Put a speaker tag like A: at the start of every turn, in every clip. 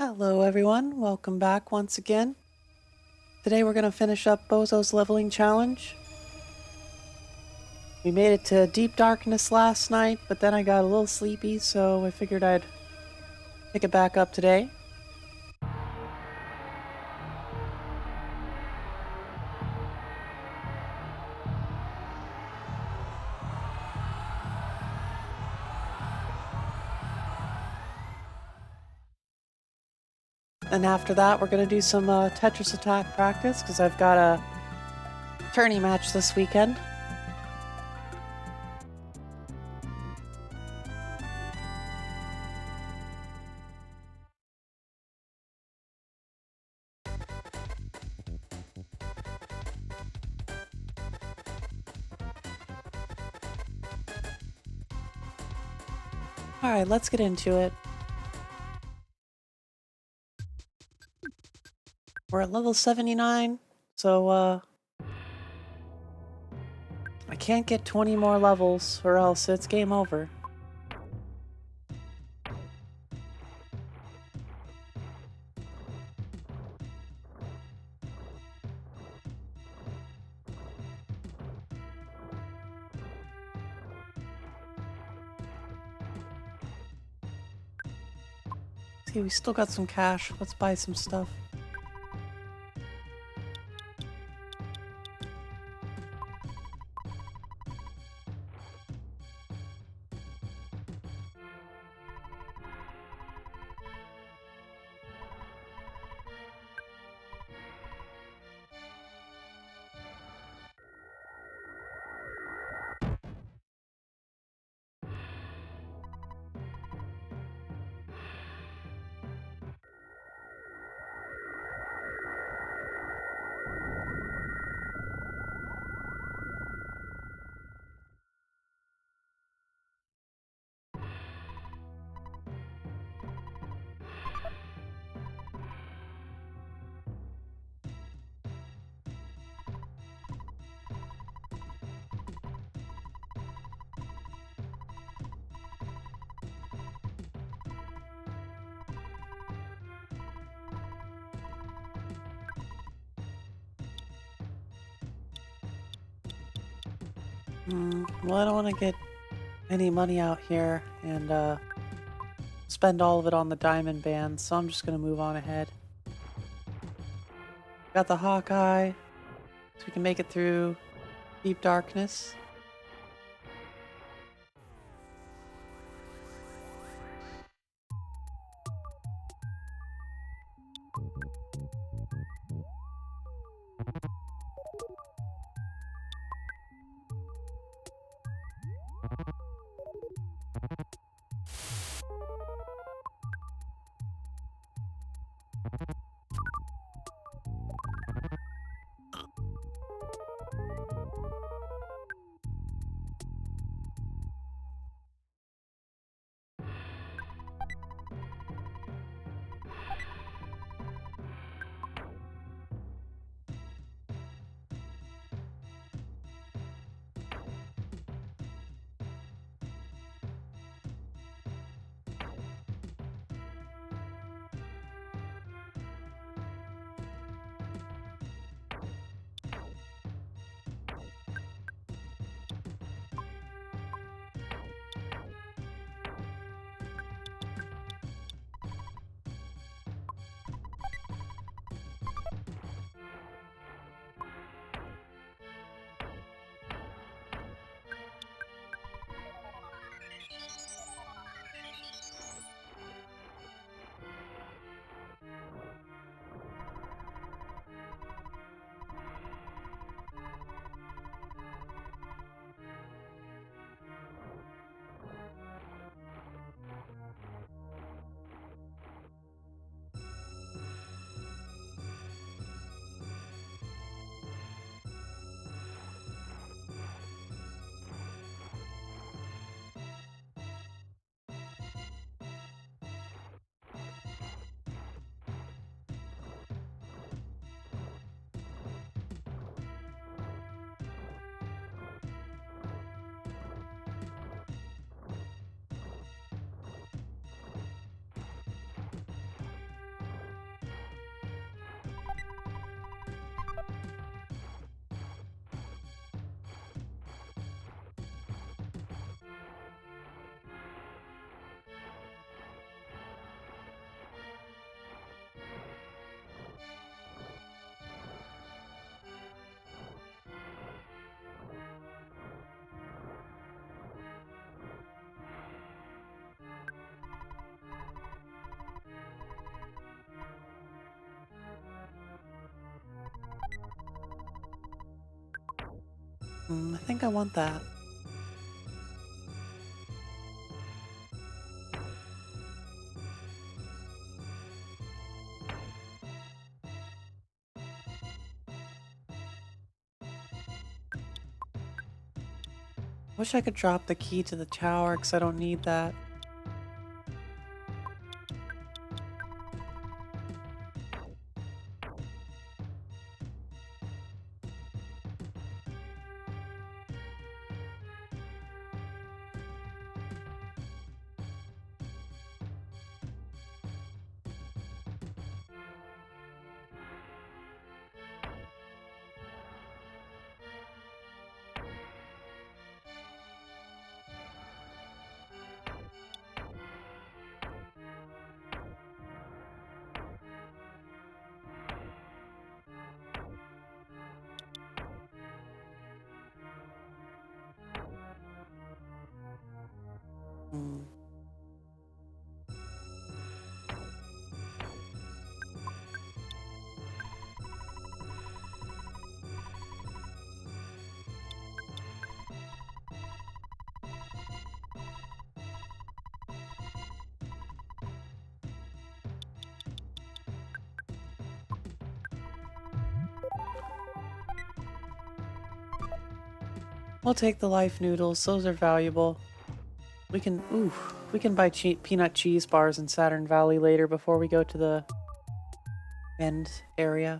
A: Hello everyone, welcome back once again. Today we're going to finish up Bozo's leveling challenge. We made it to deep darkness last night, but then I got a little sleepy, so I figured I'd pick it back up today. And after that we're going to do some Tetris attack practice, because I've got a tourney match this weekend. Alright, let's get into it. We're at level 79, so I can't get 20 more levels or else it's game over. See, we still got some cash. Let's buy some stuff. Well, I don't want to get any money out here and spend all of it on the diamond band, so I'm just going to move on ahead. Got the Hawkeye, so we can make it through deep darkness. I think I want that. Wish I could drop the key to the tower because I don't need that. Hmm. We'll take the life noodles. Those are valuable. We can buy peanut cheese bars in Saturn Valley later before we go to the end area.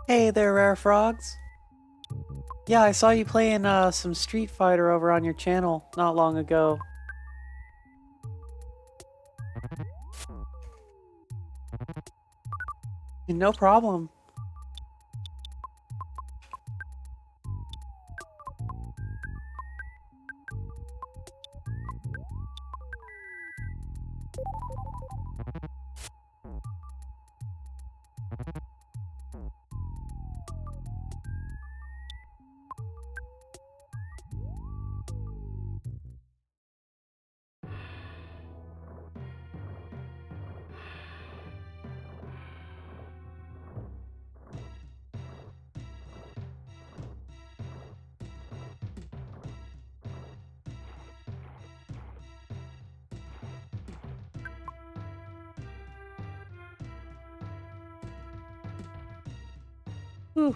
A: Hey there, Rare Frogs. Yeah, I saw you playing some Street Fighter over on your channel not long ago. No problem. Whew.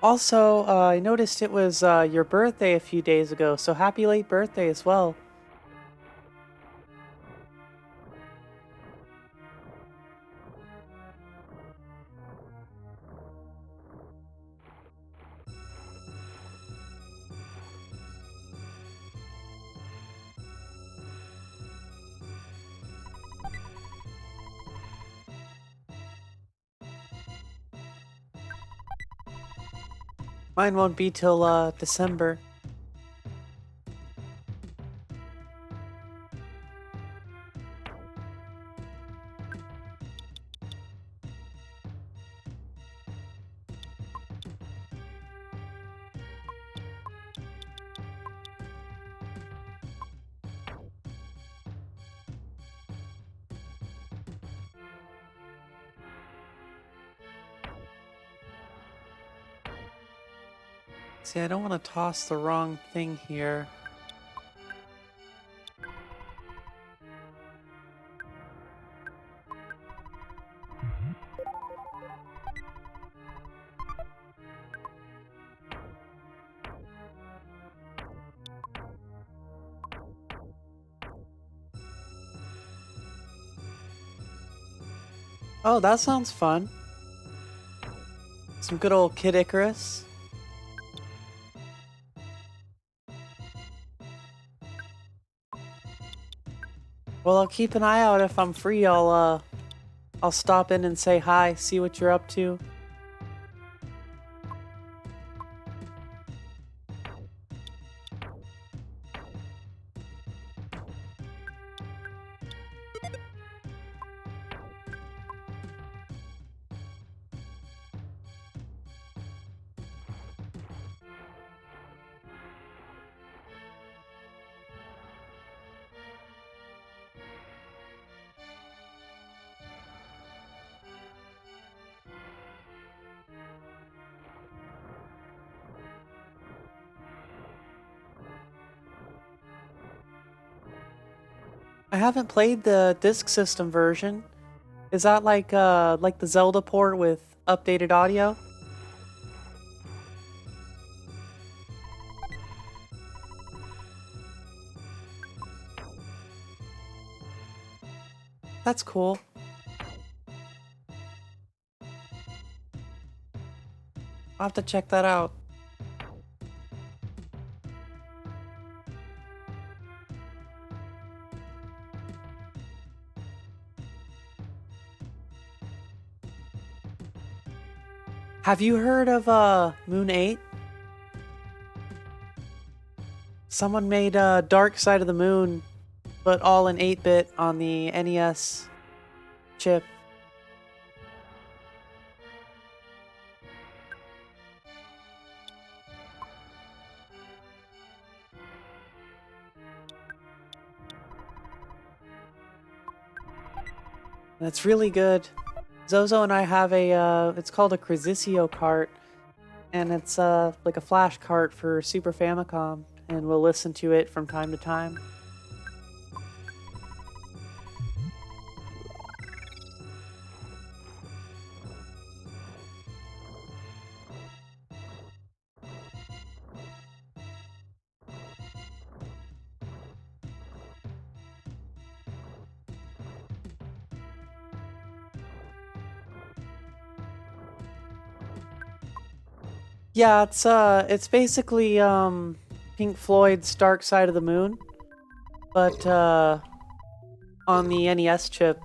A: Also, I noticed it was your birthday a few days ago, so happy late birthday as well. Mine won't be till December. See, I don't want to toss the wrong thing here. Oh, that sounds fun. Some good old Kid Icarus. Well, I'll keep an eye out. If I'm free, I'll stop in and say hi, see what you're up to. I haven't played the disc system version. Is that like the Zelda port with updated audio? That's cool. I'll have to check that out. Have you heard of Moon 8? Someone made Dark Side of the Moon, but all in 8-bit on the NES chip. That's really good. Zozo and I have a, it's called a Crisisio cart, and it's like a flash cart for Super Famicom, and we'll listen to it from time to time. Yeah, it's basically Pink Floyd's Dark Side of the Moon, but on the NES chip.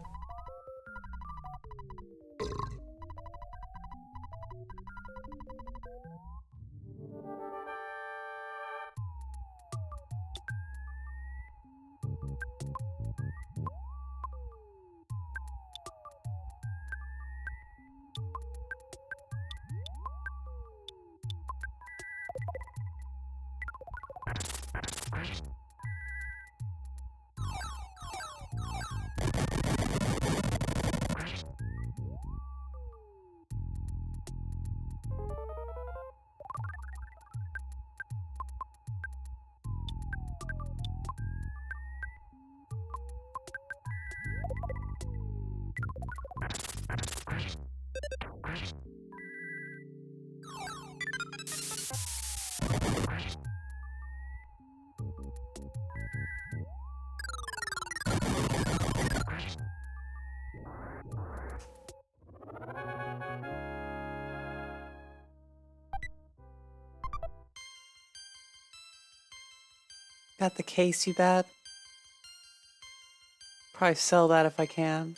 A: Got the case, you bet. Probably sell that if I can.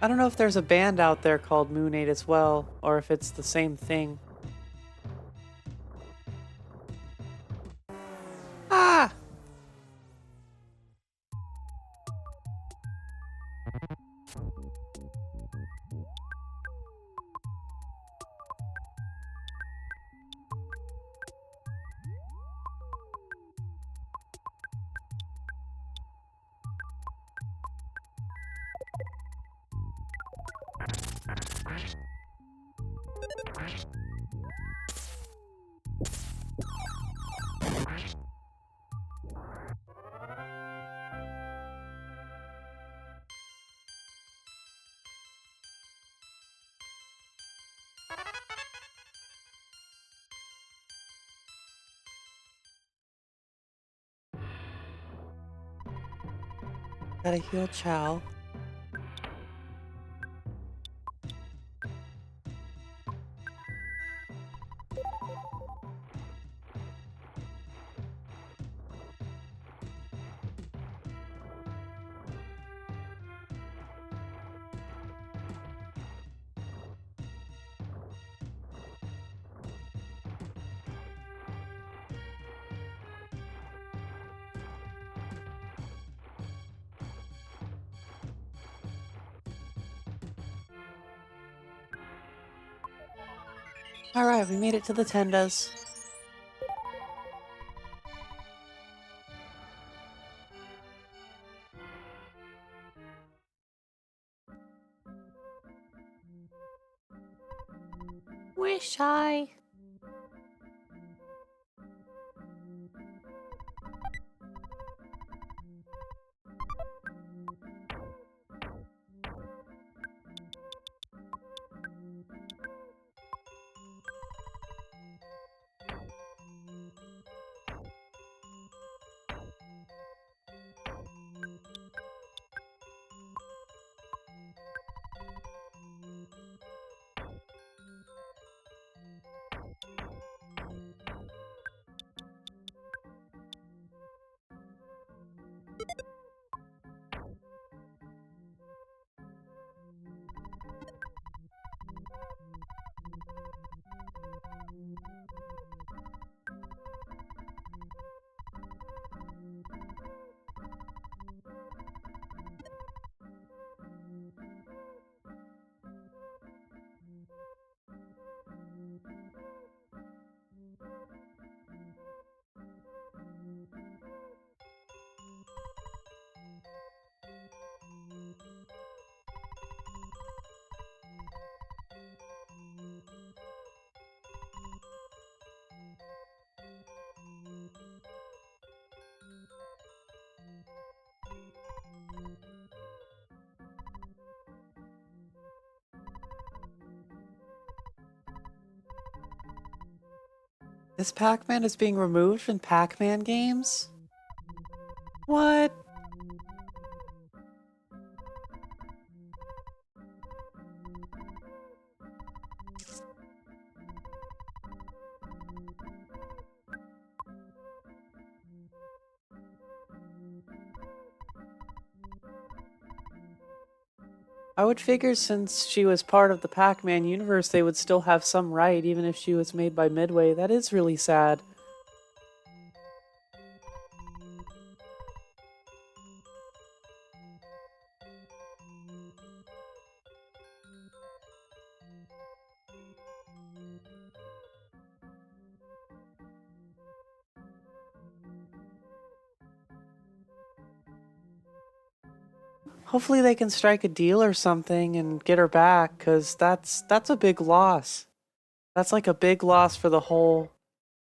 A: I don't know if there's a band out there called Moon 8 as well, or if it's the same thing. Ah! Gotta heal Chow. Alright, we made it to the Tendas. Wish I... This Pac-Man is being removed from Pac-Man games? What? I would figure since she was part of the Pac-Man universe, they would still have some right, even if she was made by Midway. That is really sad. Hopefully they can strike a deal or something and get her back, because that's a big loss. That's like a big loss for the whole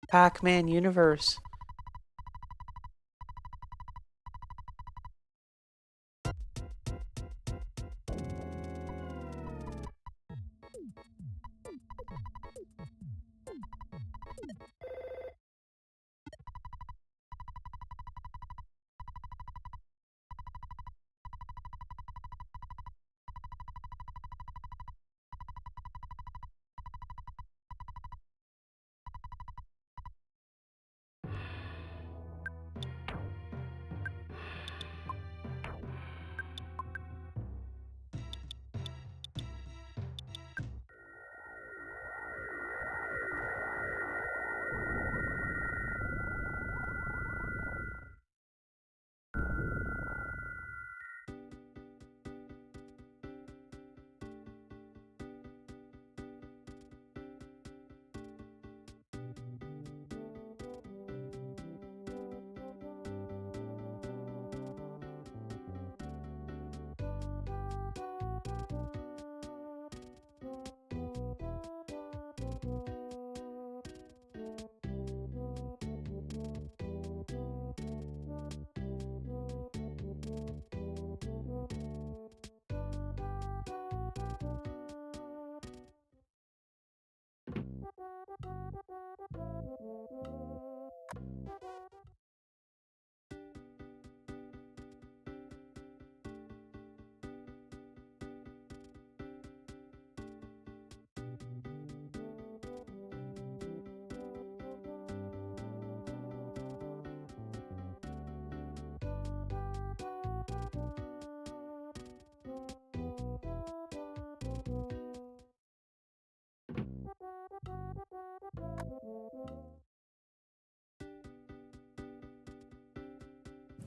A: Pac-Man universe.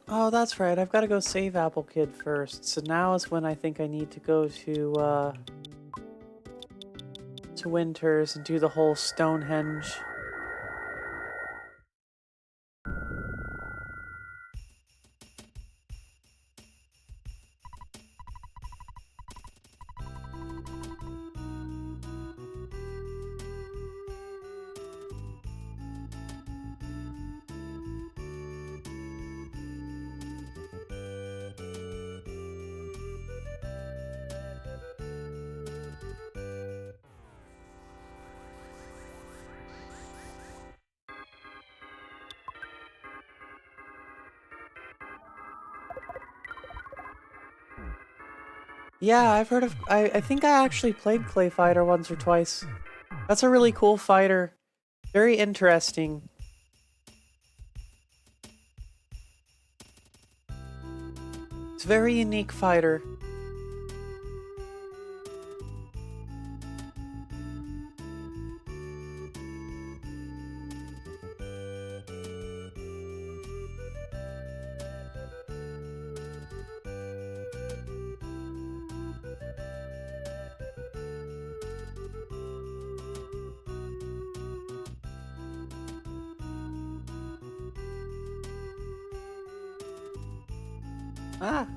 A: Oh, that's right. I've got to go save Apple Kid first. So now is when I think I need to go to Winters and do the whole Stonehenge. Yeah, I've heard of. I think I actually played Clay Fighter once or twice. That's a really cool fighter. Very interesting. It's a very unique fighter. Ah,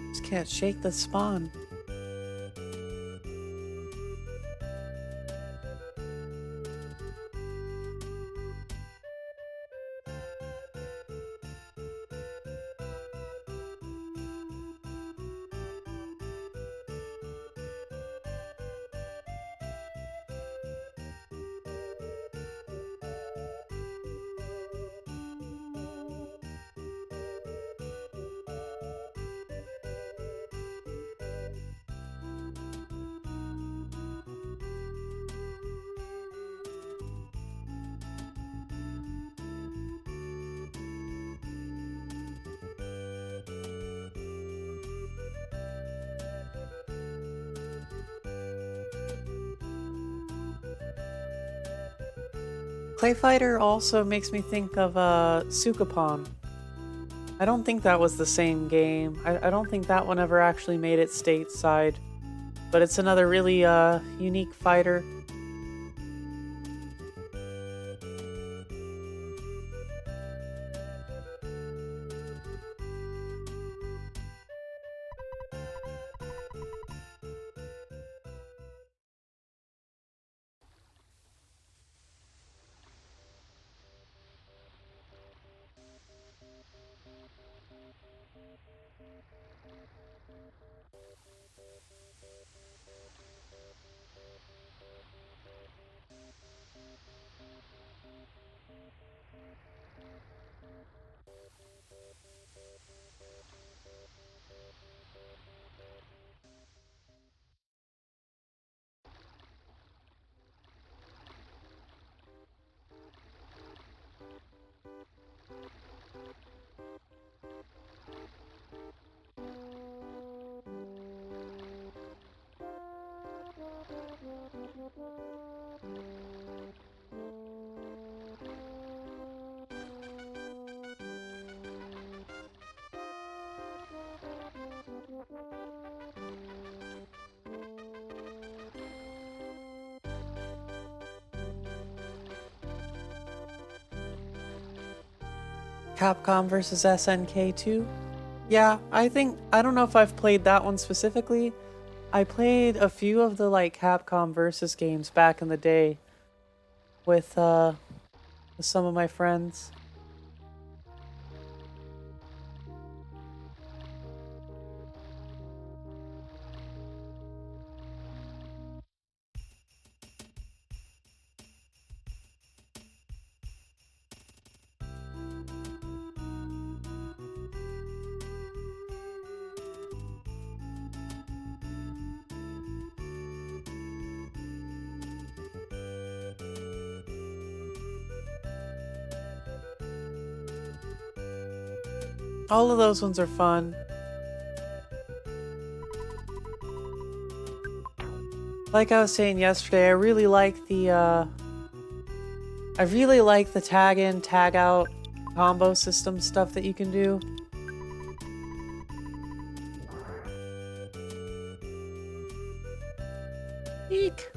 A: just can't shake the spawn. Clay Fighter also makes me think of Sukapon. I don't think that was the same game. I don't think that one ever actually made it stateside. But it's another really unique fighter. Capcom versus SNK 2? Yeah, I don't know if I've played that one specifically. I played a few of the like Capcom versus games back in the day with some of my friends. All of those ones are fun. Like I was saying yesterday, I really like the tag in, tag out combo system stuff that you can do. Eek.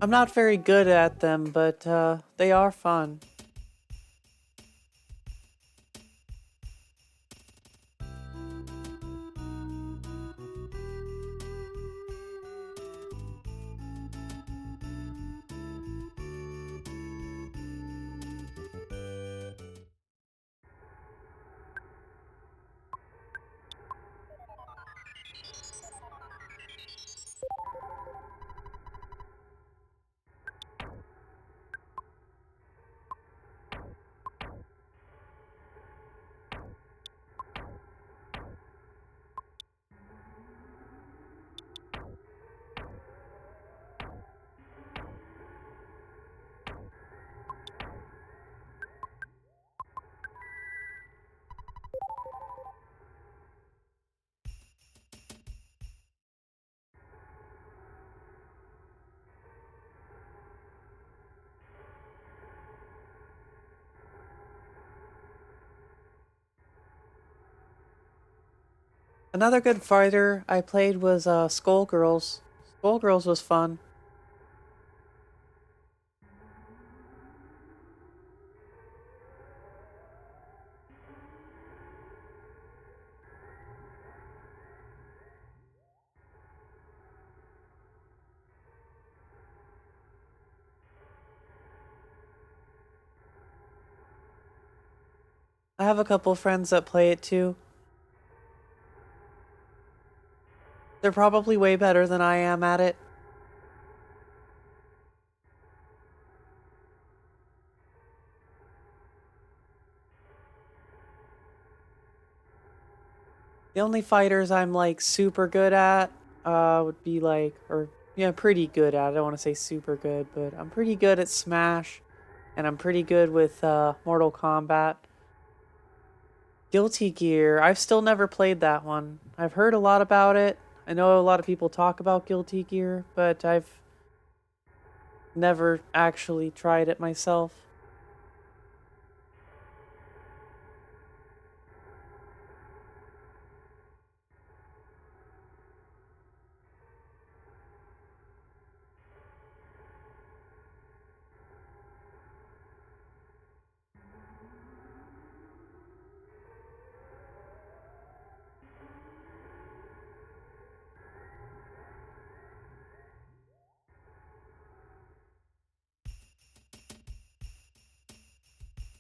A: I'm not very good at them, but they are fun. Another good fighter I played was Skullgirls. Skullgirls was fun. I have a couple friends that play it too. They're probably way better than I am at it. The only fighters I'm like super good at would be like, or yeah, pretty good at. I don't want to say super good, but I'm pretty good at Smash, and I'm pretty good with Mortal Kombat. Guilty Gear, I've still never played that one. I've heard a lot about it. I know a lot of people talk about Guilty Gear, but I've never actually tried it myself.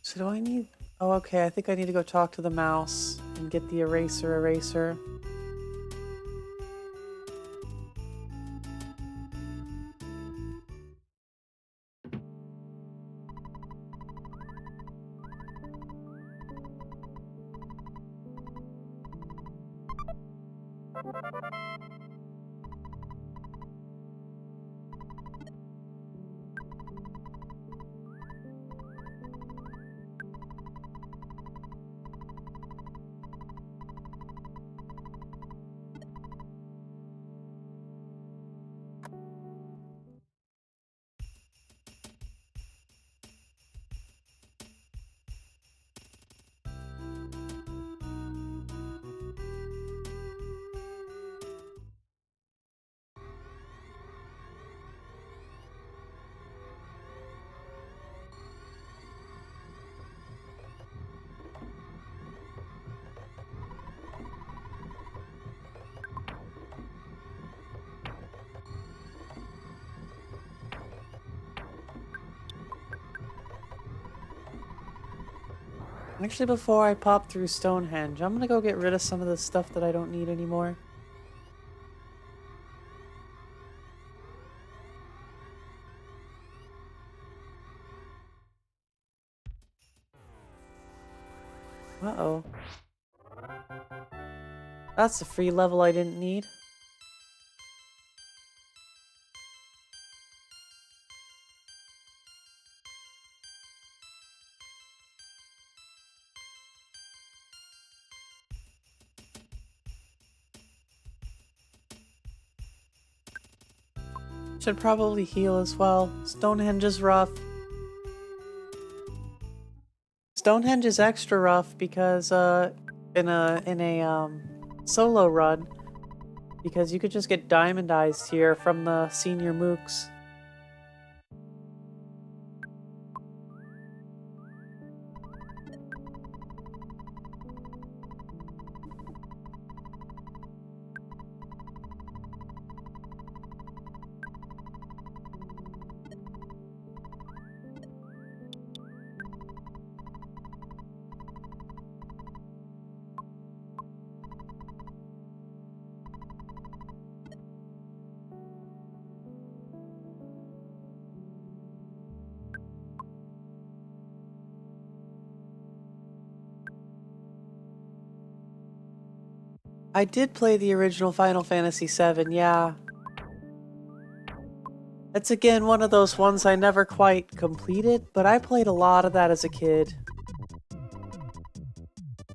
A: So do I need... Oh, okay, I think I need to go talk to the mouse and get the eraser. Actually, before I pop through Stonehenge, I'm gonna go get rid of some of the stuff that I don't need anymore. Uh-oh. That's a free level I didn't need. Should probably heal as well. Stonehenge is rough. Stonehenge is extra rough because in a solo run, because you could just get diamondized here from the senior mooks. I did play the original Final Fantasy VII, yeah. It's again one of those ones I never quite completed, but I played a lot of that as a kid.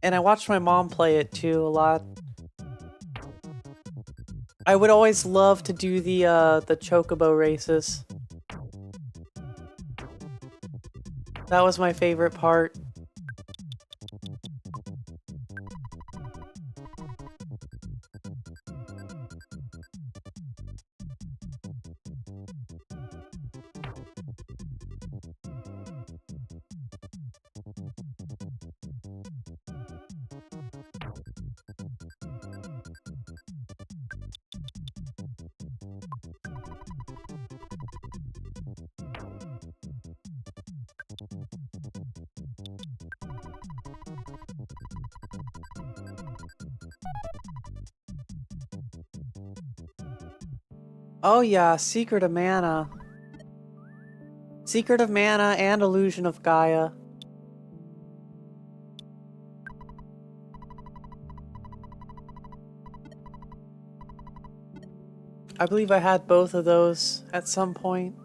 A: And I watched my mom play it too a lot. I would always love to do the chocobo races. That was my favorite part. Oh yeah, Secret of Mana. Secret of Mana and Illusion of Gaia. I believe I had both of those at some point.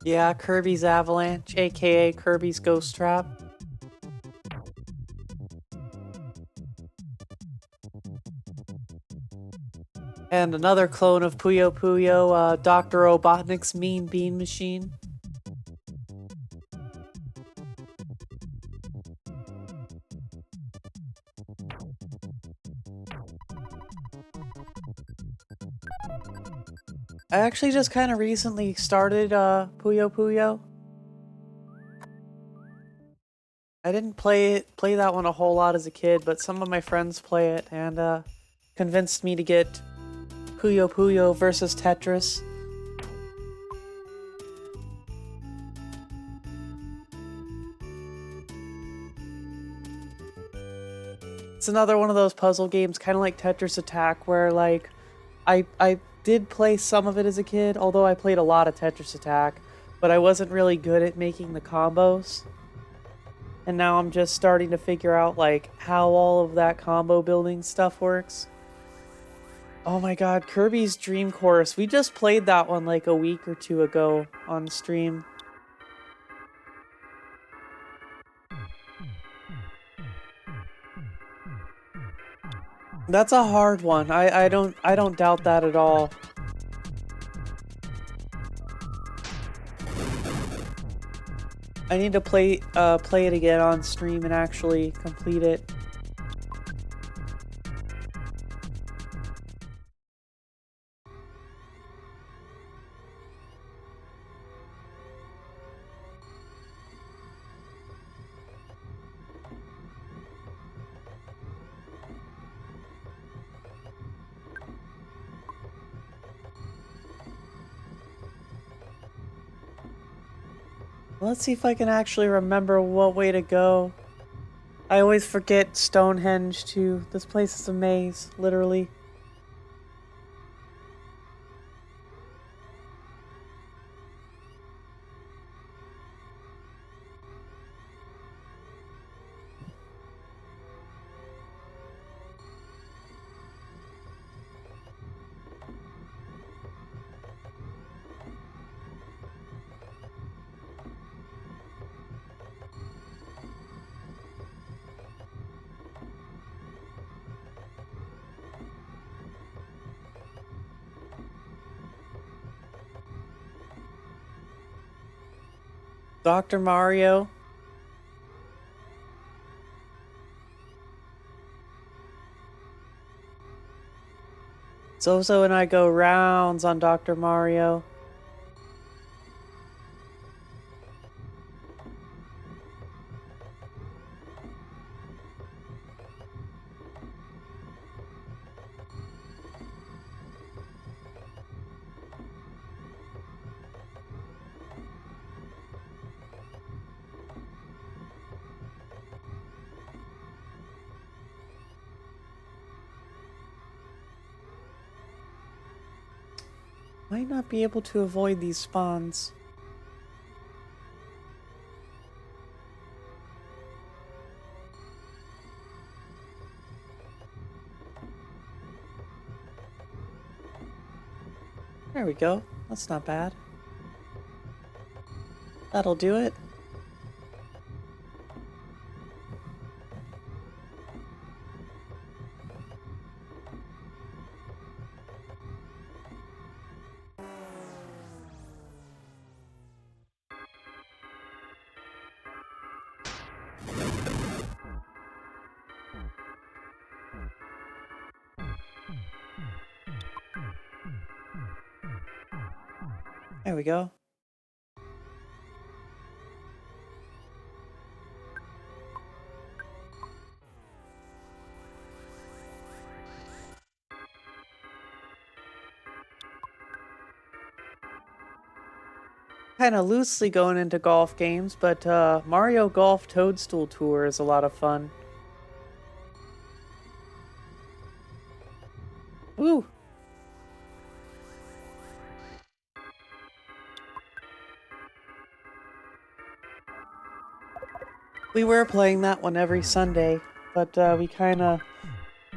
A: Yeah, Kirby's Avalanche, aka Kirby's Ghost Trap. And another clone of Puyo Puyo, Dr. Robotnik's Mean Bean Machine. I actually just kind of recently started Puyo Puyo. I didn't play that one a whole lot as a kid, but some of my friends play it and convinced me to get Puyo Puyo versus Tetris. It's another one of those puzzle games, kind of like Tetris Attack, where like I did play some of it as a kid, although I played a lot of Tetris Attack, but I wasn't really good at making the combos. And now I'm just starting to figure out like how all of that combo building stuff works. Oh my god, Kirby's Dream Chorus. We just played that one like a week or two ago on stream. That's a hard one. I don't doubt that at all. I need to play it again on stream and actually complete it. Let's see if I can actually remember what way to go. I always forget Stonehenge too. This place is a maze, literally. Dr. Mario. Zozo and I go rounds on Dr. Mario. Might not be able to avoid these spawns. There we go. That's not bad. That'll do it. There we go. Kind of loosely going into golf games, but Mario Golf Toadstool Tour is a lot of fun. Woo! We were playing that one every Sunday, but we kind of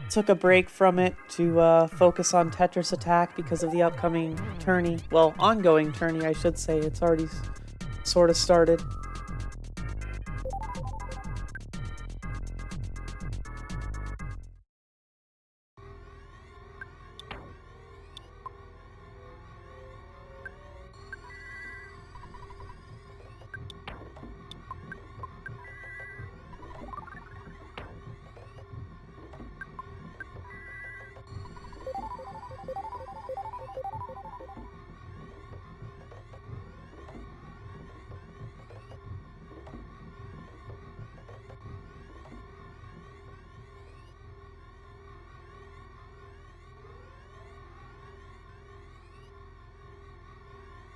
A: took a break from it to focus on Tetris Attack because of the upcoming tourney. Well, ongoing tourney, I should say. It's already sort of started.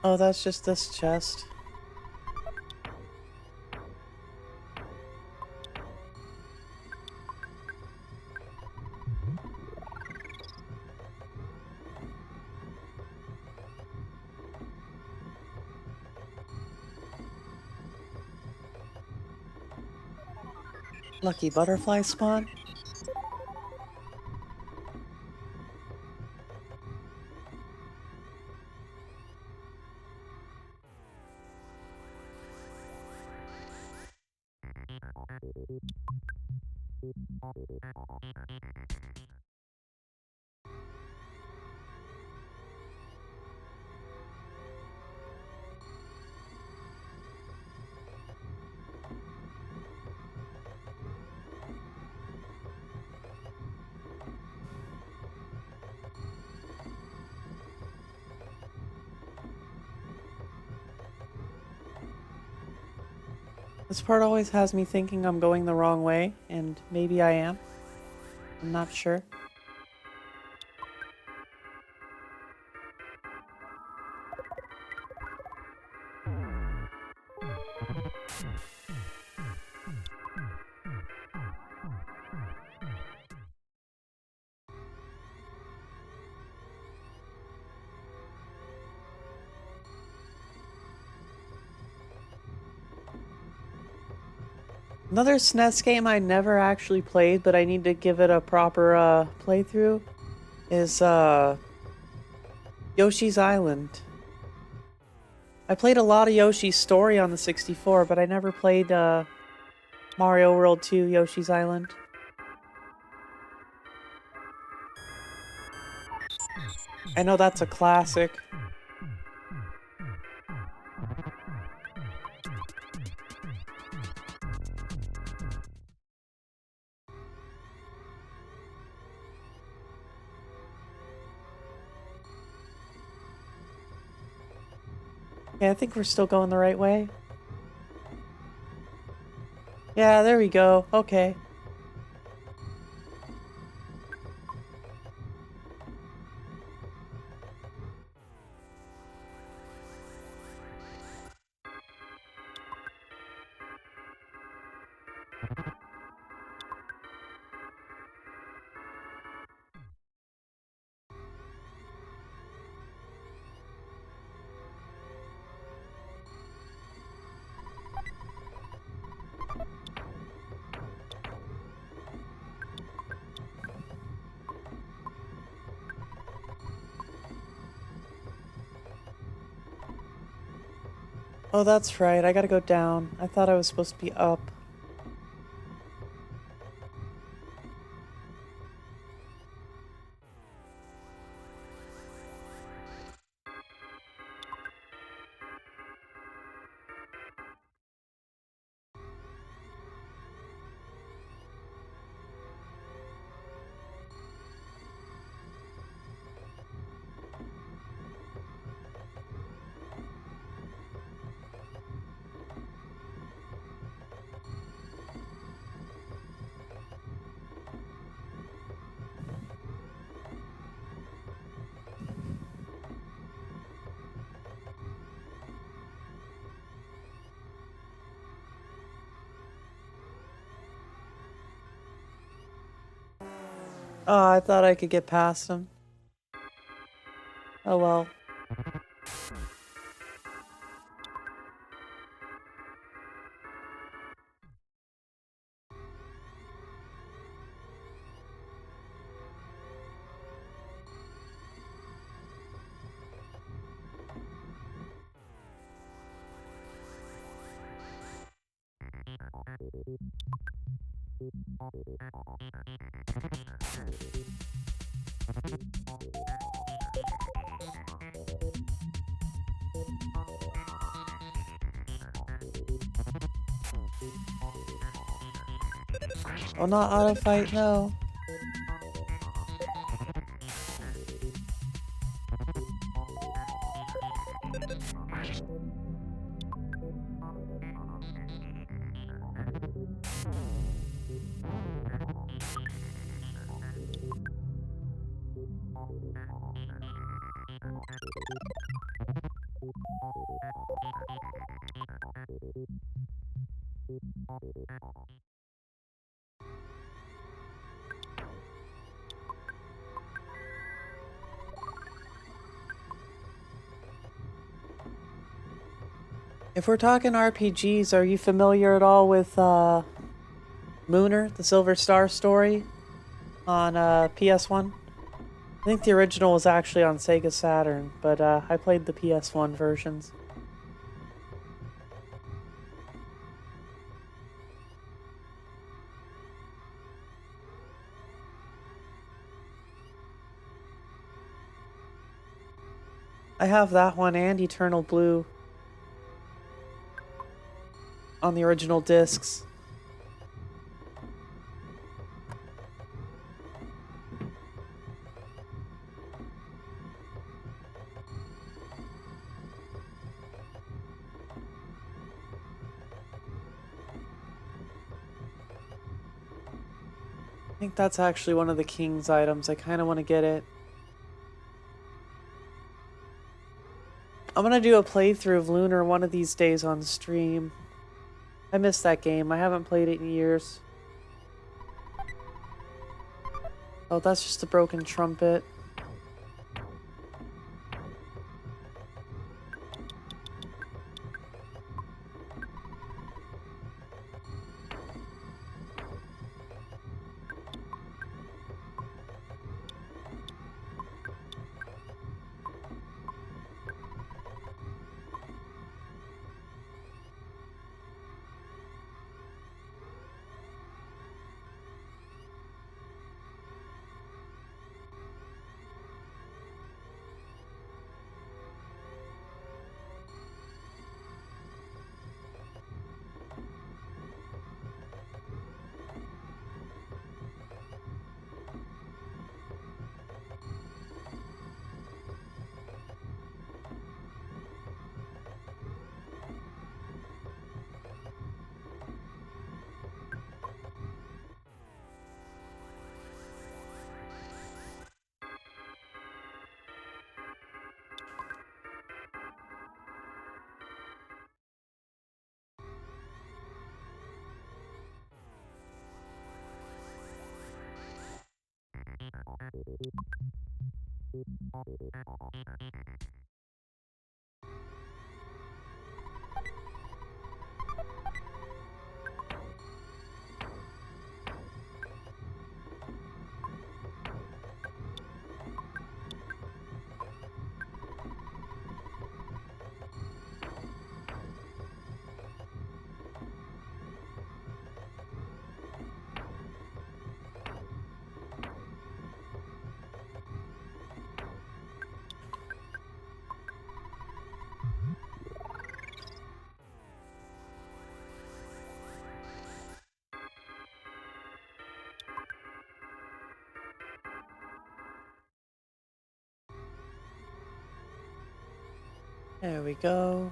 A: Oh, that's just this chest. Lucky butterfly spawn? This part always has me thinking I'm going the wrong way, and maybe I am. I'm not sure. Another SNES game I never actually played, but I need to give it a proper playthrough is Yoshi's Island. I played a lot of Yoshi's Story on the 64, but I never played Mario World 2 Yoshi's Island. I know that's a classic. Yeah, I think we're still going the right way. Yeah, there we go. Okay. Oh, that's right. I gotta go down. I thought I was supposed to be up. Oh, I thought I could get past him. Oh well. Oh, not auto fight, no. If we're talking RPGs, are you familiar at all with Mooner, the Silver Star story on PS1? I think the original was actually on Sega Saturn, but I played the PS1 versions. I have that one and Eternal Blue on the original discs. I think that's actually one of the King's items. I kind of want to get it. I'm gonna do a playthrough of Lunar one of these days on stream. I missed that game. I haven't played it in years. Oh, that's just a broken trumpet. There we go.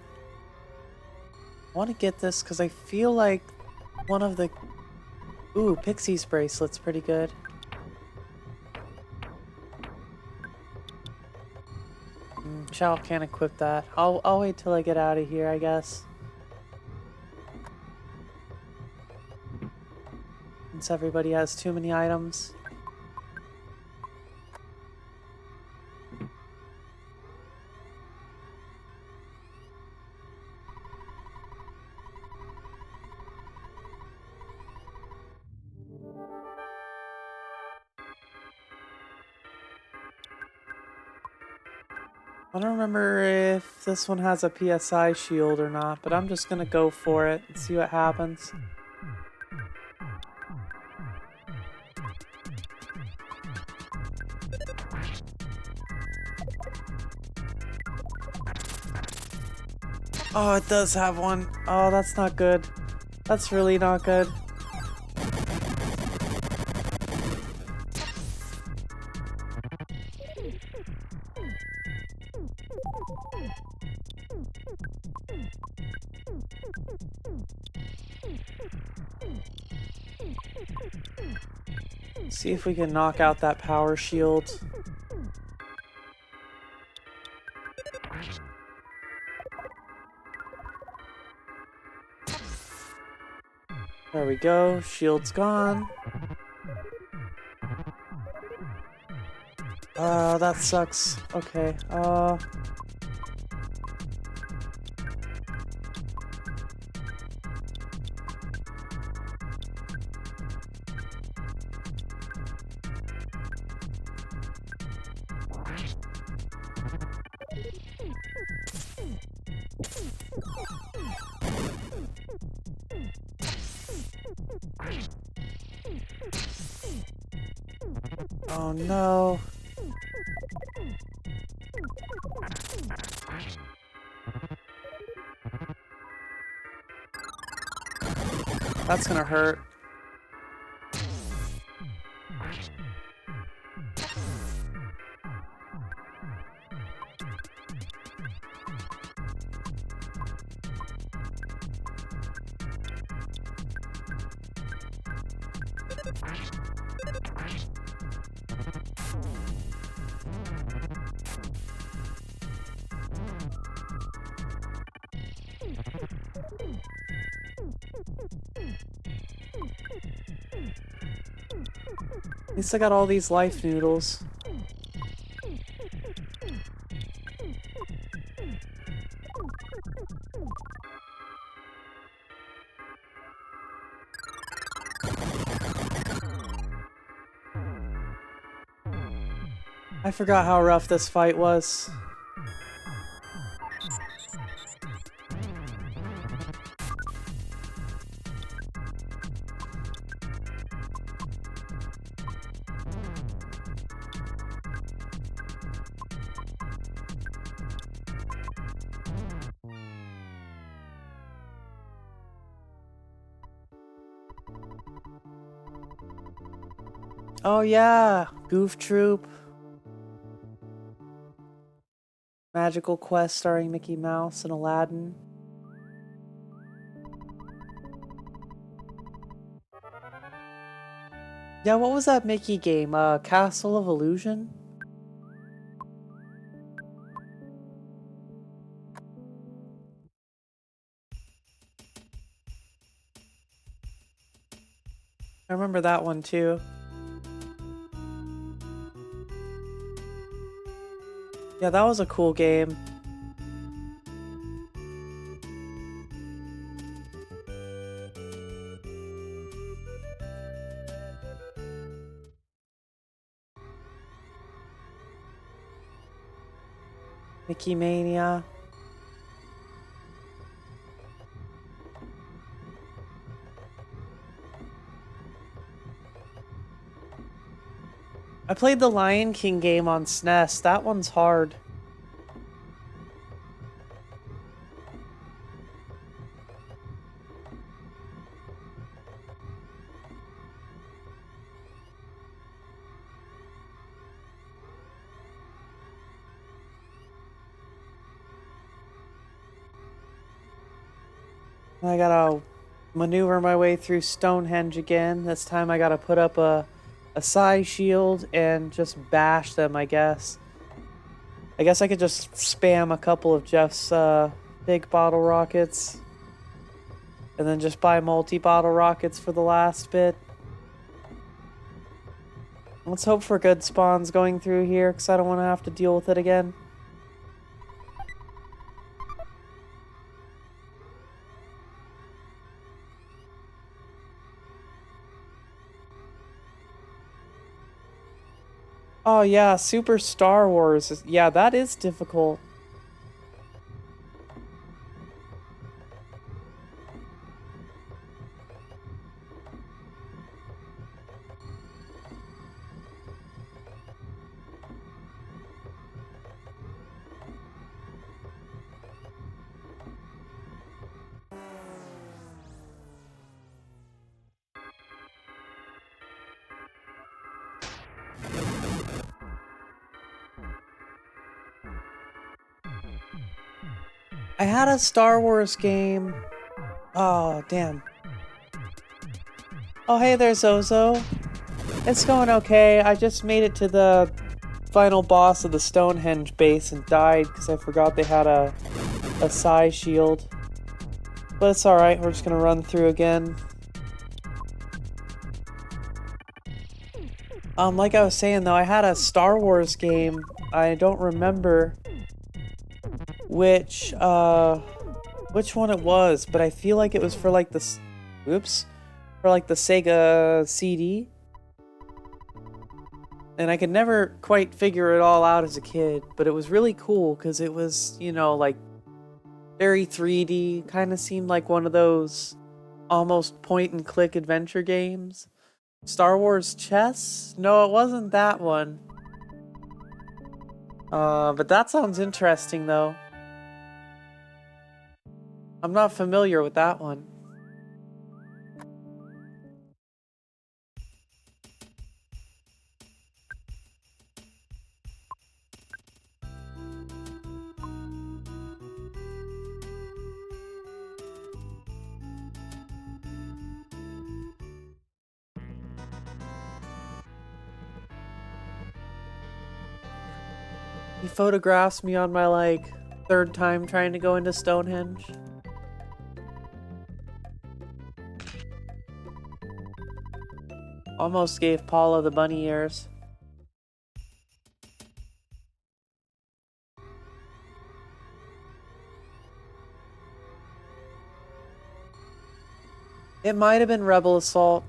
A: I want to get this because I feel like one of the... Ooh, Pixie's bracelet's pretty good. Shao can't equip that. I'll wait till I get out of here, I guess. Since everybody has too many items. I don't remember if this one has a PSI shield or not, but I'm just gonna go for it and see what happens. Oh, it does have one. Oh, that's not good. That's really not good. See if we can knock out that power shield. There we go. Shield's gone. That sucks. Okay, oh no. That's gonna hurt. At least I got all these life noodles. I forgot how rough this fight was. Oh yeah, Goof Troop. Magical Quest starring Mickey Mouse and Aladdin. Yeah, what was that Mickey game? Castle of Illusion? I remember that one too. Yeah, that was a cool game. Mickey Mania. I played the Lion King game on SNES. That one's hard. I gotta maneuver my way through Stonehenge again. This time I gotta put up a psi shield and just bash them, I guess. I guess I could just spam a couple of Jeff's big bottle rockets. And then just buy multi-bottle rockets for the last bit. Let's hope for good spawns going through here, because I don't want to have to deal with it again. Oh yeah, Super Star Wars. Yeah, that is difficult. I had a Star Wars game. Oh, damn. Oh, hey there, Zozo. It's going okay. I just made it to the final boss of the Stonehenge base and died because I forgot they had a psi shield. But it's alright, we're just gonna run through again. Like I was saying though, I had a Star Wars game. I don't remember which one it was, but I feel like it was for like the for like the Sega CD. And I could never quite figure it all out as a kid, but it was really cool because it was, you know, like very 3D, kind of seemed like one of those almost point and click adventure games. Star Wars Chess? No, it wasn't that one. But that sounds interesting though. I'm not familiar with that one. He photographs me on my, like, third time trying to go into Stonehenge. Almost gave Paula the bunny ears. It might have been Rebel Assault.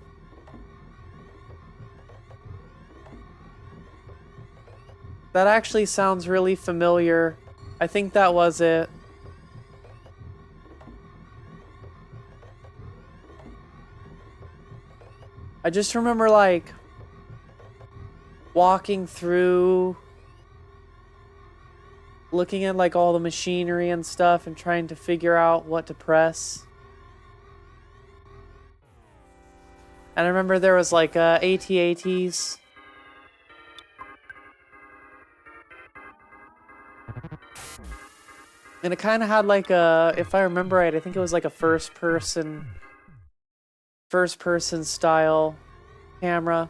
A: That actually sounds really familiar. I think that was it. I just remember, like, walking through, looking at, like, all the machinery and stuff and trying to figure out what to press. And I remember there was, like, AT-ATs. And it kind of had, like, a, if I remember right, I think it was, like, a first-person style camera.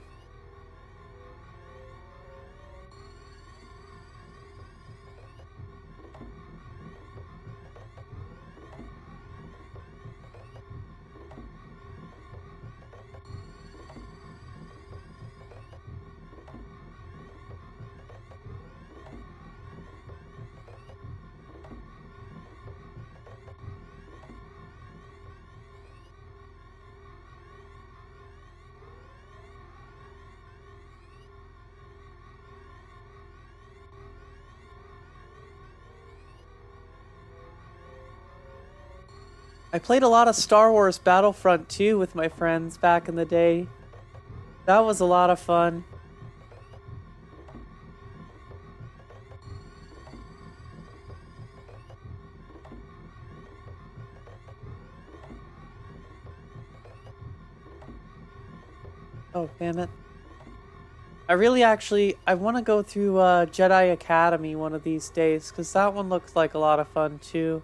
A: I played a lot of Star Wars Battlefront 2 with my friends back in the day. That was a lot of fun. Oh, damn it. I want to go through Jedi Academy one of these days, because that one looks like a lot of fun too.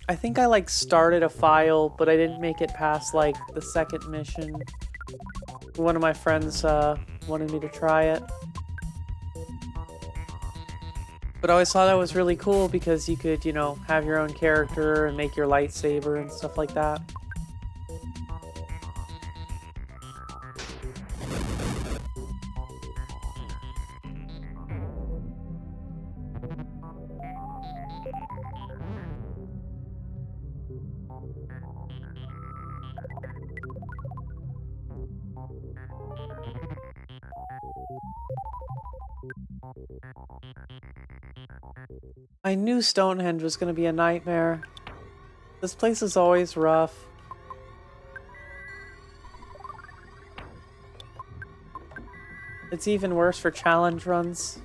A: I think I like started a file, but I didn't make it past like the second mission. One of my friends wanted me to try it. But I always thought that was really cool because you could, you know, have your own character and make your lightsaber and stuff like that. I knew Stonehenge was going to be a nightmare. This place is always rough. It's even worse for challenge runs.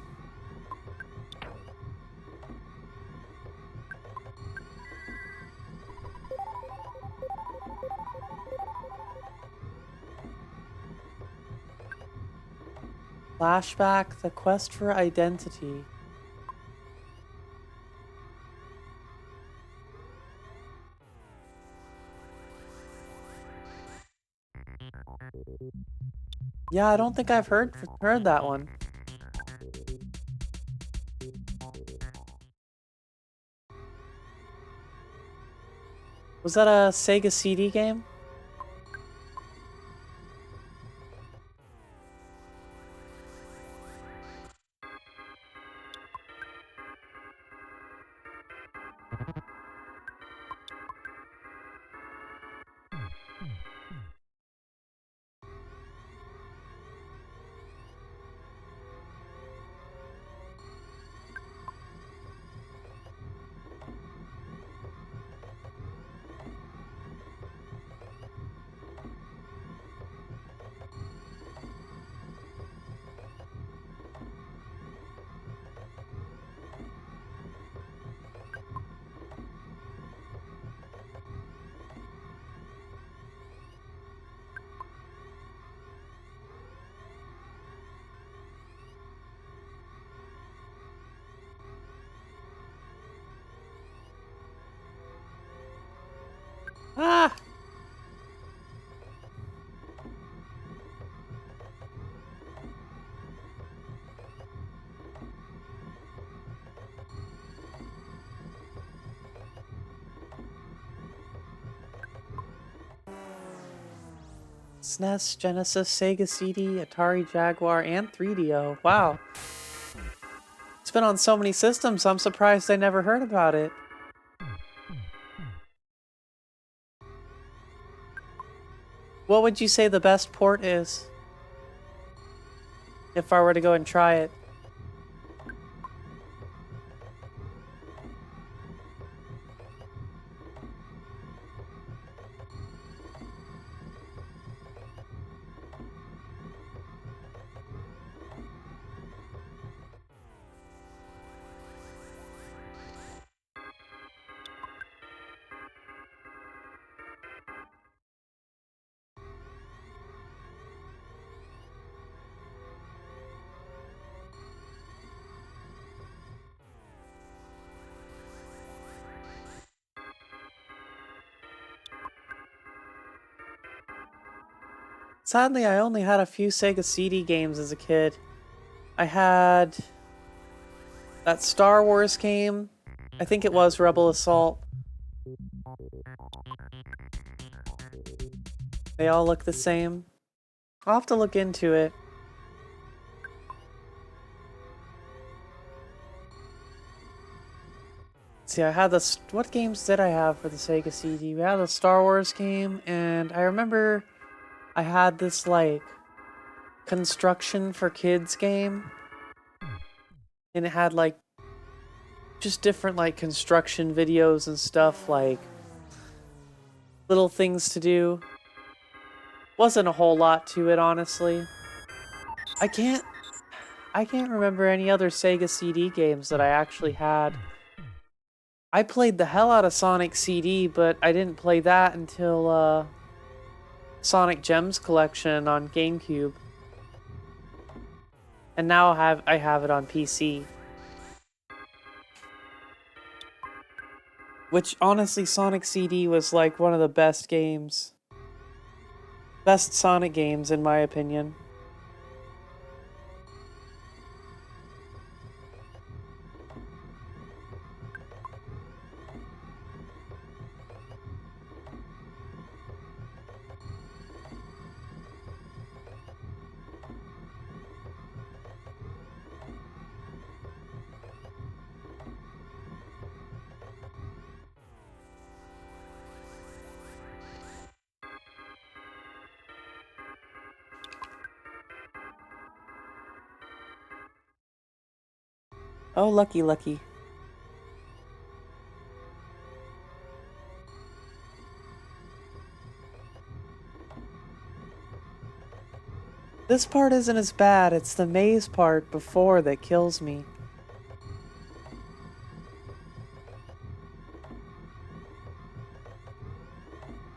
A: Flashback, the quest for identity. Yeah, I don't think I've heard that one. Was that a Sega CD game? Ah! SNES, Genesis, Sega CD, Atari Jaguar, and 3DO. Wow. It's been on so many systems, I'm surprised I never heard about it. What would you say the best port is? If I were to go and try it. Sadly, I only had a few Sega CD games as a kid. I had that Star Wars game. I think it was Rebel Assault. They all look the same. I'll have to look into it. See, I had this. What games did I have for the Sega CD? We had the Star Wars game, and I remember I had this, like, construction for kids game. And it had like just different like construction videos and stuff, like little things to do. Wasn't a whole lot to it, honestly. I can't remember any other Sega CD games that I actually had. I played the hell out of Sonic CD, but I didn't play that until Sonic Gems Collection on GameCube. And now I have it on PC. Which, honestly, Sonic CD was like one of the best games. Best Sonic games, in my opinion. Oh, lucky, lucky. This part isn't as bad, it's the maze part before that kills me.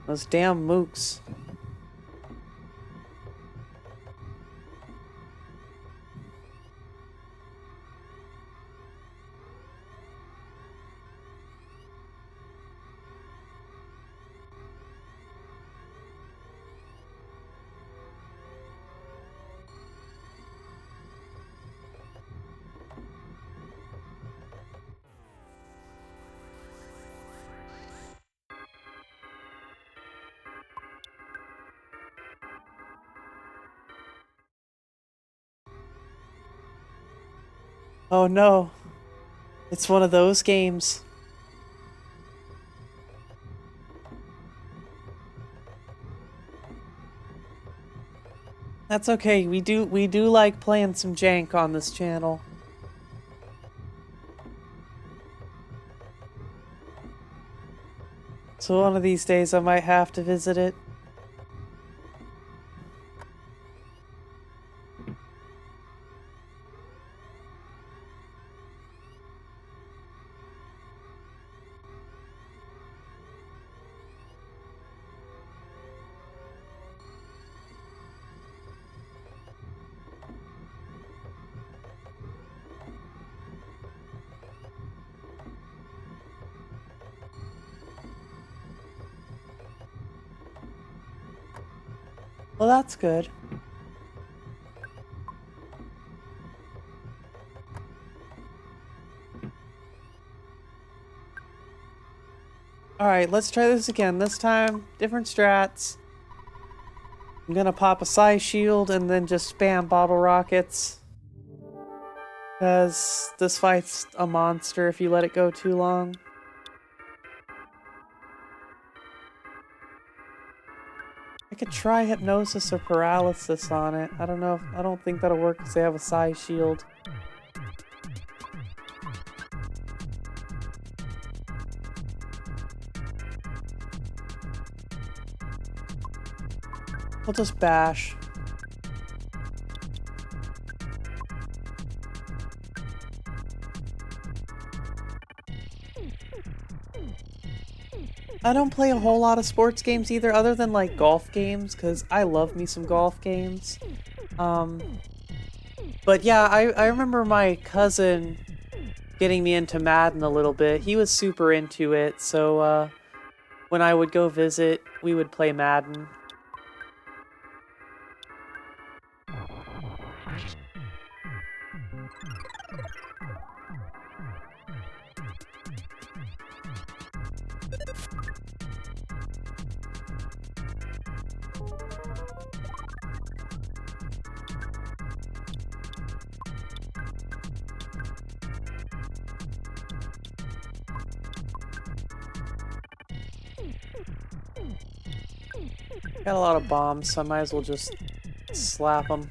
A: Those damn mooks. Oh no. It's one of those games. That's okay. We do like playing some jank on this channel. So one of these days I might have to visit it. Well, that's good. Alright, let's try this again. This time, different strats. I'm gonna pop a Psy Shield and then just spam bottle rockets. Because this fight's a monster if you let it go too long. I could try hypnosis or paralysis on it. I don't know. I don't think that'll work because they have a Psy Shield. We'll just bash. I don't play a whole lot of sports games either, other than like golf games, because I love me some golf games. But yeah, I remember my cousin getting me into Madden a little bit. He was super into it, so when I would go visit, we would play Madden. Got a lot of bombs, so I might as well just slap them.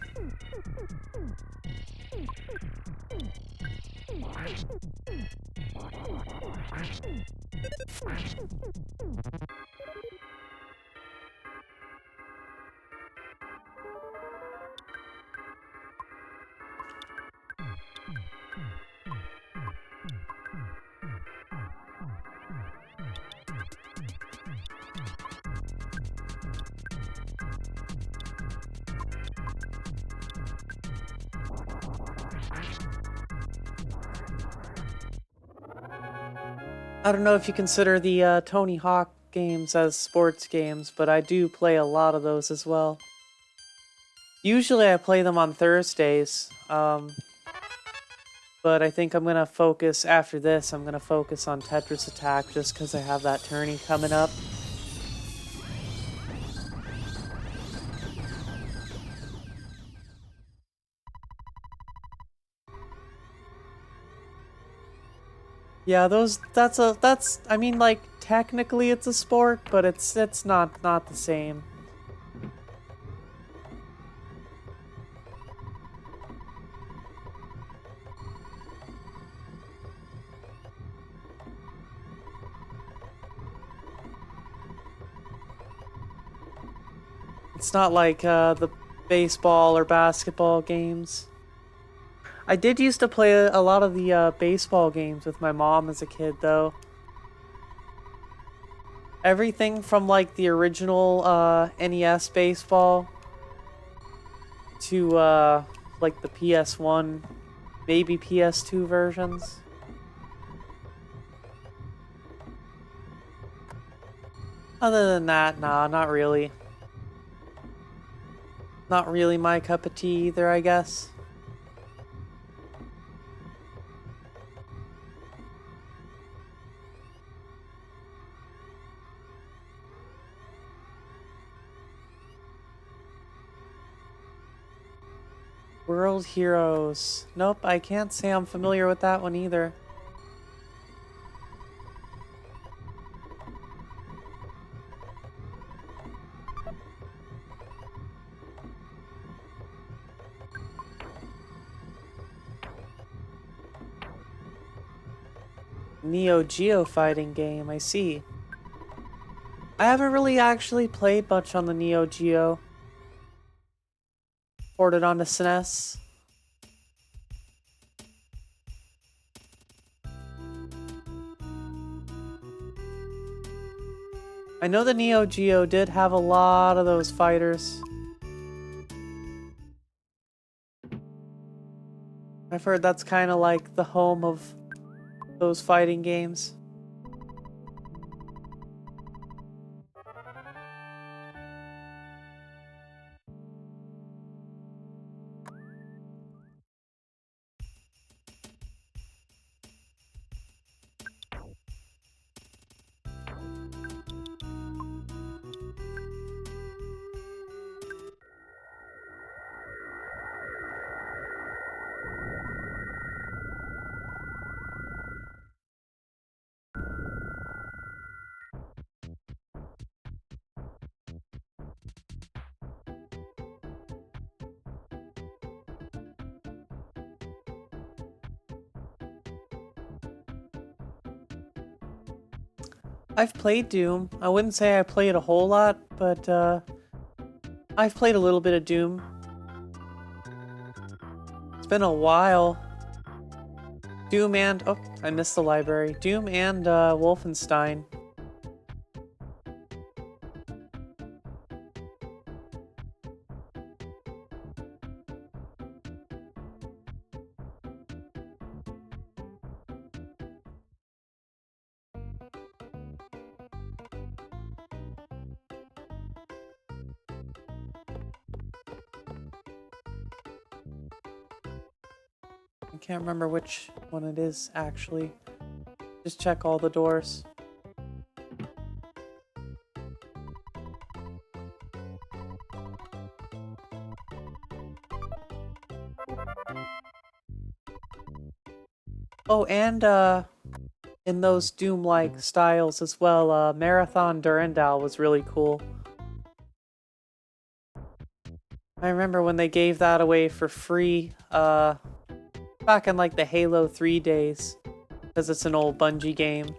A: I don't know if you consider the Tony Hawk games as sports games, but I do play a lot of those as well. Usually I play them on Thursdays, but I think I'm gonna focus, after this, I'm gonna focus on Tetris Attack just because I have that tourney coming up. Yeah, I mean, like, technically it's a sport, but it's not the same. It's not like the baseball or basketball games. I did used to play a lot of the baseball games with my mom as a kid, though. Everything from like the original NES baseball to like the PS1, maybe PS2 versions. Other than that, nah, not really. Not really my cup of tea either, I guess. World Heroes. Nope, I can't say I'm familiar with that one either. Neo Geo fighting game, I see. I haven't really actually played much on the Neo Geo. Ported onto SNES. I know the Neo Geo did have a lot of those fighters. I've heard that's kind of like the home of those fighting games. I've played Doom. I wouldn't say I played a whole lot, but I've played a little bit of Doom. It's been a while. Doom and... oh, I missed the library. Doom and Wolfenstein. I can't remember which one it is, actually. Just check all the doors. Oh, and in those Doom-like styles as well, Marathon Durandal was really cool. I remember when they gave that away for free, Back in like the Halo 3 days, because it's an old Bungie game.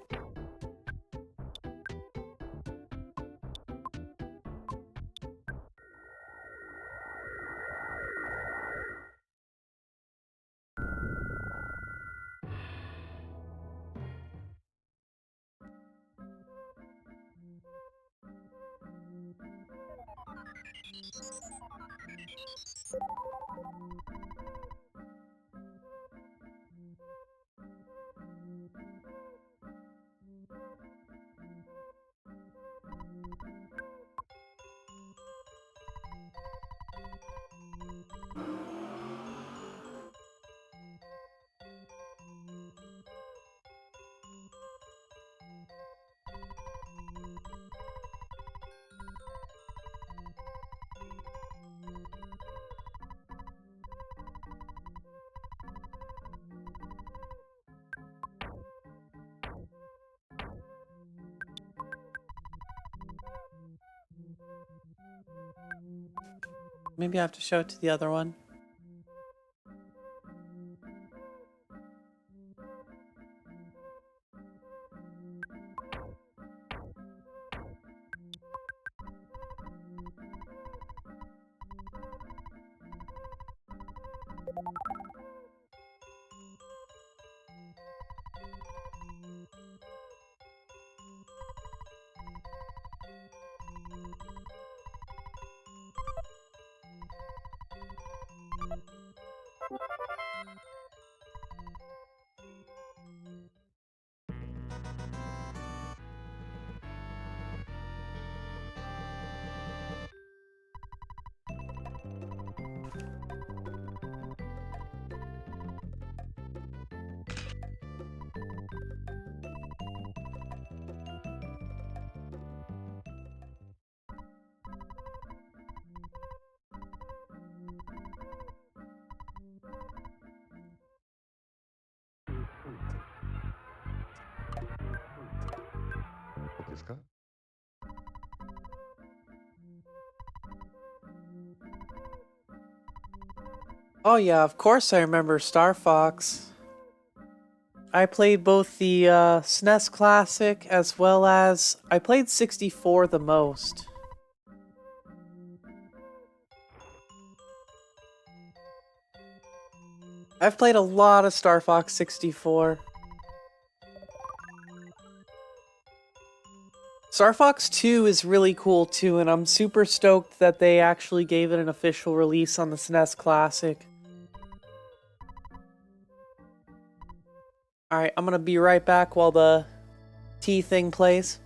A: Maybe I have to show it to the other one. Oh yeah, of course I remember Star Fox. I played both the SNES Classic as well as I played 64 the most. I've played a lot of Star Fox 64. Star Fox 2 is really cool too, and I'm super stoked that they actually gave it an official release on the SNES Classic. Alright, I'm gonna be right back while the T thing plays.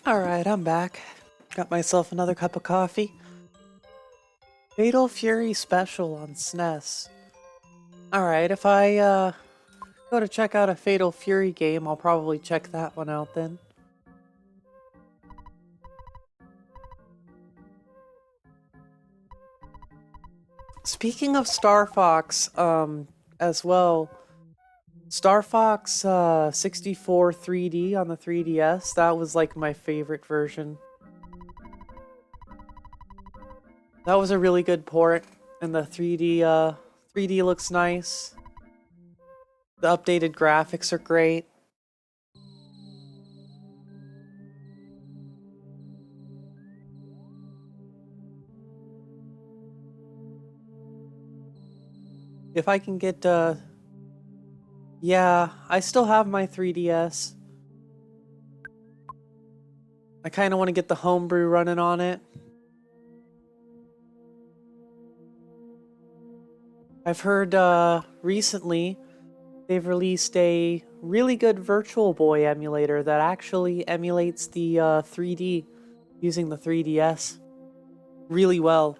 A: Alright, I'm back. Got myself another cup of coffee. Fatal Fury Special on SNES. Alright, if I go to check out a Fatal Fury game, I'll probably check that one out then. Speaking of Star Fox, as well, Star Fox 64 3D on the 3DS, that was like my favorite version. That was a really good port, and the 3D looks nice. The updated graphics are great. If I can get, yeah, I still have my 3DS. I kind of want to get the homebrew running on it. I've heard, recently, they've released a really good Virtual Boy emulator that actually emulates the, 3D using the 3DS really well.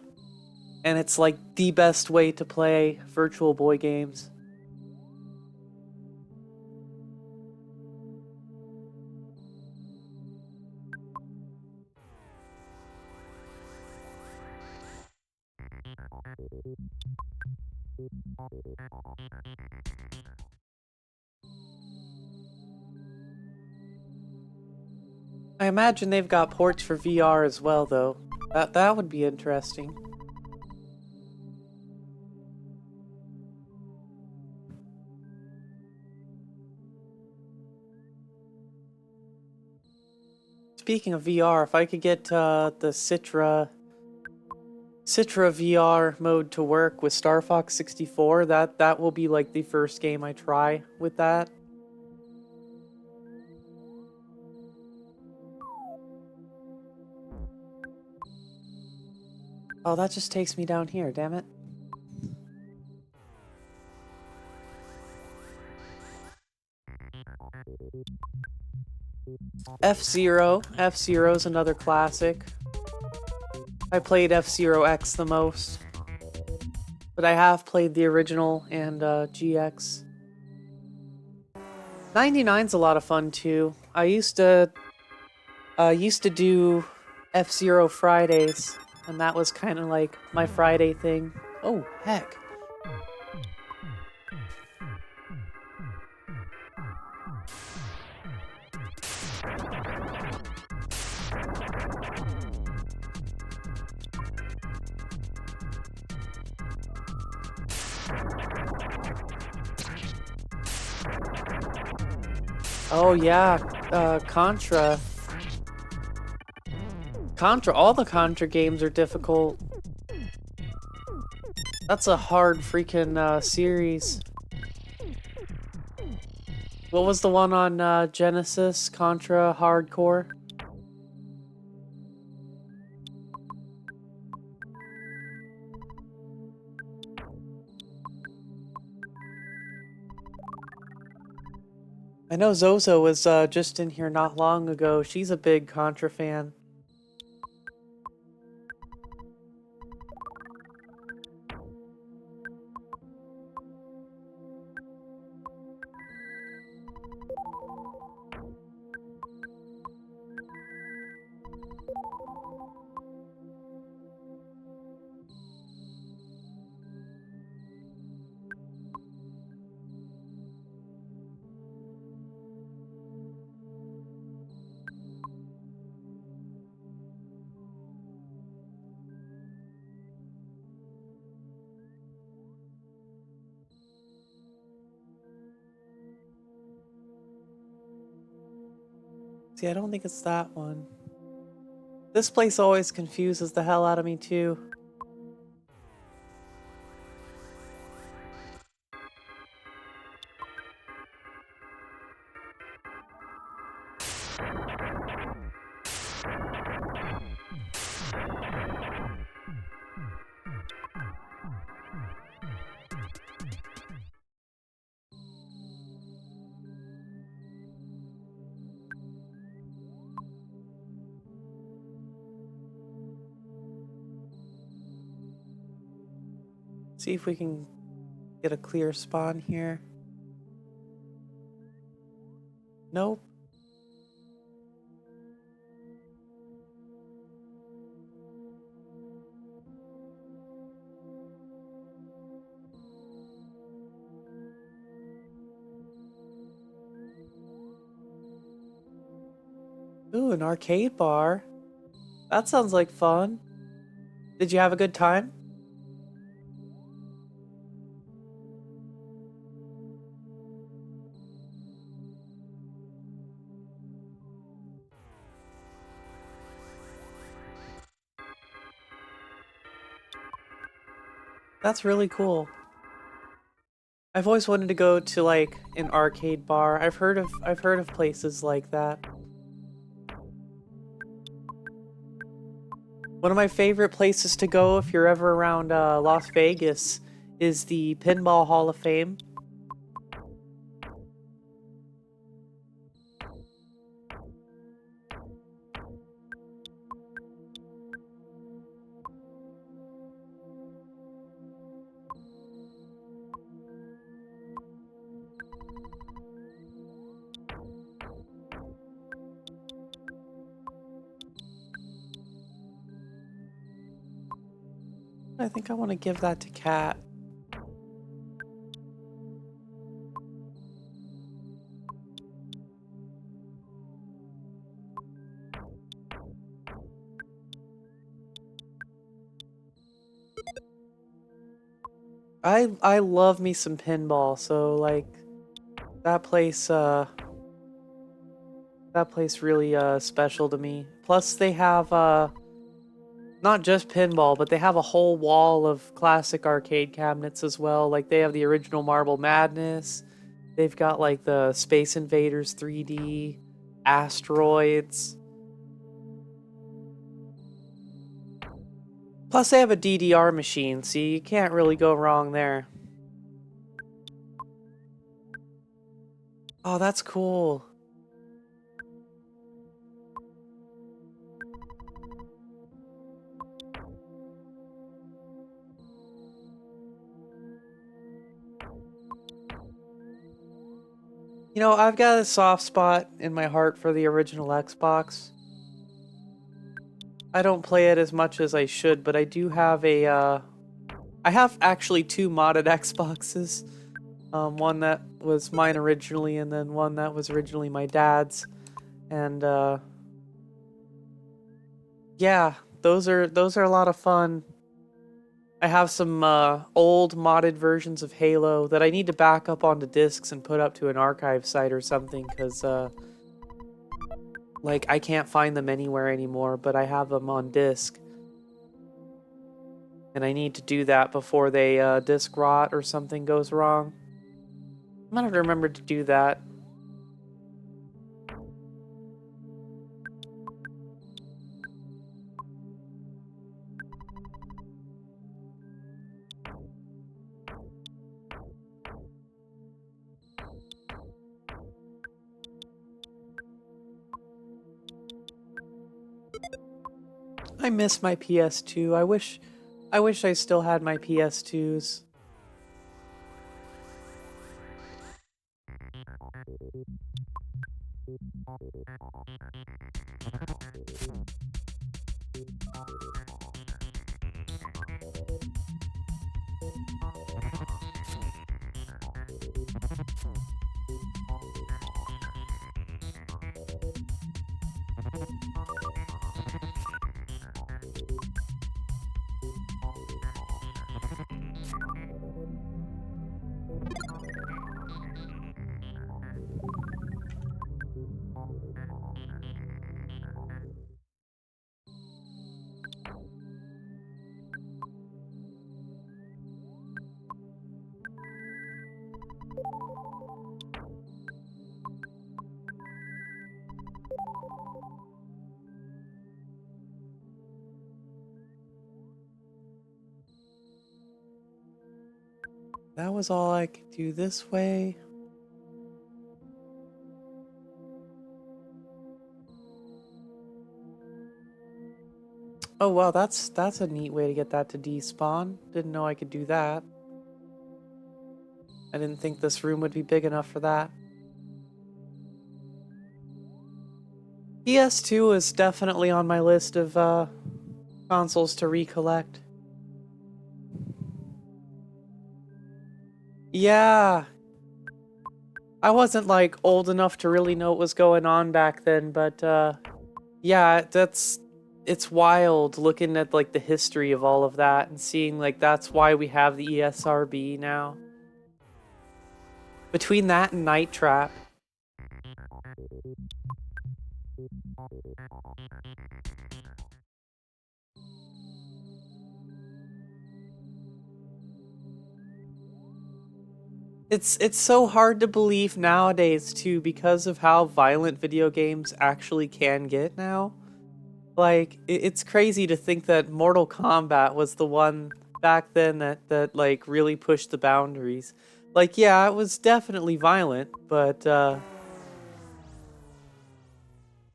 A: And it's like the best way to play Virtual Boy games. I imagine they've got ports for VR as well, though. That would be interesting. Speaking of VR, if I could get the Citra VR mode to work with Star Fox 64, that will be like the first game I try with that. Oh, that just takes me down here, damn it. F-Zero. F-Zero's another classic. I played F-Zero X the most. But I have played the original and GX. 99's a lot of fun too. I used to do F-Zero Fridays, and that was kind of like my Friday thing. Oh, heck. Oh yeah, Contra. All the Contra games are difficult. That's a hard freaking series. What was the one on Genesis? Contra Hardcore? I know Zozo was just in here not long ago. She's a big Contra fan. See, I don't think it's that one. This place always confuses the hell out of me, too. See if we can get a clear spawn here. Nope. Ooh, an arcade bar. That sounds like fun. Did you have a good time? That's really cool. I've always wanted to go to like an arcade bar. I've heard of places like that. One of my favorite places to go if you're ever around Las Vegas is the Pinball Hall of Fame. I think I want to give that to Kat. I love me some pinball, so like that place really special to me. Plus they have not just pinball, but they have a whole wall of classic arcade cabinets as well. Like they have the original Marble Madness. They've got like the Space Invaders 3D, Asteroids. Plus they have a DDR machine, so you can't really go wrong there. Oh, that's cool. You know, I've got a soft spot in my heart for the original Xbox. I don't play it as much as I should, but I do have I have actually two modded Xboxes. One that was mine originally, and then one that was originally my dad's. And, yeah, those are a lot of fun. I have some old modded versions of Halo that I need to back up onto discs and put up to an archive site or something, because like I can't find them anywhere anymore, but I have them on disc. And I need to do that before they disc rot or something goes wrong. I'm gonna have to remember to do that. I miss my PS2. I wish I still had my PS2s. That was all I could do this way. Oh wow, that's a neat way to get that to despawn. Didn't know I could do that. I didn't think this room would be big enough for that. PS2 is definitely on my list of consoles to recollect. Yeah. I wasn't like old enough to really know what was going on back then, but yeah, it's wild looking at like the history of all of that and seeing like that's why we have the ESRB now. Between that and Night Trap. It's so hard to believe nowadays too because of how violent video games actually can get now. Like it's crazy to think that Mortal Kombat was the one back then that like really pushed the boundaries. Like yeah, it was definitely violent, but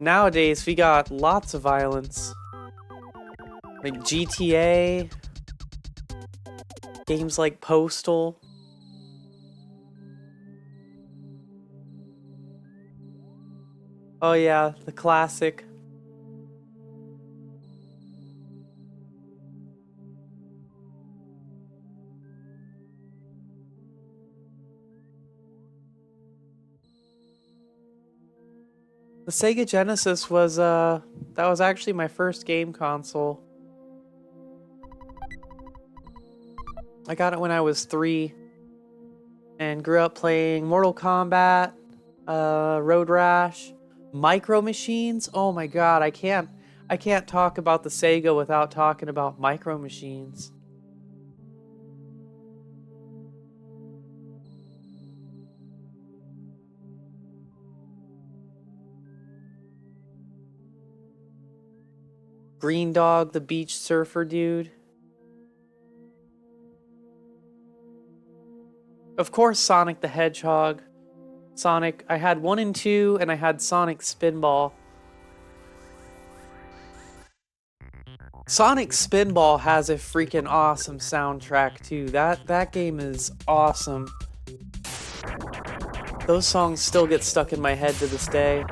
A: nowadays we got lots of violence. Like GTA, games like Postal. Oh yeah, the classic. The Sega Genesis was that was actually my first game console. I got it when I was 3 and grew up playing Mortal Kombat, Road Rash, Micro Machines. Oh my god, I can't talk about the Sega without talking about Micro Machines. Green Dog, the beach surfer dude. Of course, Sonic the Hedgehog. Sonic, I had 1 and 2, and I had Sonic Spinball. Sonic Spinball has a freaking awesome soundtrack too. That game is awesome. Those songs still get stuck in my head to this day.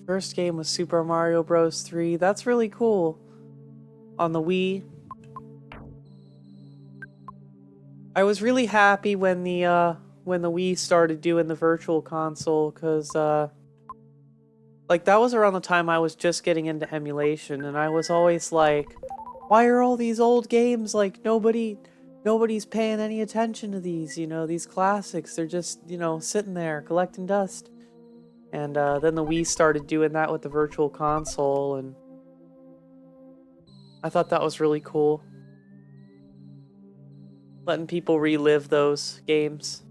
A: First game was Super Mario Bros. 3. That's really cool. On the Wii. I was really happy when the Wii started doing the Virtual Console, cause like that was around the time I was just getting into emulation, and I was always like, why are all these old games like nobody's paying any attention to these, you know, these classics? They're just, you know, sitting there collecting dust. And then the Wii started doing that with the Virtual Console, and I thought that was really cool. Letting people relive those games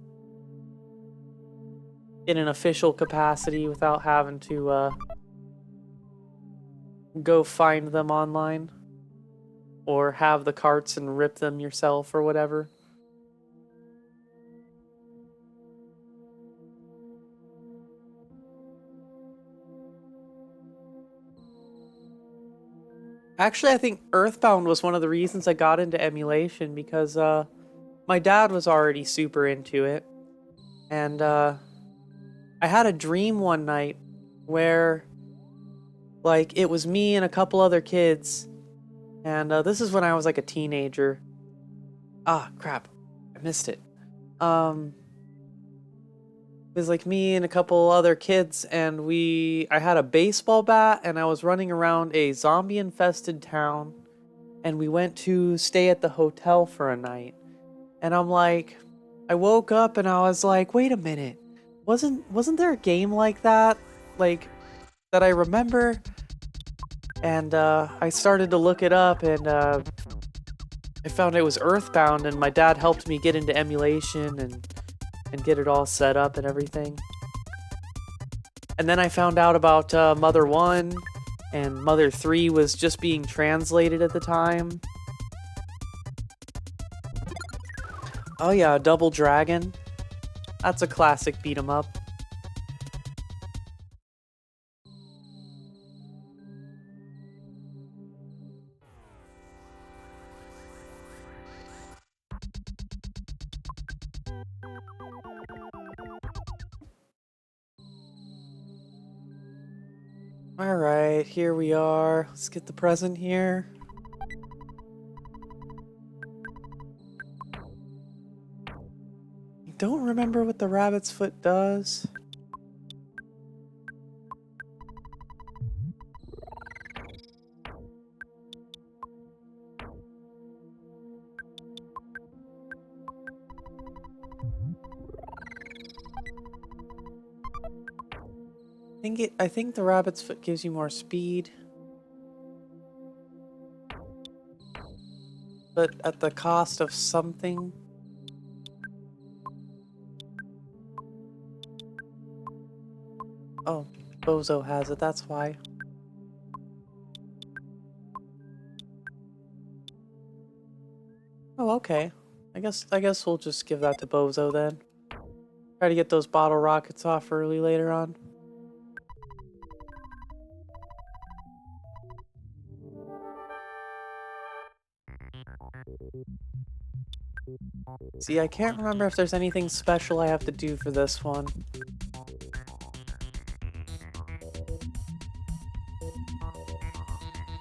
A: in an official capacity without having to go find them online or have the carts and rip them yourself or whatever. Actually, I think Earthbound was one of the reasons I got into emulation, because my dad was already super into it. And I had a dream one night where, like, it was me and a couple other kids. And this is when I was like a teenager. Ah, crap. I missed it. It was like me and a couple other kids, and I had a baseball bat, and I was running around a zombie-infested town, and we went to stay at the hotel for a night. And I'm like, I woke up and I was like, wait a minute, wasn't there a game like that? Like, that I remember? And I started to look it up, and I found it was Earthbound, and my dad helped me get into emulation and get it all set up and everything. And then I found out about Mother 1, and Mother 3 was just being translated at the time. Oh yeah, Double Dragon. That's a classic beat 'em up. Alright, here we are. Let's get the present here. I don't remember what the rabbit's foot does. I think the rabbit's foot gives you more speed. But at the cost of something. Oh, Bozo has it, that's why. Oh, okay. I guess we'll just give that to Bozo then. Try to get those bottle rockets off early later on. See, I can't remember if there's anything special I have to do for this one.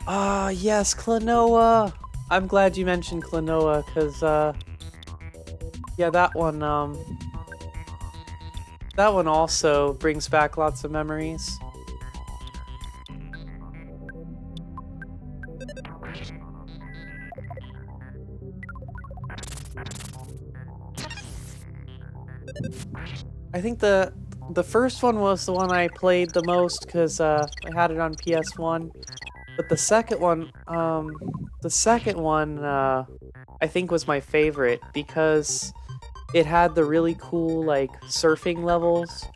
A: Ah, yes, Klonoa! I'm glad you mentioned Klonoa, because, yeah, that one also brings back lots of memories. I think the first one was the one I played the most, because, I had it on PS1. But the second one, I think was my favorite because it had the really cool, like, surfing levels.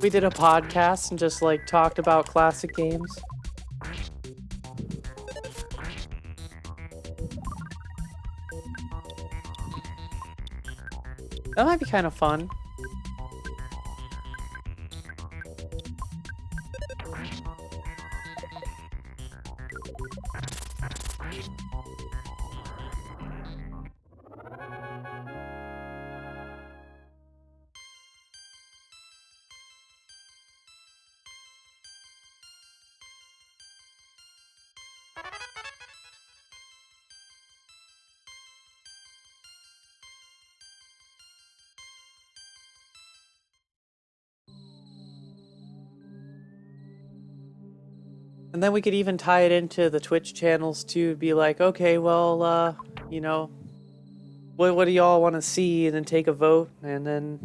A: We did a podcast and just, like, talked about classic games. That might be kind of fun. And then we could even tie it into the Twitch channels too, be like, okay, well, you know, what do y'all want to see? And then take a vote, and then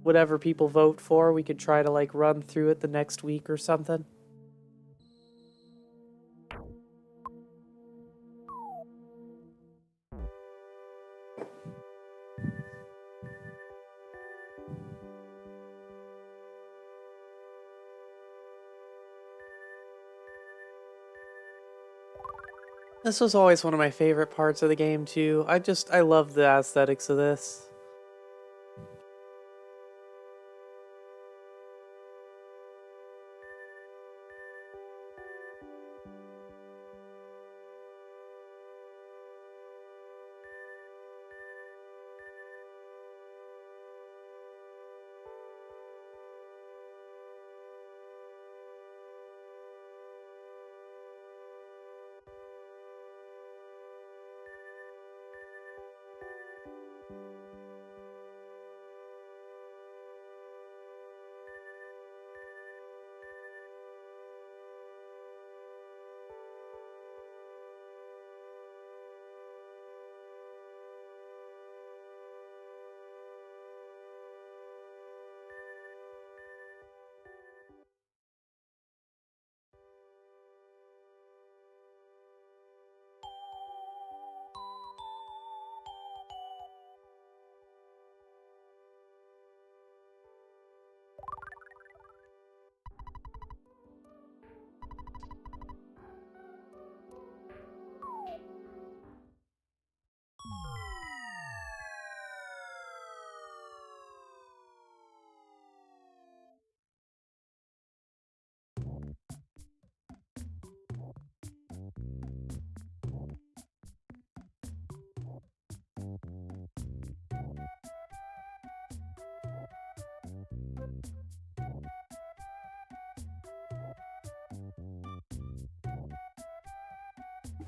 A: whatever people vote for, we could try to, like, run through it the next week or something. This was always one of my favorite parts of the game too. I love the aesthetics of this.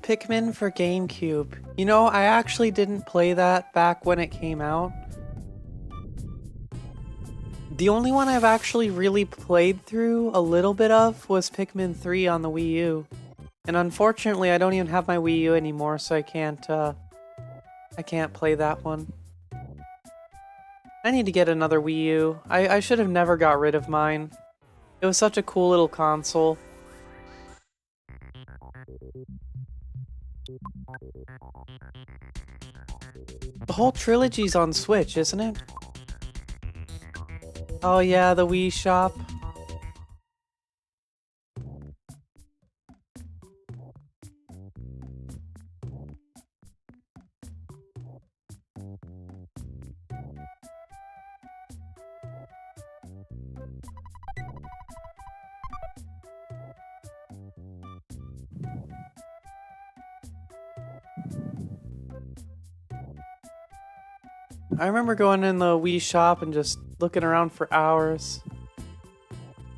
A: Pikmin for GameCube. You know, I actually didn't play that back when it came out. The only one I've actually really played through a little bit of was Pikmin 3 on the Wii U. And unfortunately, I don't even have my Wii U anymore, so I can't play that one. I need to get another Wii U. I should have never got rid of mine. It was such a cool little console. The whole trilogy's on Switch, isn't it? Oh yeah, the Wii Shop. I remember going in the Wii Shop and just looking around for hours.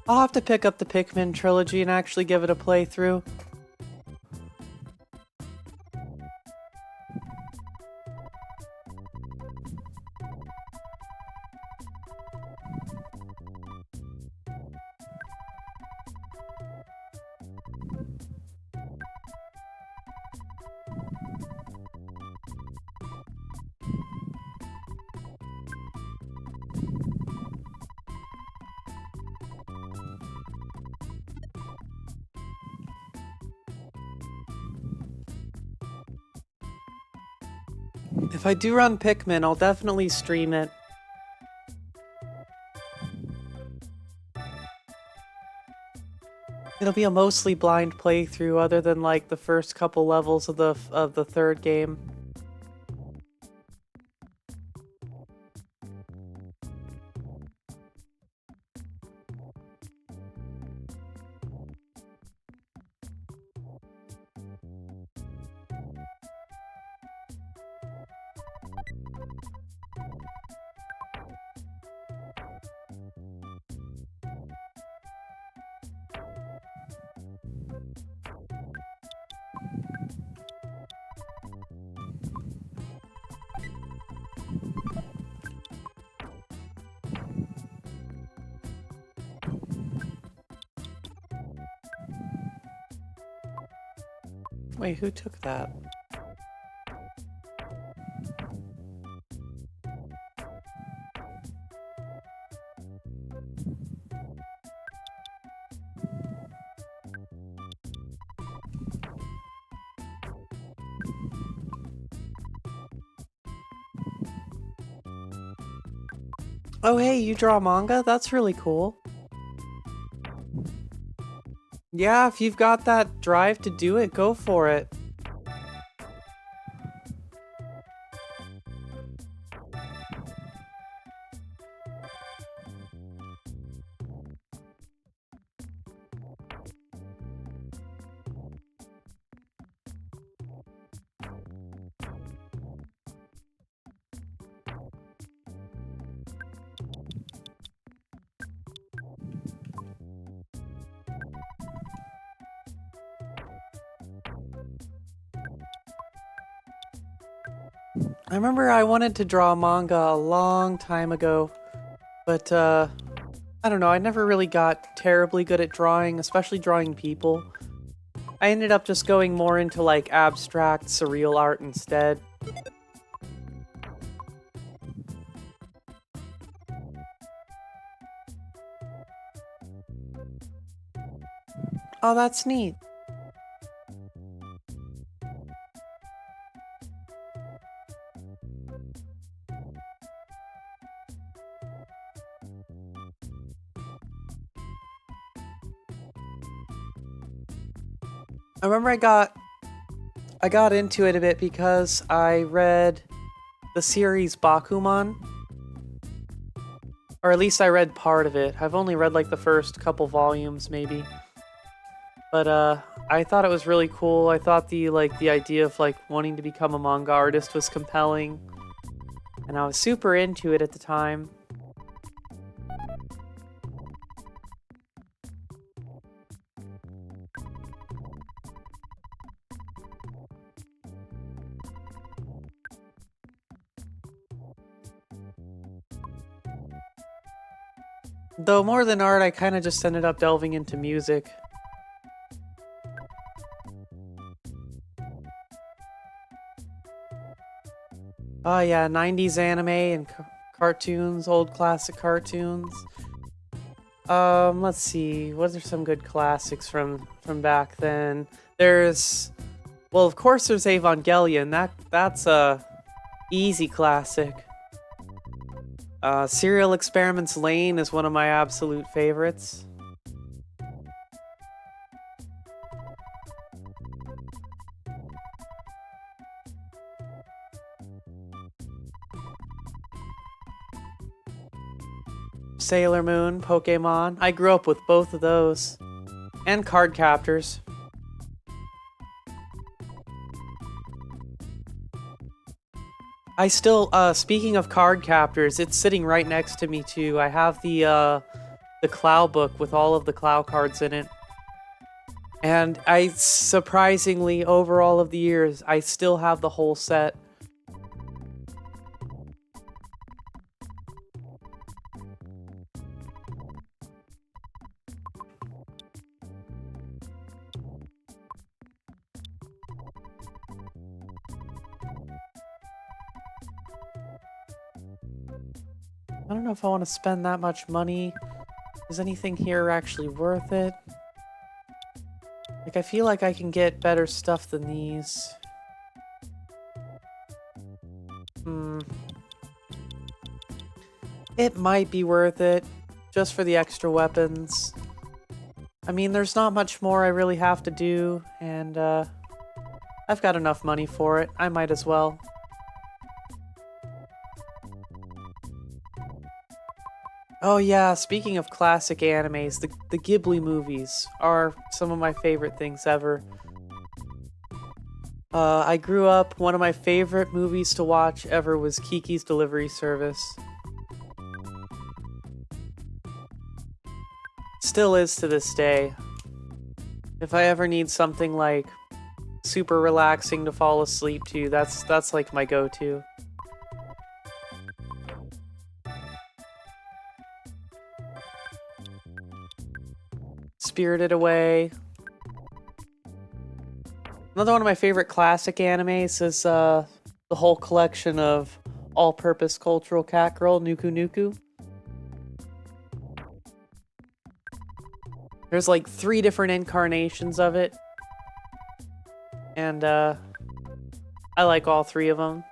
A: I'll have to pick up the Pikmin trilogy and actually give it a playthrough. If I do run Pikmin, I'll definitely stream it. It'll be a mostly blind playthrough other than like the first couple levels of the third game. Wait, who took that? Oh hey, you draw manga? That's really cool. Yeah, if you've got that drive to do it, go for it. I remember I wanted to draw manga a long time ago, but I don't know, I never really got terribly good at drawing, especially drawing people. I ended up just going more into like abstract, surreal art instead. Oh, that's neat. I remember I got into it a bit because I read the series Bakuman. Or at least I read part of it. I've only read like the first couple volumes maybe. But I thought it was really cool. I thought the idea of like wanting to become a manga artist was compelling. And I was super into it at the time. Though more than art, I kind of just ended up delving into music. Oh yeah, 90s anime and cartoons, old classic cartoons. Let's see. What are some good classics from back then? There's, well, of course, there's Evangelion. That's a easy classic. Serial Experiments Lane is one of my absolute favorites. Sailor Moon, Pokemon. I grew up with both of those. And Card Captors. I still, speaking of Card Captors, it's sitting right next to me too. I have the Clow book with all of the Clow cards in it. And I, surprisingly, over all of the years, I still have the whole set. I don't know if I want to spend that much money. Is anything here actually worth it? Like, I feel like I can get better stuff than these. It might be worth it, just for the extra weapons. I mean, there's not much more I really have to do, and I've got enough money for it. I might as well. Oh yeah, speaking of classic animes, the Ghibli movies are some of my favorite things ever. I grew up, one of my favorite movies to watch ever was Kiki's Delivery Service. Still is to this day. If I ever need something like super relaxing to fall asleep to, that's like my go-to. Spirited Away. Another one of my favorite classic animes is the whole collection of all-purpose cultural cat girl, Nuku Nuku. There's like 3 different incarnations of it. And I like all 3 of them.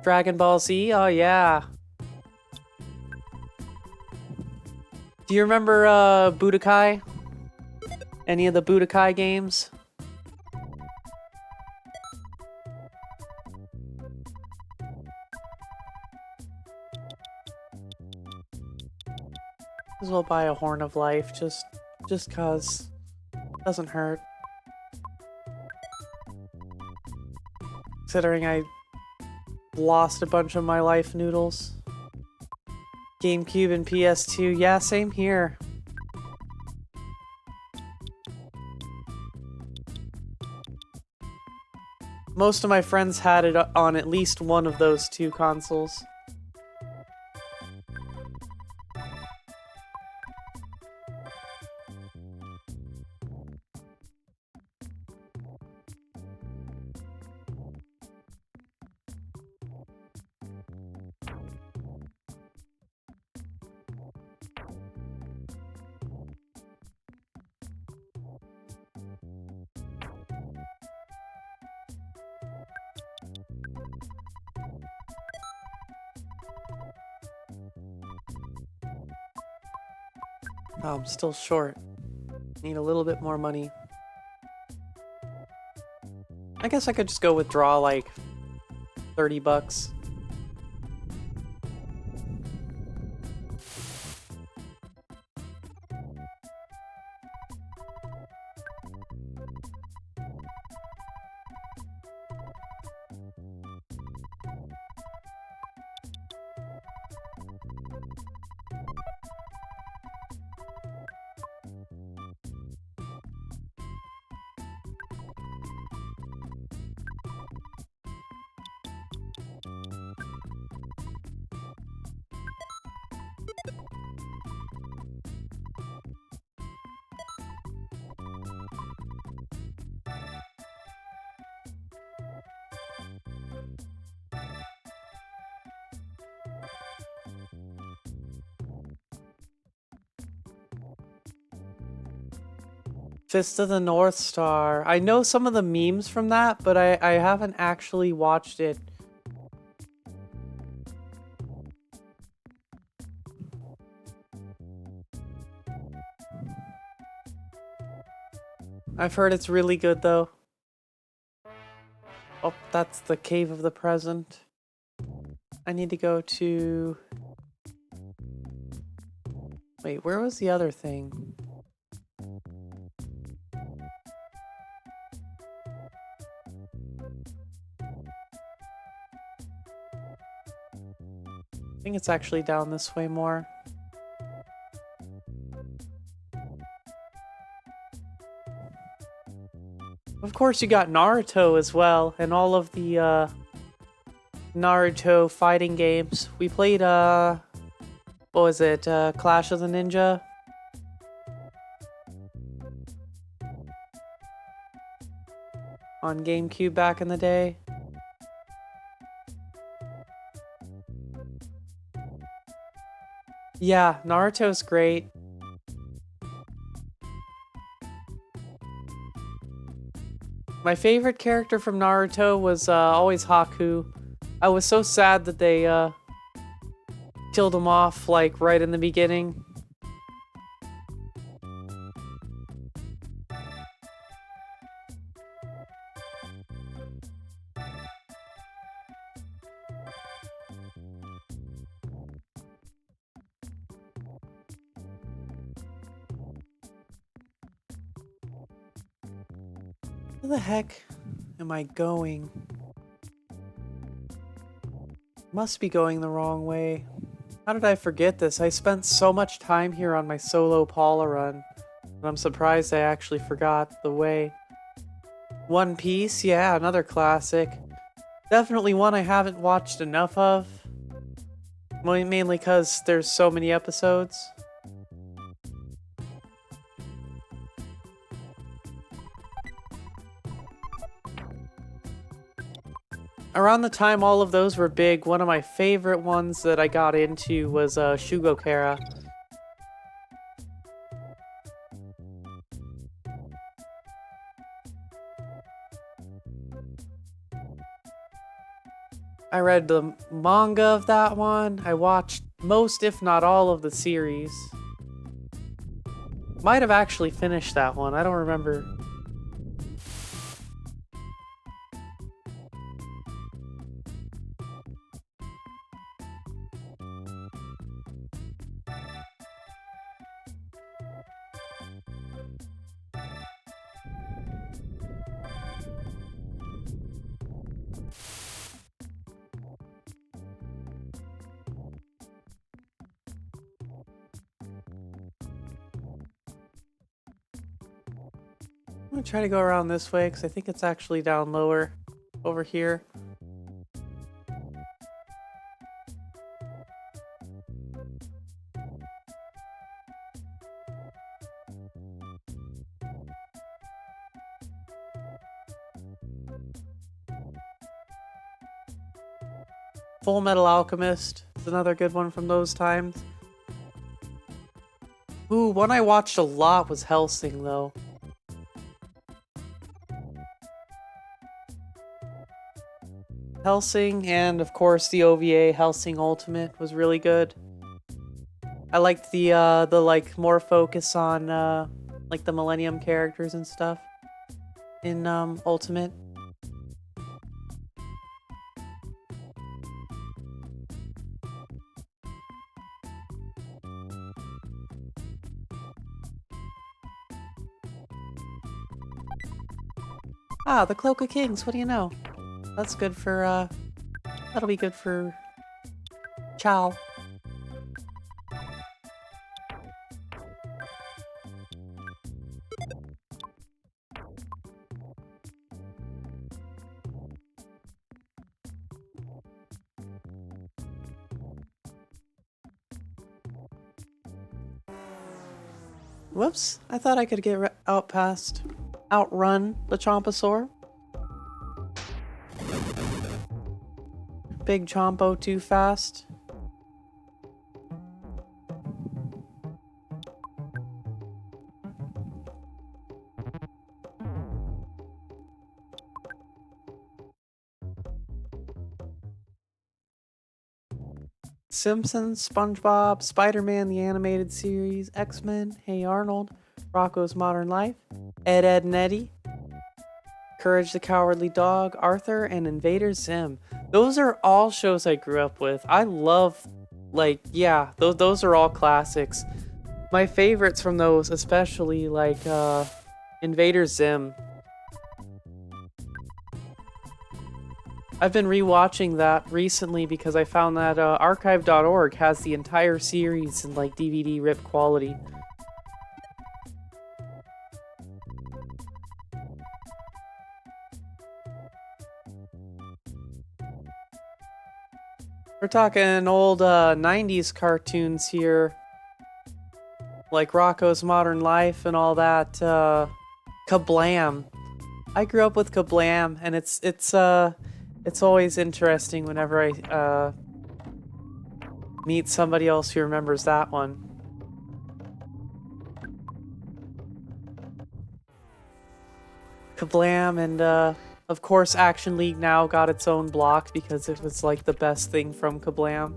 A: Dragon Ball Z? Oh yeah. Do you remember Budokai? Any of the Budokai games? As well buy a Horn of Life, just cause. Doesn't hurt. Considering I lost a bunch of my life noodles. GameCube and PS2, yeah, same here. Most of my friends had it on at least one of those 2 consoles. Oh, I'm still short. Need a little bit more money. I guess I could just go withdraw like 30 bucks. Fist of the North Star. I know some of the memes from that, but I haven't actually watched it. I've heard it's really good though. Oh, that's the Cave of the Present. I need to go to... Wait, where was the other thing? I think it's actually down this way more. Of course, you got Naruto as well, and all of the Naruto fighting games. We played, what was it, Clash of the Ninja? On GameCube back in the day. Yeah, Naruto's great. My favorite character from Naruto was always Haku. I was so sad that they killed him off like right in the beginning. Where the heck am I going? Must be going the wrong way. How did I forget this? I spent so much time here on my solo Paula run, and I'm surprised I actually forgot the way. One Piece, yeah, another classic. Definitely one I haven't watched enough of. Mainly because there's so many episodes. Around the time all of those were big, one of my favorite ones that I got into was Shugokara. I read the manga of that one. I watched most, if not all, of the series. Might have actually finished that one, I don't remember. I'm gonna try to go around this way because I think it's actually down lower over here. Full Metal Alchemist is another good one from those times. Ooh, one I watched a lot was Hellsing though. Hellsing, and of course the OVA Hellsing Ultimate was really good. I liked the like more focus on like the Millennium characters and stuff in Ultimate. Ah, the Cloak of Kings, what do you know? That's good for, that'll be good for Chow. Whoops, I thought I could get outrun the Chompasaur. Big Chompo too fast. Simpsons, SpongeBob, Spider-Man the Animated Series, X-Men, Hey Arnold, Rocko's Modern Life, Ed, Edd n Eddy, Courage the Cowardly Dog, Arthur, and Invader Zim. Those are all shows I grew up with. I love, like, yeah, those are all classics. My favorites from those, especially, like, Invader Zim. I've been rewatching that recently because I found that archive.org has the entire series in like DVD rip quality. We're talking old 90s cartoons here, like Rocko's Modern Life and all that. Kablam. I grew up with Kablam, and it's always interesting whenever I meet somebody else who remembers that one. Kablam, and of course Action League now got its own block because it was like the best thing from Kablam.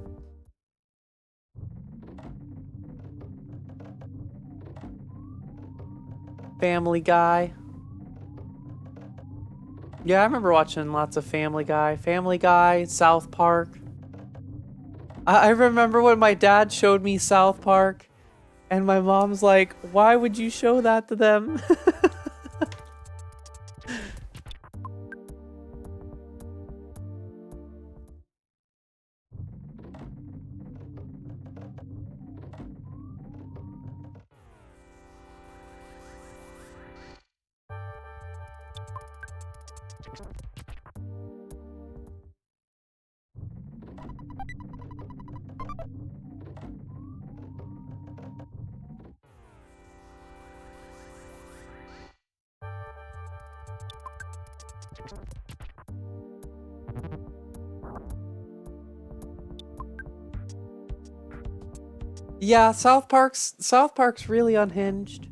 A: Family Guy. Yeah, I remember watching lots of Family Guy. Family Guy, South Park. I remember when my dad showed me South Park, and my mom's like, why would you show that to them? Yeah, South Park's really unhinged.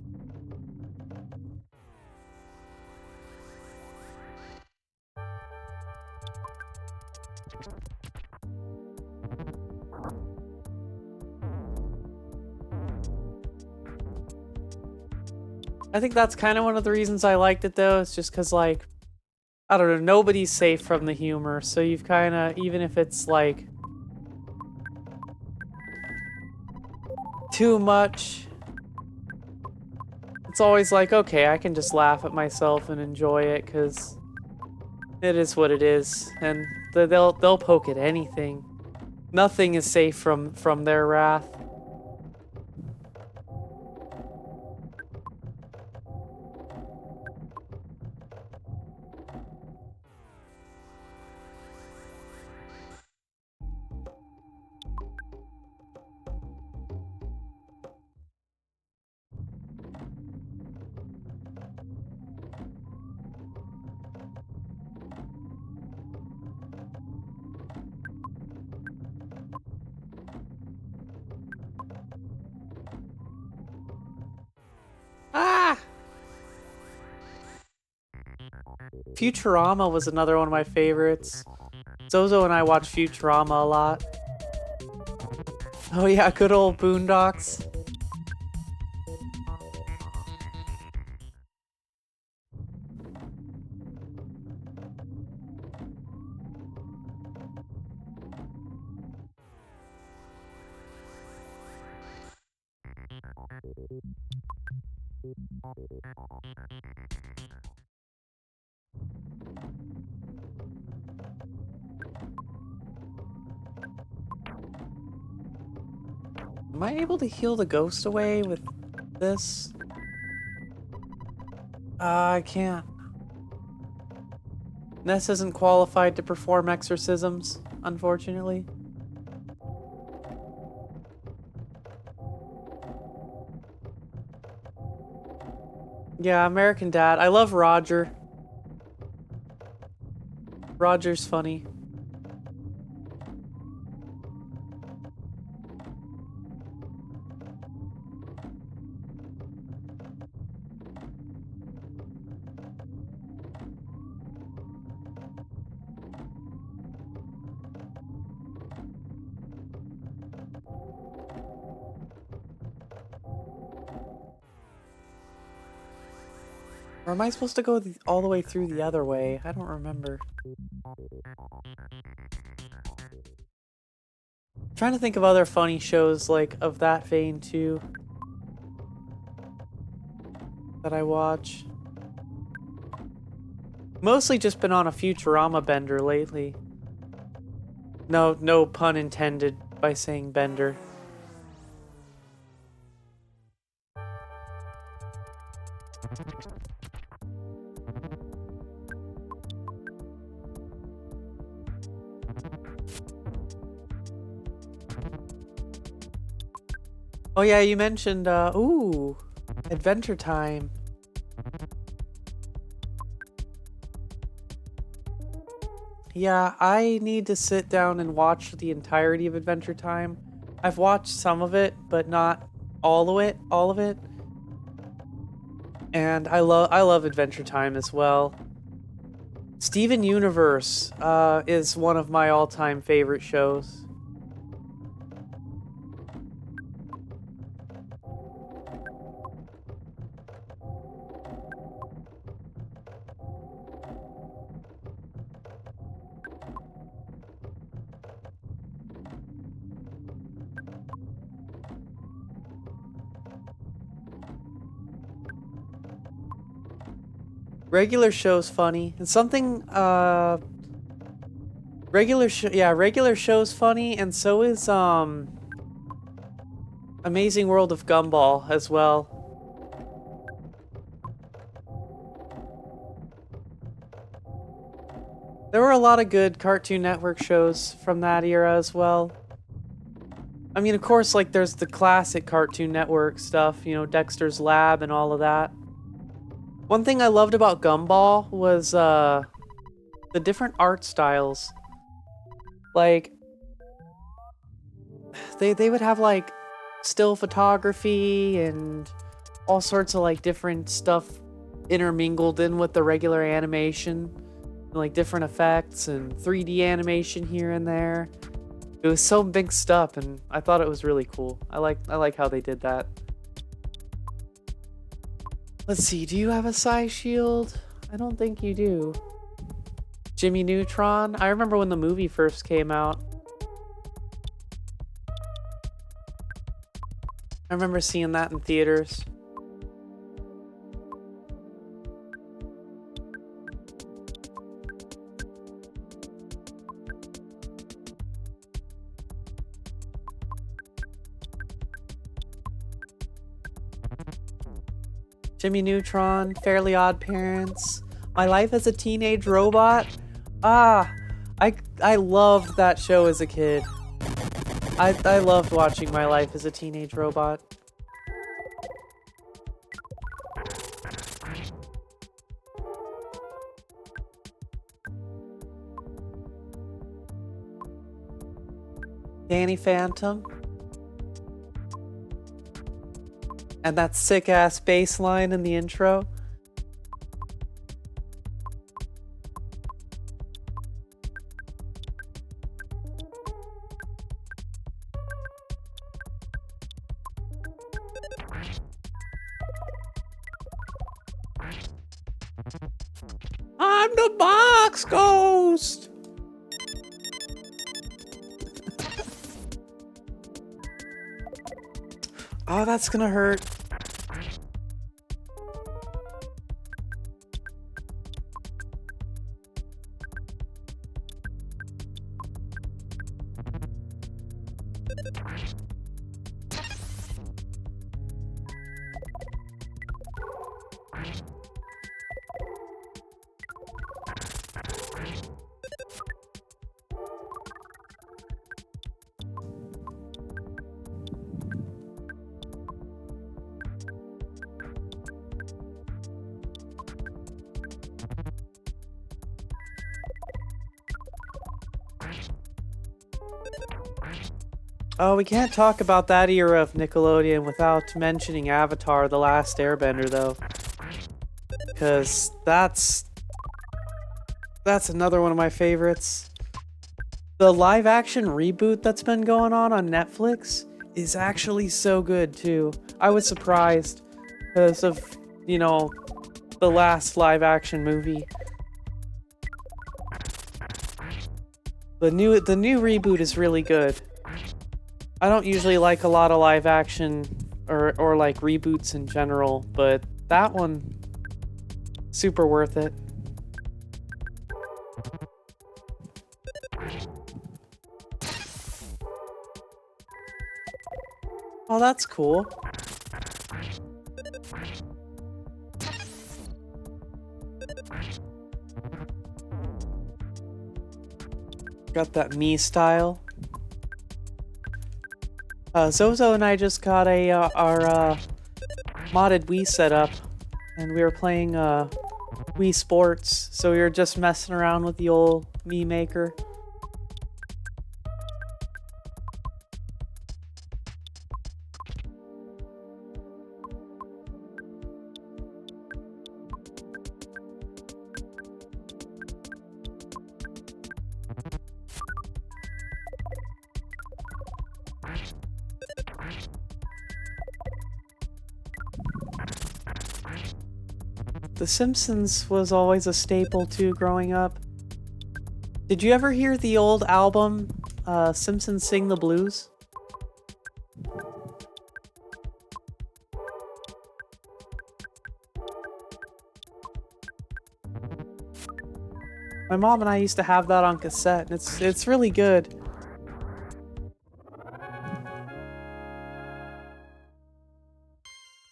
A: I think that's kind of one of the reasons I liked it though. It's just because, like, I don't know, nobody's safe from the humor, so you've kind of, even if it's like too much, it's always like, okay, I can just laugh at myself and enjoy it because it is what it is, and they'll poke at anything. Nothing is safe from their wrath. Ah! Futurama was another one of my favorites. Zozo and I watch Futurama a lot. Oh yeah, good old Boondocks. Am I able to heal the ghost away with this? I can't. Ness isn't qualified to perform exorcisms, unfortunately. Yeah, American Dad. I love Roger. Roger's funny. Or am I supposed to go all the way through the other way? I don't remember. I'm trying to think of other funny shows like of that vein too that I watch. Mostly just been on a Futurama bender lately. No pun intended by saying bender. Oh yeah, you mentioned, ooh, Adventure Time. Yeah, I need to sit down and watch the entirety of Adventure Time. I've watched some of it, but not all of it. And I love Adventure Time as well. Steven Universe is one of my all-time favorite shows. Regular show's funny. And something, regular show's funny, and so is, Amazing World of Gumball as well. There were a lot of good Cartoon Network shows from that era as well. I mean, of course, like, there's the classic Cartoon Network stuff, you know, Dexter's Lab and all of that. One thing I loved about Gumball was, the different art styles. Like, they would have, like, still photography and all sorts of, like, different stuff intermingled in with the regular animation. And, like, different effects and 3D animation here and there. It was so mixed up, and I thought it was really cool. I like how they did that. Let's see, do you have a Psy Shield? I don't think you do. Jimmy Neutron? I remember when the movie first came out. I remember seeing that in theaters. Jimmy Neutron, Fairly Odd Parents, My Life as a Teenage Robot. Ah, I loved that show as a kid. I loved watching My Life as a Teenage Robot. Danny Phantom. And that sick-ass bass line in the intro. I'm the box ghost! Oh, that's gonna hurt. Oh, we can't talk about that era of Nickelodeon without mentioning Avatar: The Last Airbender, though. Because that's another one of my favorites. The live-action reboot that's been going on Netflix is actually so good, too. I was surprised because of, you know, the last live action movie. The new reboot is really good. I don't usually like a lot of live action or like reboots in general, but that one, super worth it. Oh, that's cool. Got that me style. Zozo and I just got our modded Wii setup, and we were playing Wii Sports, so we were just messing around with the old Mii Maker. The Simpsons was always a staple too growing up. Did you ever hear the old album, Simpsons Sing the Blues? My mom and I used to have that on cassette, and it's really good.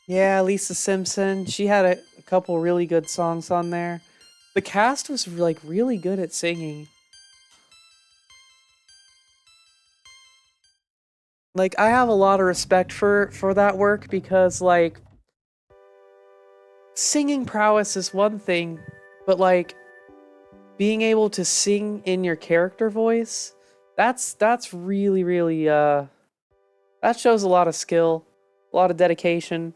A: Yeah, Lisa Simpson. She had a couple really good songs on there. The cast was like really good at singing. Like I have a lot of respect for that work because like singing prowess is one thing, but like being able to sing in your character voice, that's really that shows a lot of skill, a lot of dedication.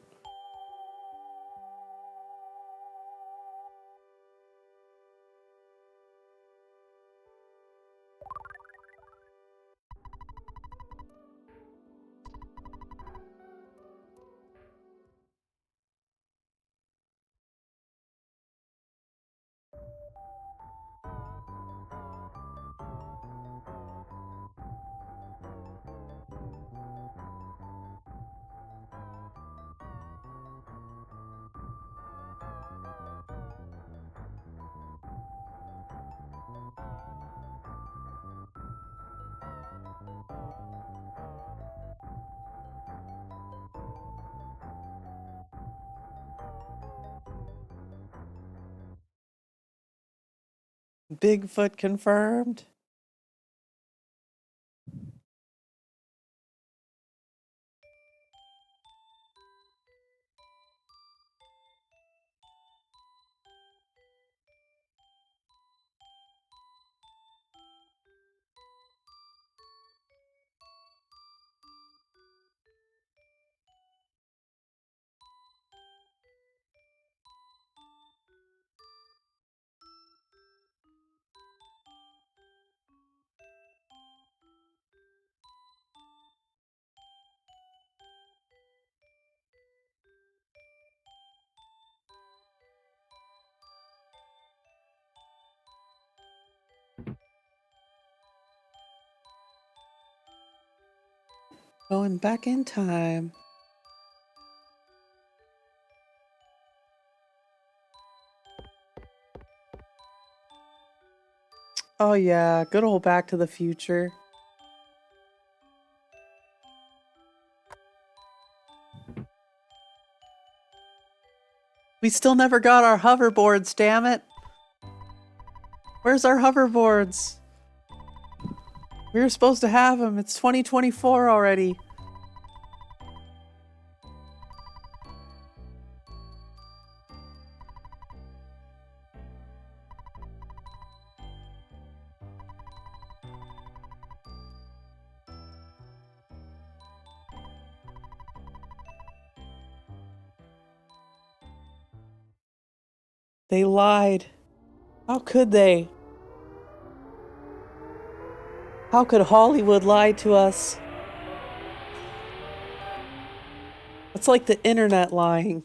A: Bigfoot confirmed. Going back in time. Oh yeah, good old Back to the Future. We still never got our hoverboards, damn it. Where's our hoverboards? We were supposed to have them. It's 2024 already. They lied. How could they? How could Hollywood lie to us? It's like the internet lying.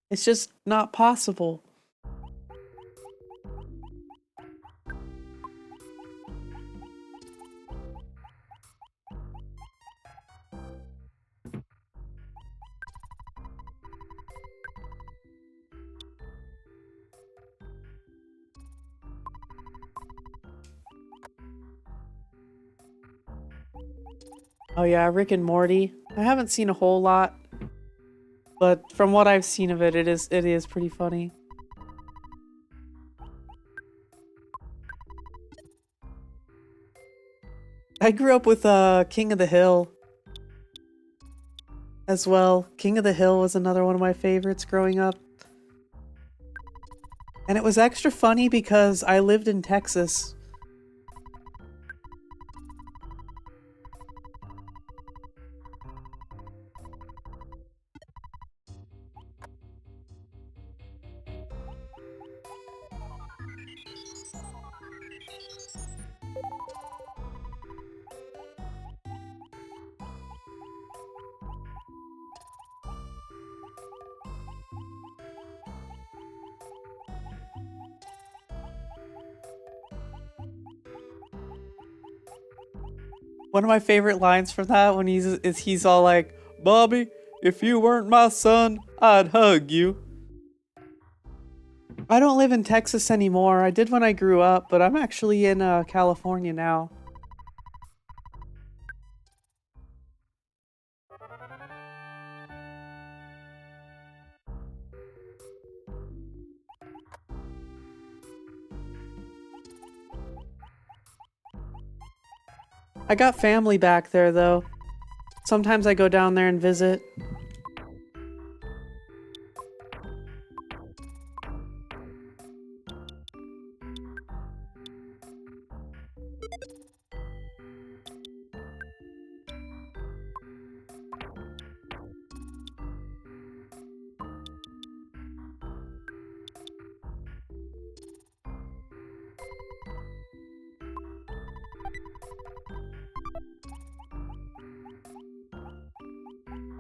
A: It's just not possible. Oh yeah, Rick and Morty. I haven't seen a whole lot, but from what I've seen of it, it is pretty funny. I grew up with King of the Hill as well. King of the Hill was another one of my favorites growing up. And it was extra funny because I lived in Texas. One of my favorite lines from that when he's all like, "Bobby, if you weren't my son, I'd hug you." I don't live in Texas anymore. I did when I grew up, but I'm actually in California now. I got family back there though. Sometimes I go down there and visit.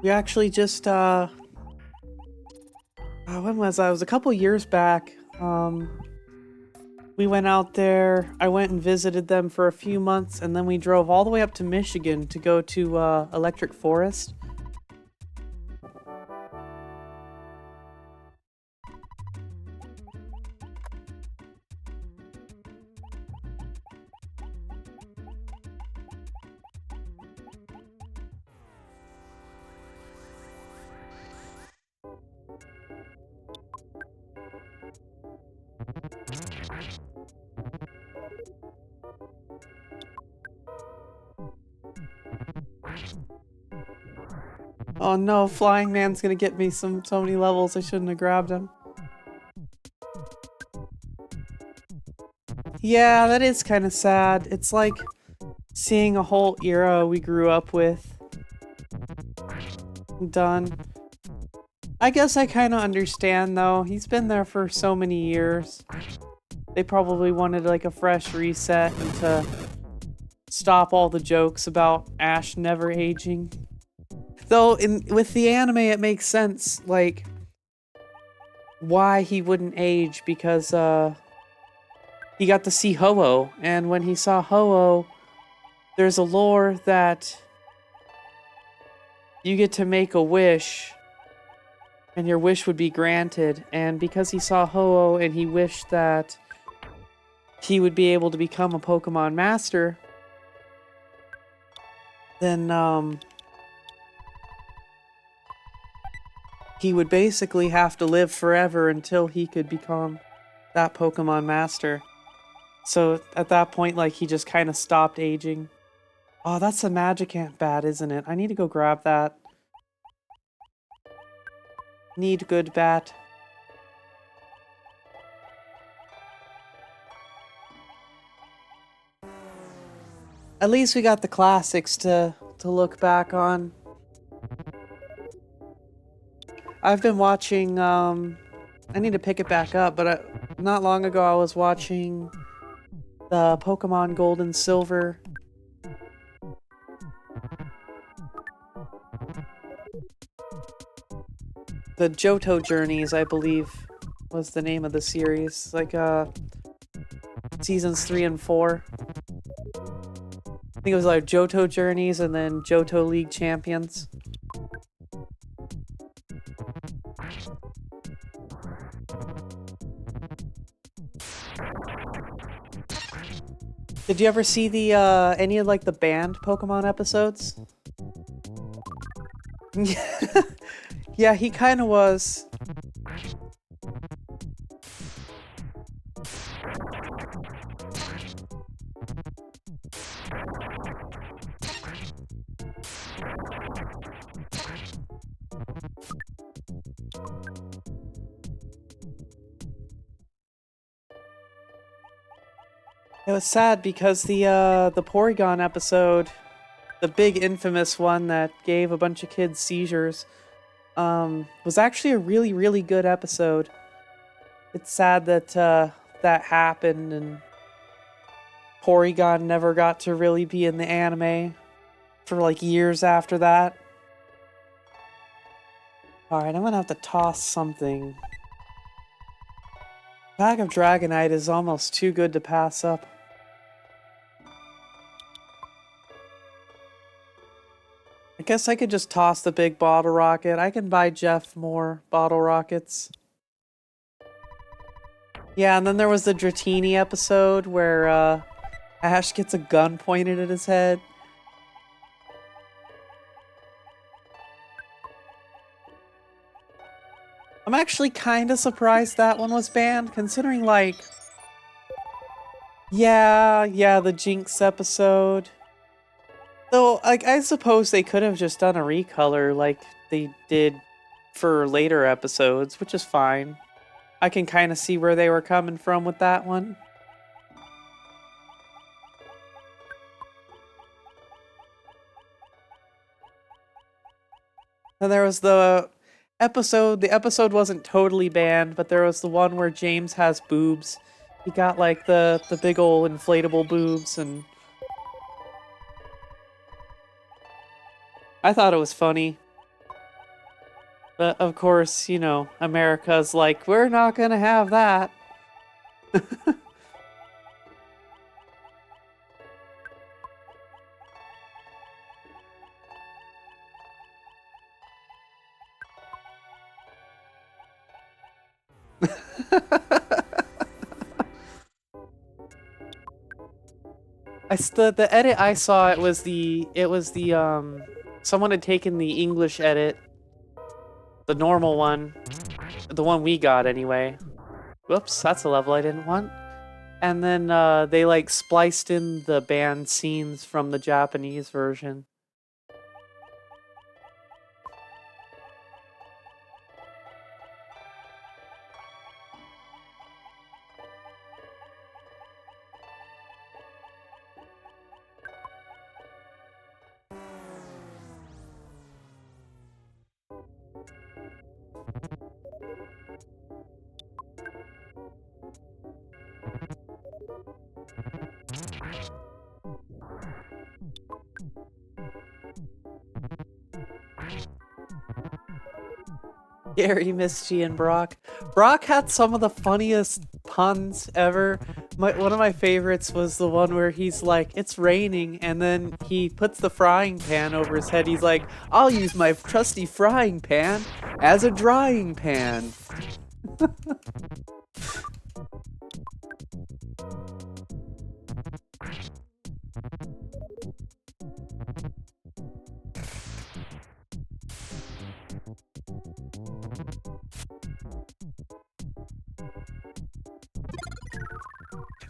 A: We actually just, when was that? It was a couple years back. We went out there, I went and visited them for a few months, and then we drove all the way up to Michigan to go to, Electric Forest. Oh no, Flying Man's gonna get me so many levels, I shouldn't have grabbed him. Yeah, that is kind of sad. It's like seeing a whole era we grew up with done. I guess I kind of understand though. He's been there for so many years. They probably wanted like a fresh reset and to stop all the jokes about Ash never aging. Though with the anime it makes sense, like why he wouldn't age, because he got to see Ho-Oh, and when he saw Ho-Oh, there's a lore that you get to make a wish and your wish would be granted, and because he saw Ho-Oh and he wished that he would be able to become a Pokemon Master, then he would basically have to live forever until he could become that Pokemon Master. So at that point, like, he just kind of stopped aging. Oh, that's a Magikarp bat, isn't it? I need to go grab that. Need good bat. At least we got the classics to look back on. I've been watching, I need to pick it back up, but not long ago I was watching the Pokemon Gold and Silver. The Johto Journeys, I believe, was the name of the series. Like, seasons 3 and 4. I think it was like Johto Journeys and then Johto League Champions. Did you ever see the any of like the banned Pokemon episodes? Yeah, he kind of was. It was sad because the Porygon episode, the big infamous one that gave a bunch of kids seizures, was actually a really, really good episode. It's sad that that happened and Porygon never got to really be in the anime for like years after that. Alright, I'm gonna have to toss something. Bag of Dragonite is almost too good to pass up. I guess I could just toss the big bottle rocket. I can buy Jeff more bottle rockets. Yeah, and then there was the Dratini episode where Ash gets a gun pointed at his head. I'm actually kind of surprised that one was banned, considering, like... Yeah, the Jinx episode. Though, like, I suppose they could have just done a recolor like they did for later episodes, which is fine. I can kind of see where they were coming from with that one. And there was the episode wasn't totally banned, but there was the one where James has boobs. He got like the big ol' inflatable boobs, and I thought it was funny. But of course, you know, America's like, we're not gonna have that. The edit I saw, it was the someone had taken the English edit, the normal one, the one we got anyway. Whoops, that's a level I didn't want. And then they like spliced in the banned scenes from the Japanese version. Gary, Misty, and Brock. Brock had some of the funniest puns ever. One of my favorites was the one where he's like, it's raining, and then he puts the frying pan over his head. He's like, I'll use my trusty frying pan as a drying pan.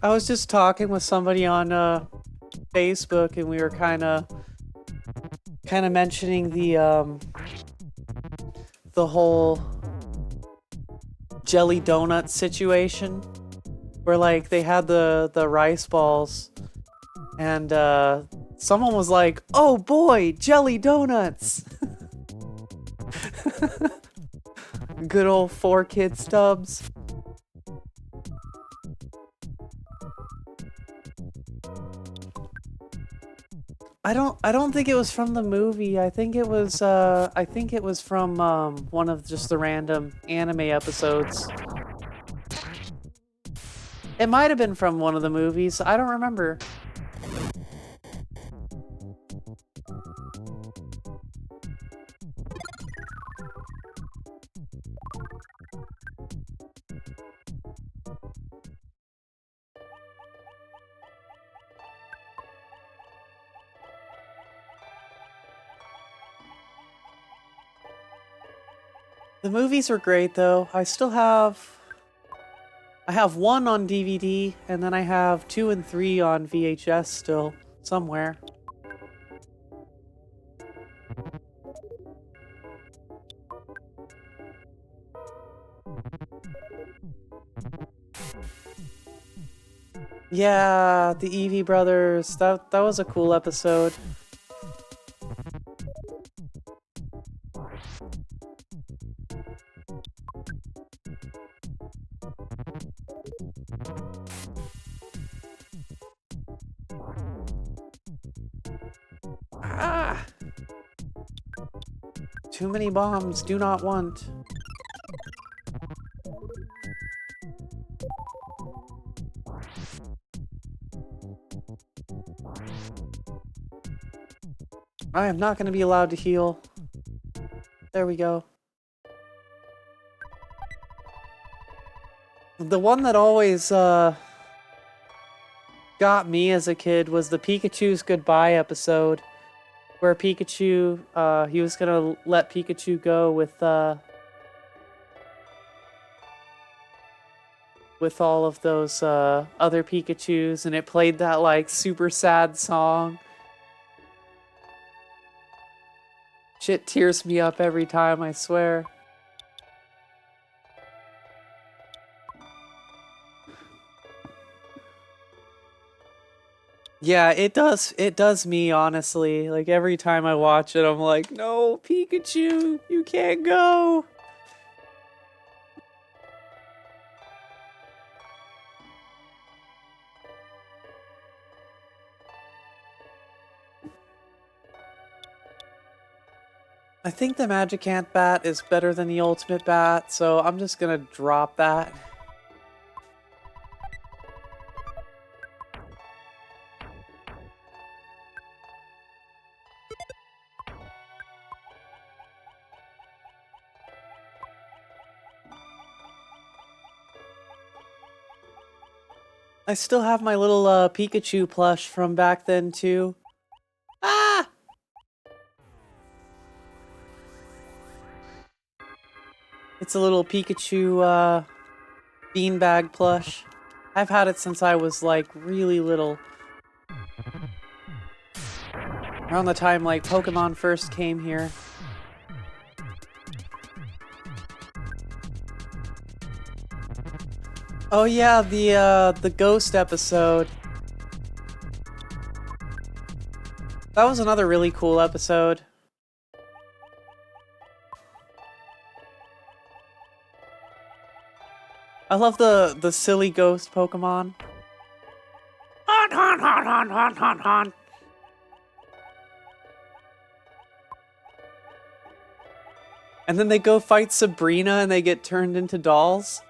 A: I was just talking with somebody on Facebook, and we were kind of mentioning the whole jelly donut situation, where like they had the rice balls, and someone was like, "Oh boy, jelly donuts!" Good old 4-Kid Stubbs. I don't think it was from the movie. I think it was from one of just the random anime episodes. It might have been from one of the movies. I don't remember. The movies were great though. I have 1 on DVD, and then I have 2 and 3 on VHS still, somewhere. Yeah, the Evie brothers. That was a cool episode. Ah! Too many bombs, do not want. I am not going to be allowed to heal. There we go. The one that always got me as a kid was the Pikachu's Goodbye episode, where Pikachu, he was gonna let Pikachu go with all of those other Pikachus, and it played that like super sad song. Shit tears me up every time, I swear. Yeah, it does me, honestly. Like, every time I watch it, I'm like, no, Pikachu, you can't go. I think the Magikarp bat is better than the Ultimate bat, so I'm just gonna drop that. I still have my little Pikachu plush from back then too. Ah! It's a little Pikachu beanbag plush. I've had it since I was like really little. Around the time like Pokemon first came here. Oh yeah, the ghost episode. That was another really cool episode. I love the silly ghost Pokemon. Hon hon hon hon hon hon hon. And then they go fight Sabrina and they get turned into dolls.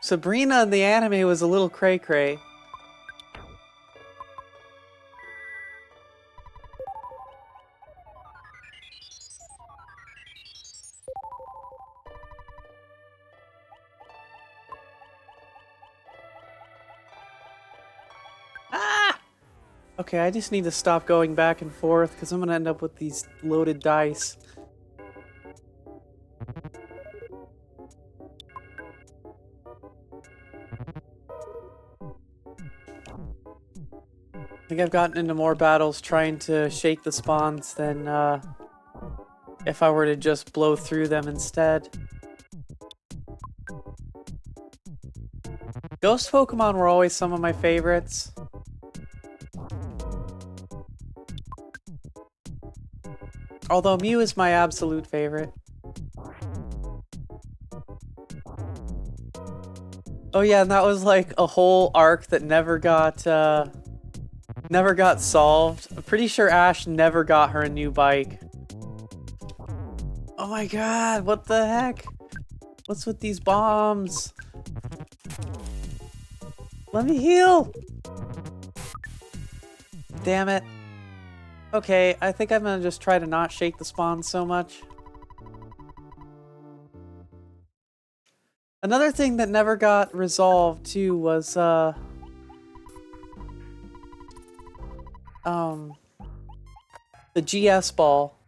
A: Sabrina in the anime was a little cray-cray. Ah! Okay, I just need to stop going back and forth because I'm gonna end up with these loaded dice. I think I've gotten into more battles trying to shake the spawns than if I were to just blow through them instead. Ghost Pokemon were always some of my favorites. Although Mew is my absolute favorite. Oh yeah, and that was like a whole arc that never got solved. I'm pretty sure Ash never got her a new bike. Oh my god, what the heck? What's with these bombs? Let me heal! Damn it. Okay, I think I'm gonna just try to not shake the spawn so much. Another thing that never got resolved too was the GS ball.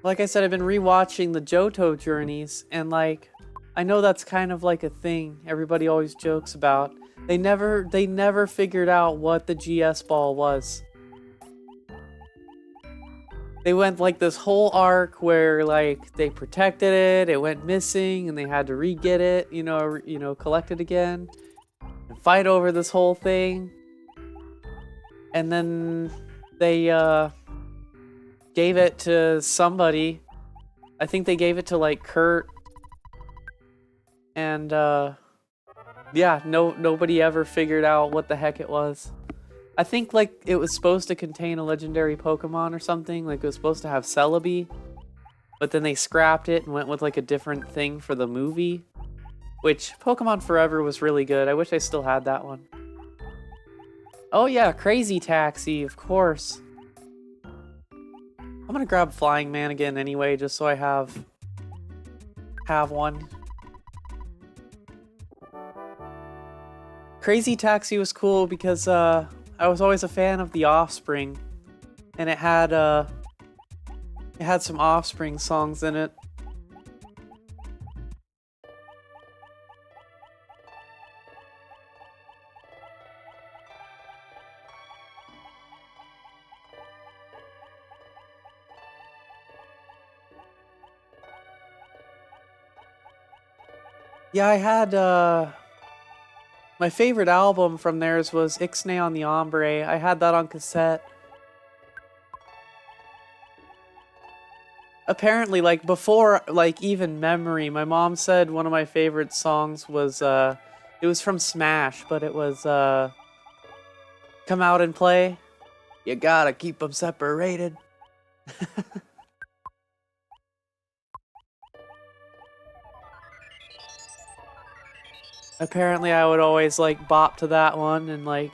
A: Like I said, I've been rewatching the Johto journeys, and like, I know that's kind of like a thing everybody always jokes about. They never figured out what the GS ball was. They went like this whole arc where like they protected it, it went missing, and they had to re-get it, you know, collect it again, and fight over this whole thing. And then they gave it to somebody. I think they gave it to like Kurt. And yeah, nobody ever figured out what the heck it was. I think like it was supposed to contain a legendary Pokemon or something. Like it was supposed to have Celebi, but then they scrapped it and went with like a different thing for the movie, which Pokemon Forever was really good. I wish I still had that one. Oh yeah, Crazy Taxi, of course. I'm gonna grab Flying Man again anyway, just so I have one. Crazy Taxi was cool because I was always a fan of The Offspring, and it had some Offspring songs in it. Yeah, I had my favorite album from theirs was Ixnay on the Ombre. I had that on cassette. Apparently, like, before, like, even Memory, my mom said one of my favorite songs was, it was from Smash, but it was, Come Out and Play. You gotta keep them separated. Apparently, I would always, like, bop to that one and, like,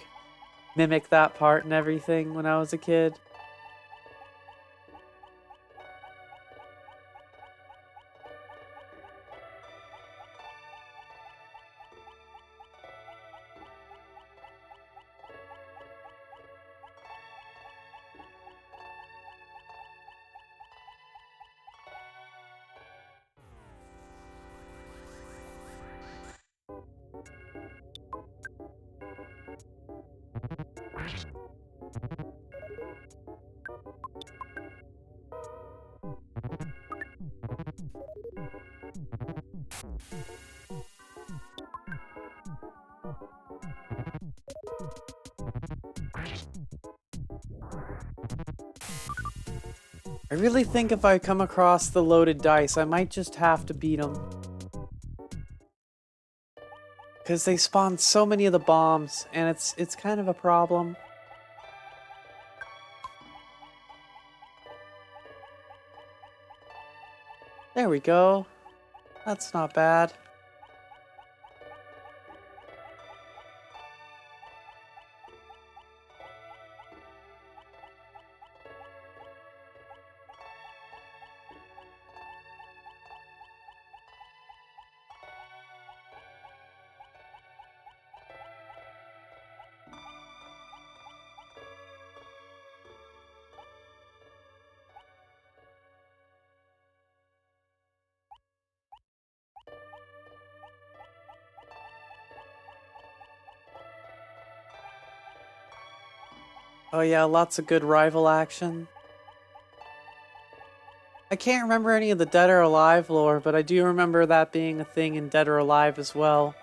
A: mimic that part and everything when I was a kid. I really think if I come across the loaded dice, I might just have to beat them. Because they spawn so many of the bombs, and it's kind of a problem. There we go. That's not bad. Oh yeah, lots of good rival action. I can't remember any of the Dead or Alive lore, but I do remember that being a thing in Dead or Alive as well.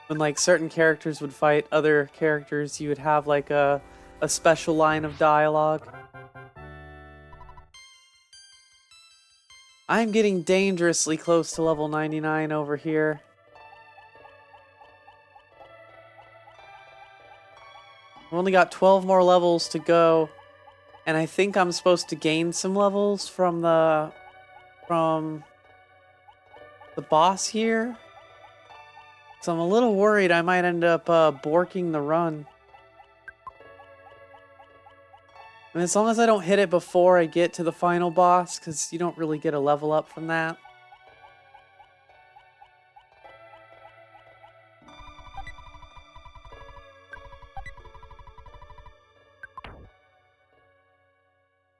A: When like certain characters would fight other characters, you would have like a special line of dialogue. I'm getting dangerously close to level 99 over here. I've only got 12 more levels to go, and I think I'm supposed to gain some levels from the boss here. So I'm a little worried I might end up borking the run. And as long as I don't hit it before I get to the final boss, because you don't really get a level up from that.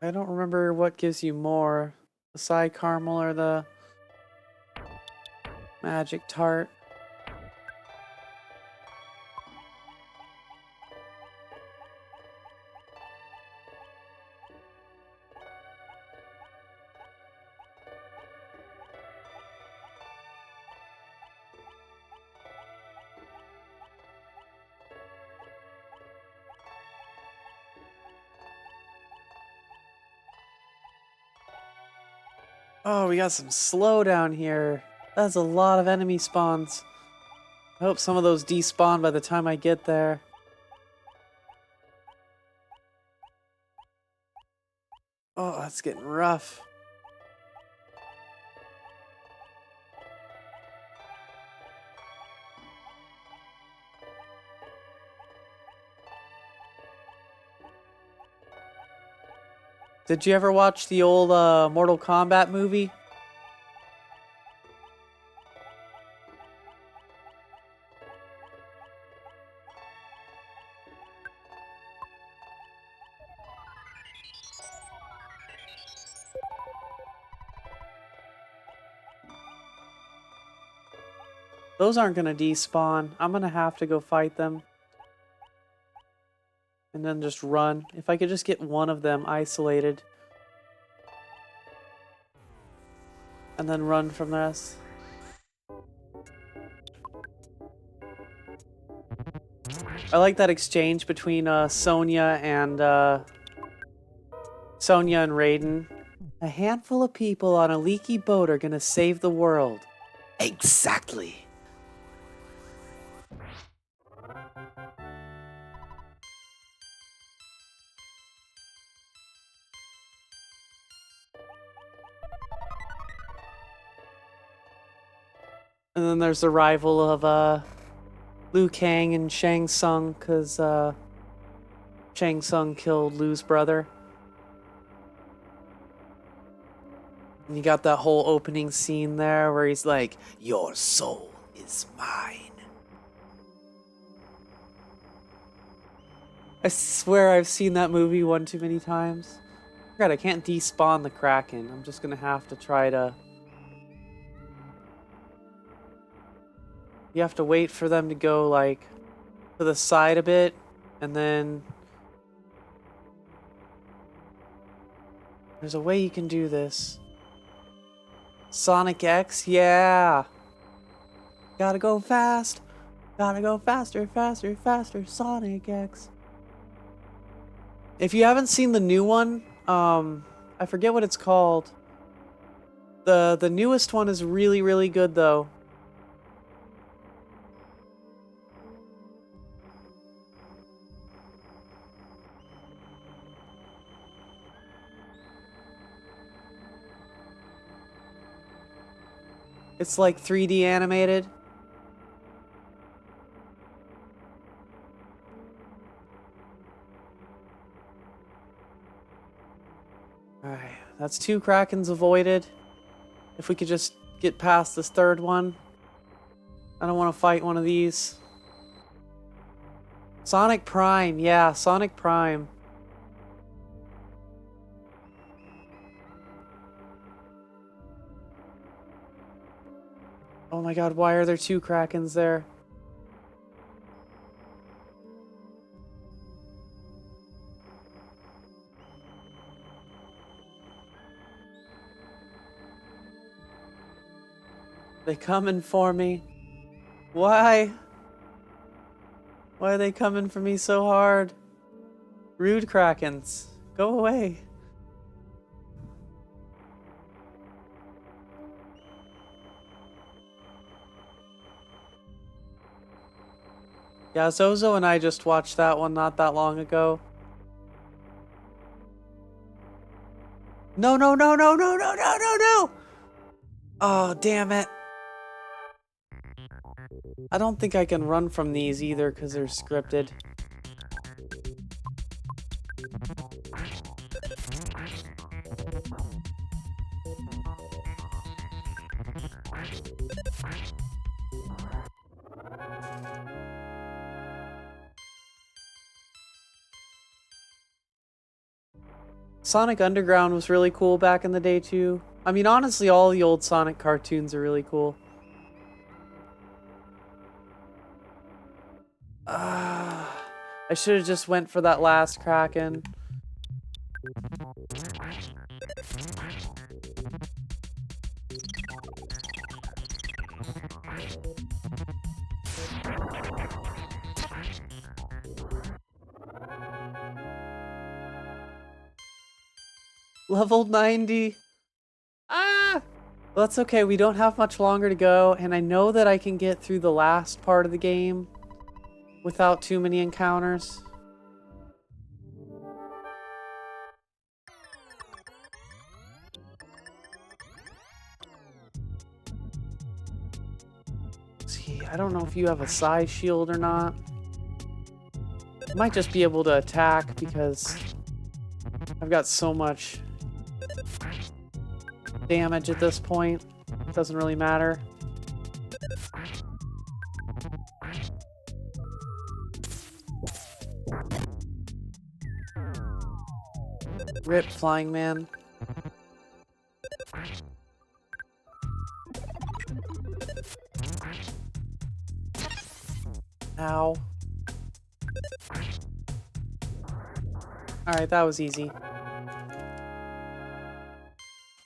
A: I don't remember what gives you more. The Psy Caramel or the Magic Tart. Oh, we got some slowdown here. That's a lot of enemy spawns. I hope some of those despawn by the time I get there. Oh, that's getting rough. Did you ever watch the old Mortal Kombat movie? Those aren't gonna despawn. I'm gonna have to go fight them. And then just run. If I could just get one of them isolated. And then run from this. I like that exchange between Sonya and Raiden. A handful of people on a leaky boat are gonna save the world. Exactly. And then there's the rival of Liu Kang and Shang Tsung, because Shang Tsung killed Liu's brother. And you got that whole opening scene there where he's like, "Your soul is mine." I swear I've seen that movie one too many times. God, I can't despawn the Kraken. I'm just gonna have to try to... You have to wait for them to go, like, to the side a bit, and then... There's a way you can do this. Sonic X? Yeah! Gotta go fast! Gotta go faster, faster, faster, Sonic X. If you haven't seen the new one, I forget what it's called. The newest one is really, really good, though. It's like 3D animated. Alright, that's 2 Krakens avoided. If we could just get past this third one. I don't want to fight one of these. Sonic Prime, yeah, Sonic Prime. Oh my god, why are there 2 Krakens there? They coming for me. Why? Why are they coming for me so hard? Rude Krakens. Go away. Yeah, Zozo and I just watched that one not that long ago. No, no, no, no, no, no, no, no, no! Oh, damn it. I don't think I can run from these either because they're scripted. Sonic Underground was really cool back in the day too. I mean, honestly, all the old Sonic cartoons are really cool. I should have just went for that last Kraken. Level 90. Ah! Well, that's okay. We don't have much longer to go, and I know that I can get through the last part of the game without too many encounters. See, I don't know if you have a size shield or not. I might just be able to attack because I've got so much damage at this point. It doesn't really matter. Rip, Flying Man. Ow. Alright, that was easy.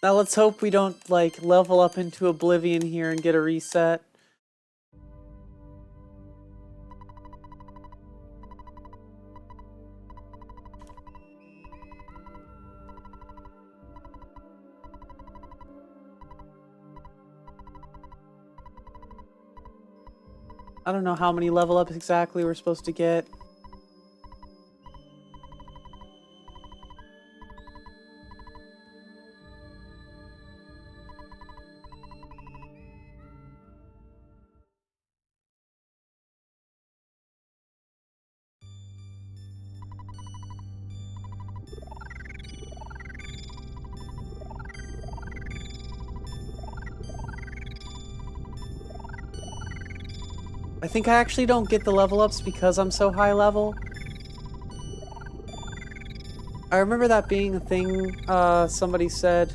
A: Now let's hope we don't, like, level up into oblivion here and get a reset. I don't know how many level ups exactly we're supposed to get. I think I actually don't get the level ups because I'm so high level. I remember that being a thing somebody said.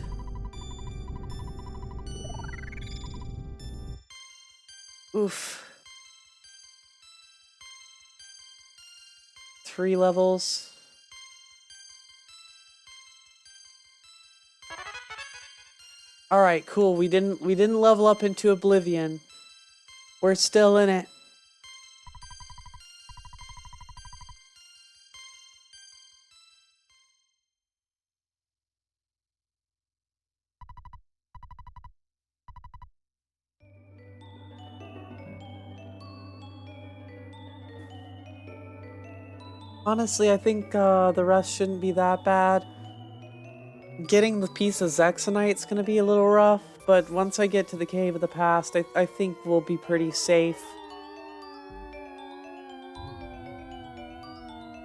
A: Oof. 3 levels. Alright, cool. We didn't level up into oblivion. We're still in it. Honestly, I think the rest shouldn't be that bad. Getting the piece of Zexonite's gonna be a little rough, but once I get to the Cave of the Past, I think we'll be pretty safe.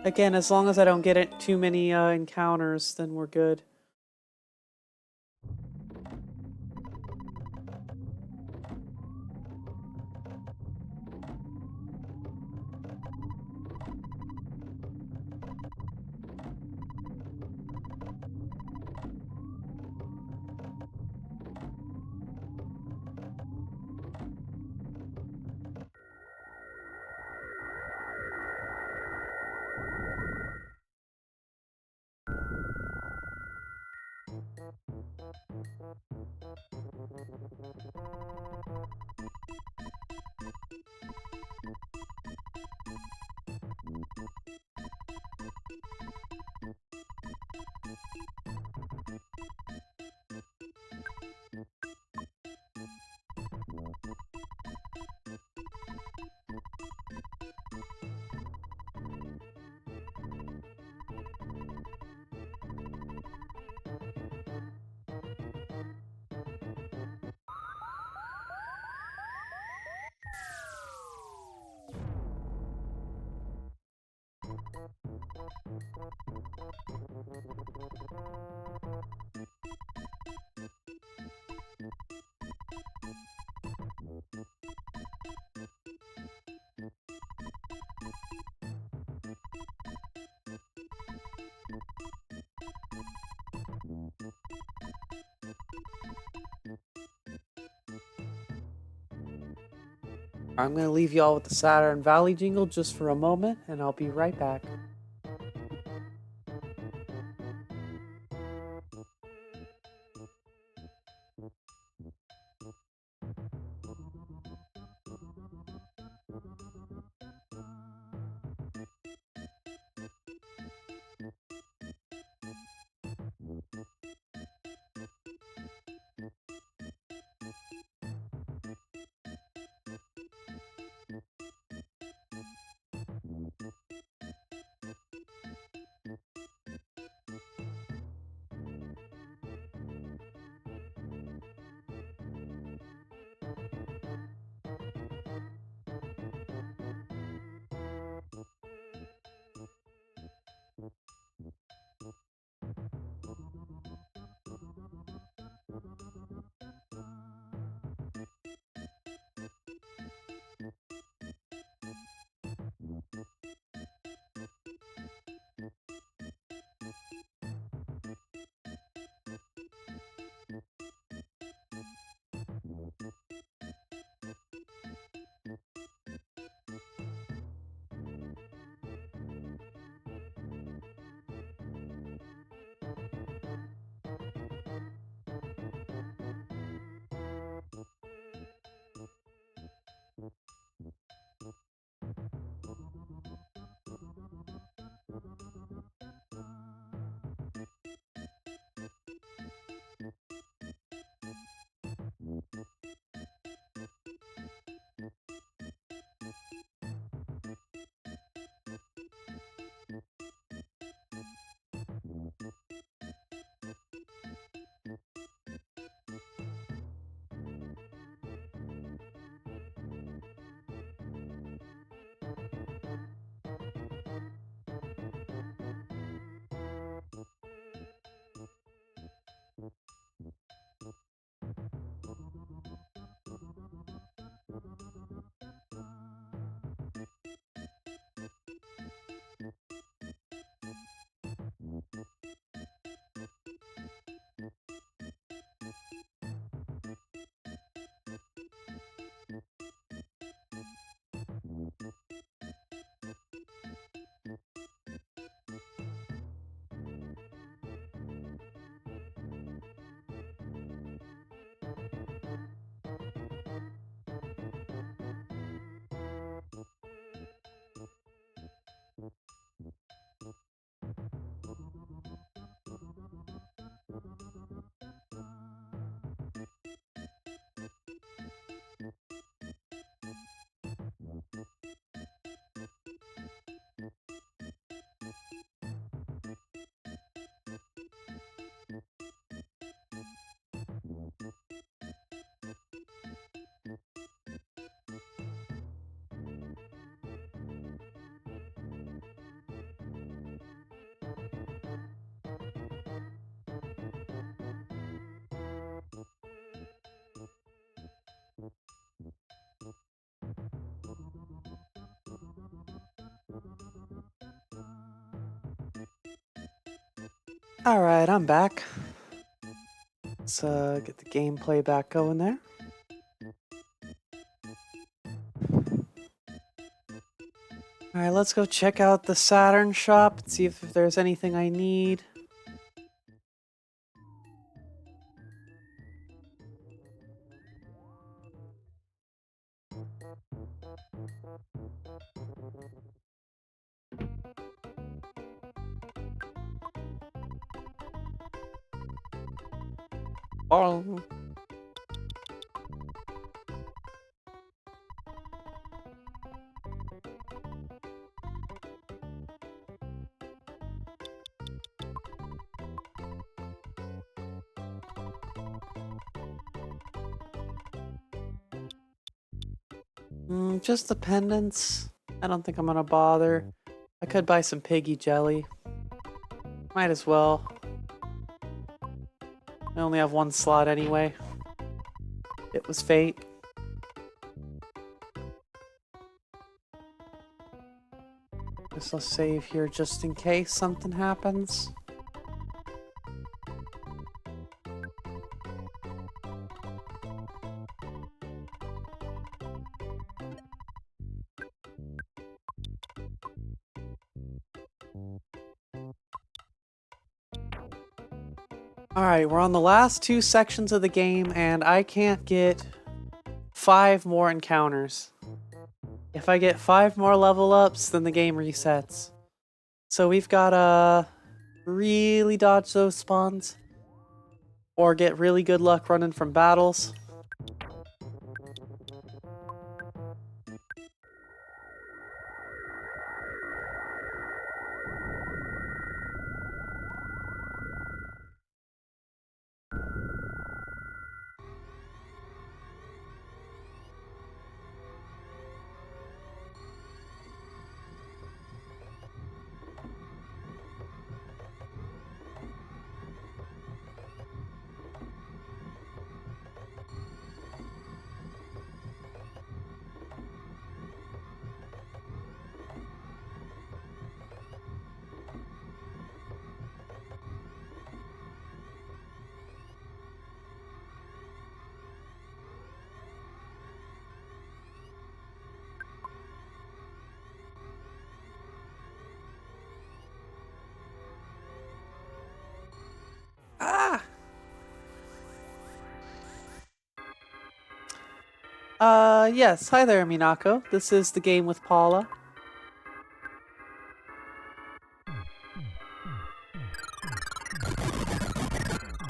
A: Again, as long as I don't get it too many encounters, then we're good. I'm gonna leave you all with the Saturn Valley jingle just for a moment, and I'll be right back. Alright, I'm back. Let's get the gameplay back going there. Alright, let's go check out the Saturn shop and see if there's anything I need. Oh. Just the pendants. I don't think I'm gonna bother. I could buy some piggy jelly. Might as well. I only have one slot anyway. It was fate. Guess I'll save here just in case something happens. Alright, we're on the last 2 sections of the game, and I can't get 5 more encounters. If I get 5 more level ups, then the game resets. So we've gotta really dodge those spawns, or get really good luck running from battles. Ah! Yes. Hi there, Minako. This is the game with Paula.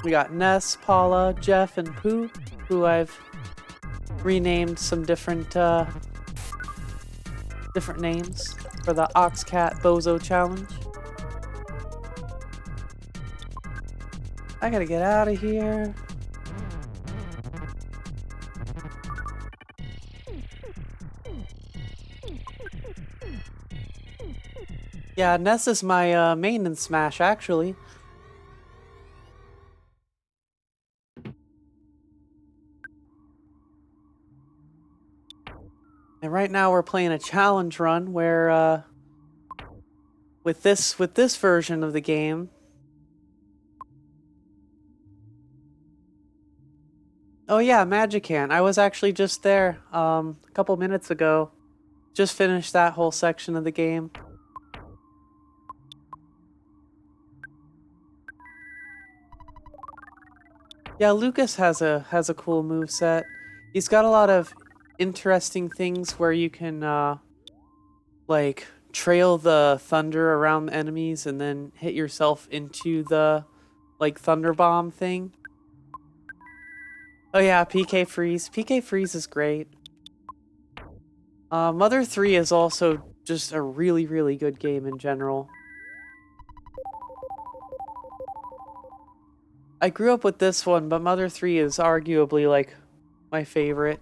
A: We got Ness, Paula, Jeff, and Pooh, who I've renamed some different names for the Oxcat Bozo challenge. I gotta get out of here. Yeah, Ness is my maintenance smash, actually. And right now we're playing a challenge run where, with this version of the game. Oh yeah, Magican. I was actually just there, a couple minutes ago. Just finished that whole section of the game. Yeah, Lucas has a cool moveset. He's got a lot of interesting things where you can like trail the thunder around the enemies and then hit yourself into the like thunder bomb thing. Oh yeah, PK Freeze. PK Freeze is great. Mother 3 is also just a really, really good game in general. I grew up with this one, but Mother 3 is arguably like my favorite.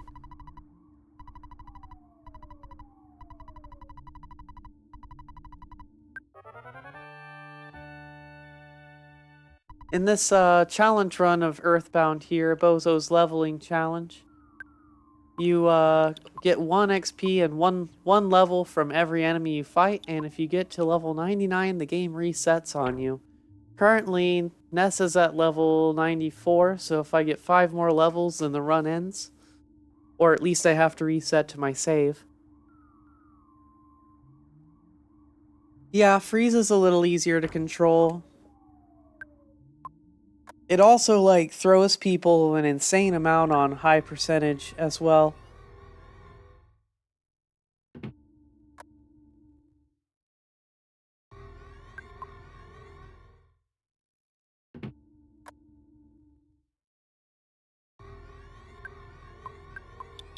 A: In this challenge run of Earthbound here, Bozo's leveling challenge, you get 1 XP and one level from every enemy you fight, and if you get to level 99, the game resets on you. Currently, Ness is at level 94, so if I get 5 more levels, then the run ends. Or at least I have to reset to my save. Yeah, Freeze is a little easier to control. It also, like, throws people an insane amount on high percentage as well.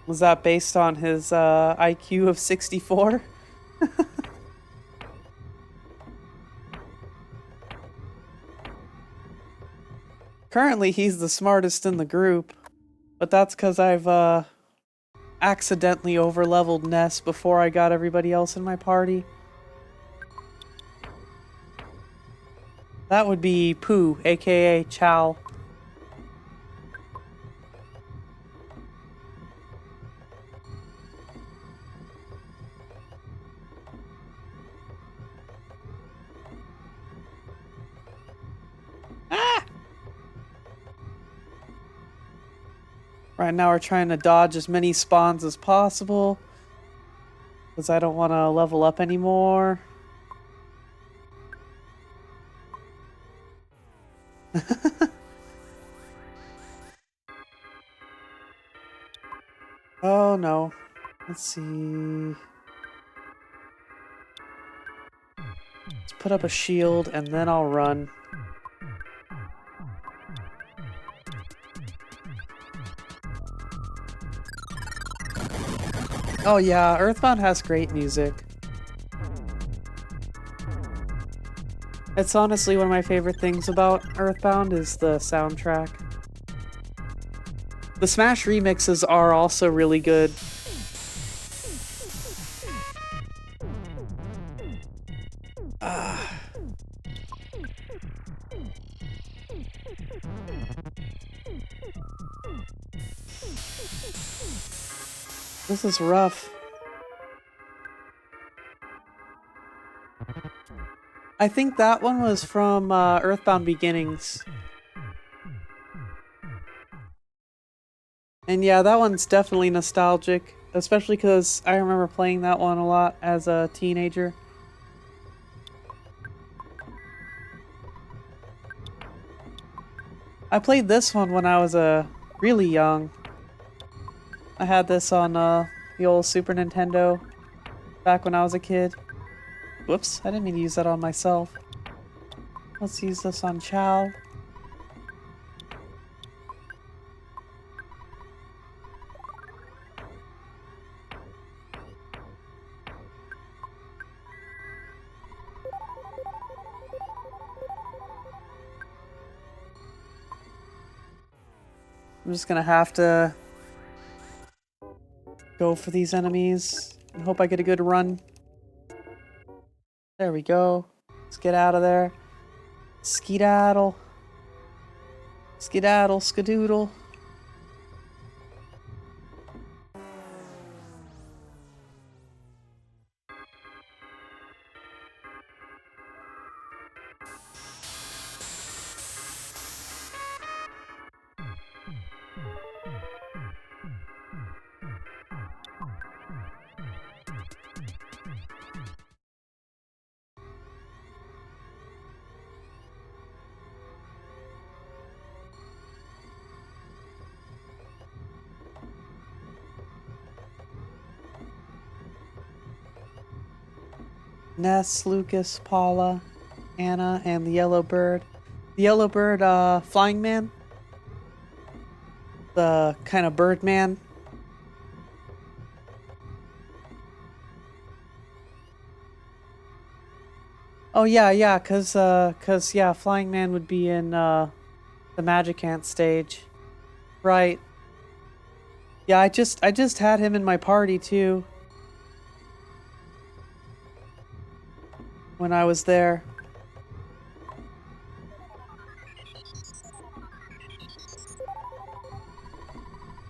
A: Was that based on his IQ of 64? Currently, he's the smartest in the group, but that's because I've accidentally overleveled Ness before I got everybody else in my party. That would be Pooh, aka Chow. Ah! Right now we're trying to dodge as many spawns as possible, because I don't want to level up anymore. Oh no. Let's see. Let's put up a shield and then I'll run. Oh yeah, Earthbound has great music. It's honestly one of my favorite things about Earthbound is the soundtrack. The Smash remixes are also really good. This is rough. I think that one was from Earthbound Beginnings. And yeah, that one's definitely nostalgic, especially because I remember playing that one a lot as a teenager. I played this one when I was really young. I had this on the old Super Nintendo back when I was a kid. Whoops, I didn't mean to use that on myself. Let's use this on Chow. I'm just gonna have to go for these enemies and hope I get a good run. There we go. Let's get out of there. Skedaddle. Skedaddle, skadoodle. Ness, Lucas, Paula, Anna, and the Yellow Bird. The Yellow Bird, Flying Man. The kind of bird man. Oh yeah, cause yeah, Flying Man would be in the Magic Ant stage. Right. Yeah, I just had him in my party too. When I was there.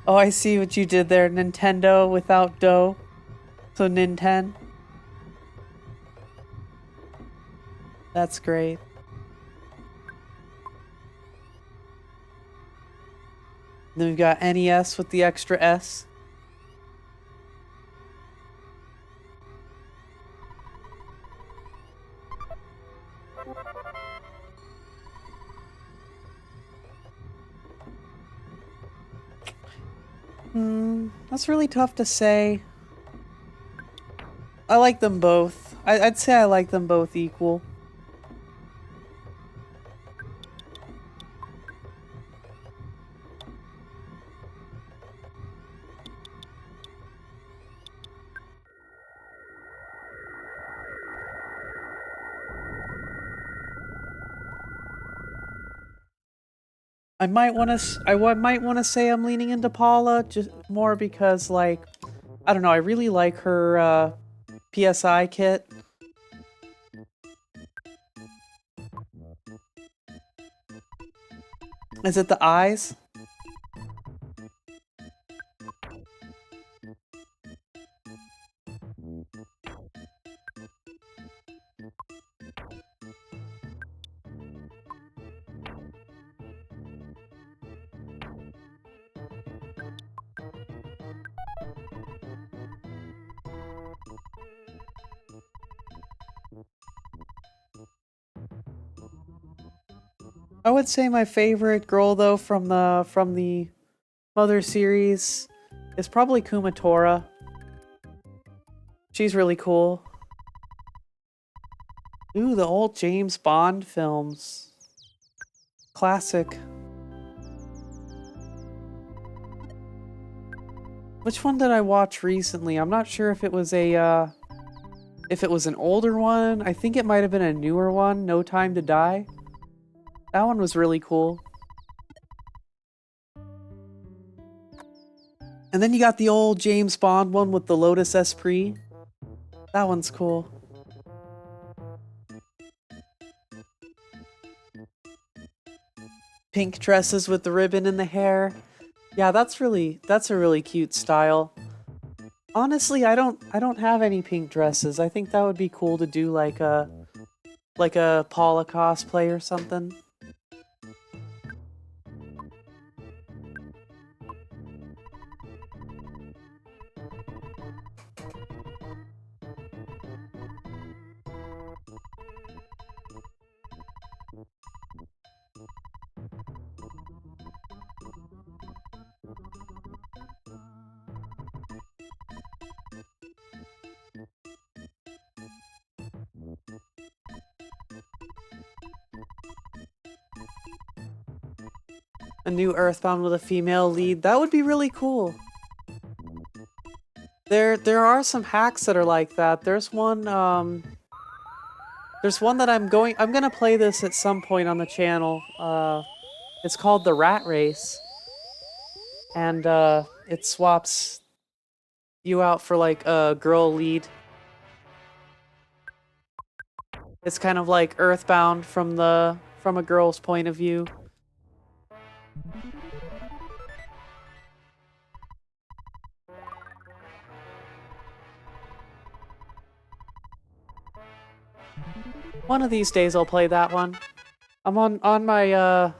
A: Oh, I see what you did there. Nintendo without dough. So Ninten. That's great. Then we've got NES with the extra S. That's really tough to say. I like them both. I'd say I like them both equal. I might want to say I'm leaning into Paula just more because like I don't know, I really like her PSI kit. Is it the eyes? I would say my favorite girl though from the Mother series is probably Kumatora. She's really cool. Ooh, the old James Bond films. Classic. Which one did I watch recently? I'm not sure if it was if it was an older one. I think it might have been a newer one, No Time to Die. That one was really cool. And then you got the old James Bond one with the Lotus Esprit. That one's cool. Pink dresses with the ribbon in the hair. Yeah, that's a really cute style. Honestly, I don't have any pink dresses. I think that would be cool to do like a Paula cosplay or something. A new Earthbound with a female lead. That would be really cool. There are some hacks that are like that. There's one that I'm gonna play this at some point on the channel. It's called the Rat Race. And it swaps you out for like a girl lead. It's kind of like Earthbound from a girl's point of view. One of these days I'll play that one. I'm on my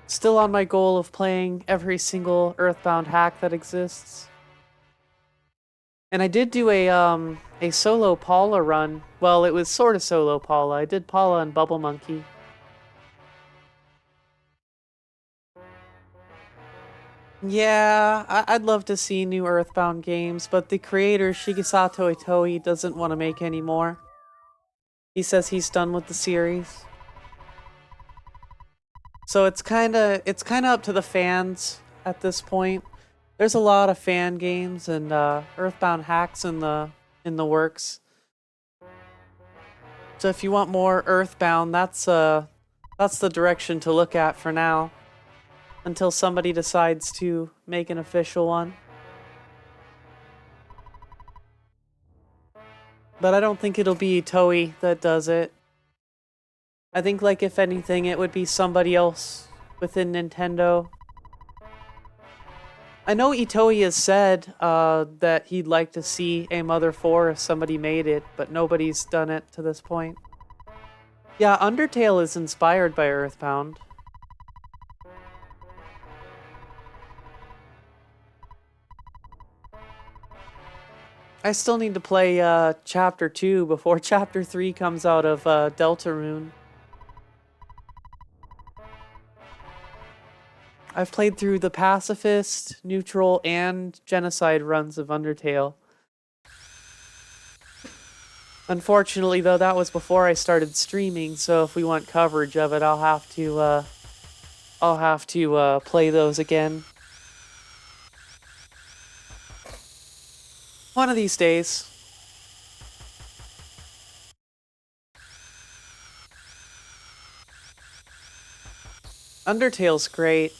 A: still on my goal of playing every single Earthbound hack that exists. And I did do a solo Paula run. Well, it was sort of solo Paula. I did Paula and Bubble Monkey. Yeah, I'd love to see new Earthbound games, but the creator, Shigesato Itoi, doesn't want to make any more. He says he's done with the series. So it's kinda up to the fans at this point. There's a lot of fan games and Earthbound hacks in the works. So if you want more Earthbound, that's the direction to look at for now. Until somebody decides to make an official one. But I don't think it'll be Toei that does it. I think, like, if anything, it would be somebody else within Nintendo. I know Itoi has said that he'd like to see a Mother 4 if somebody made it, but nobody's done it to this point. Yeah, Undertale is inspired by Earthbound. I still need to play Chapter 2 before Chapter 3 comes out of Deltarune. I've played through the Pacifist, Neutral, and Genocide runs of Undertale. Unfortunately, though, that was before I started streaming, so if we want coverage of it, I'll have to play those again. One of these days. Undertale's great.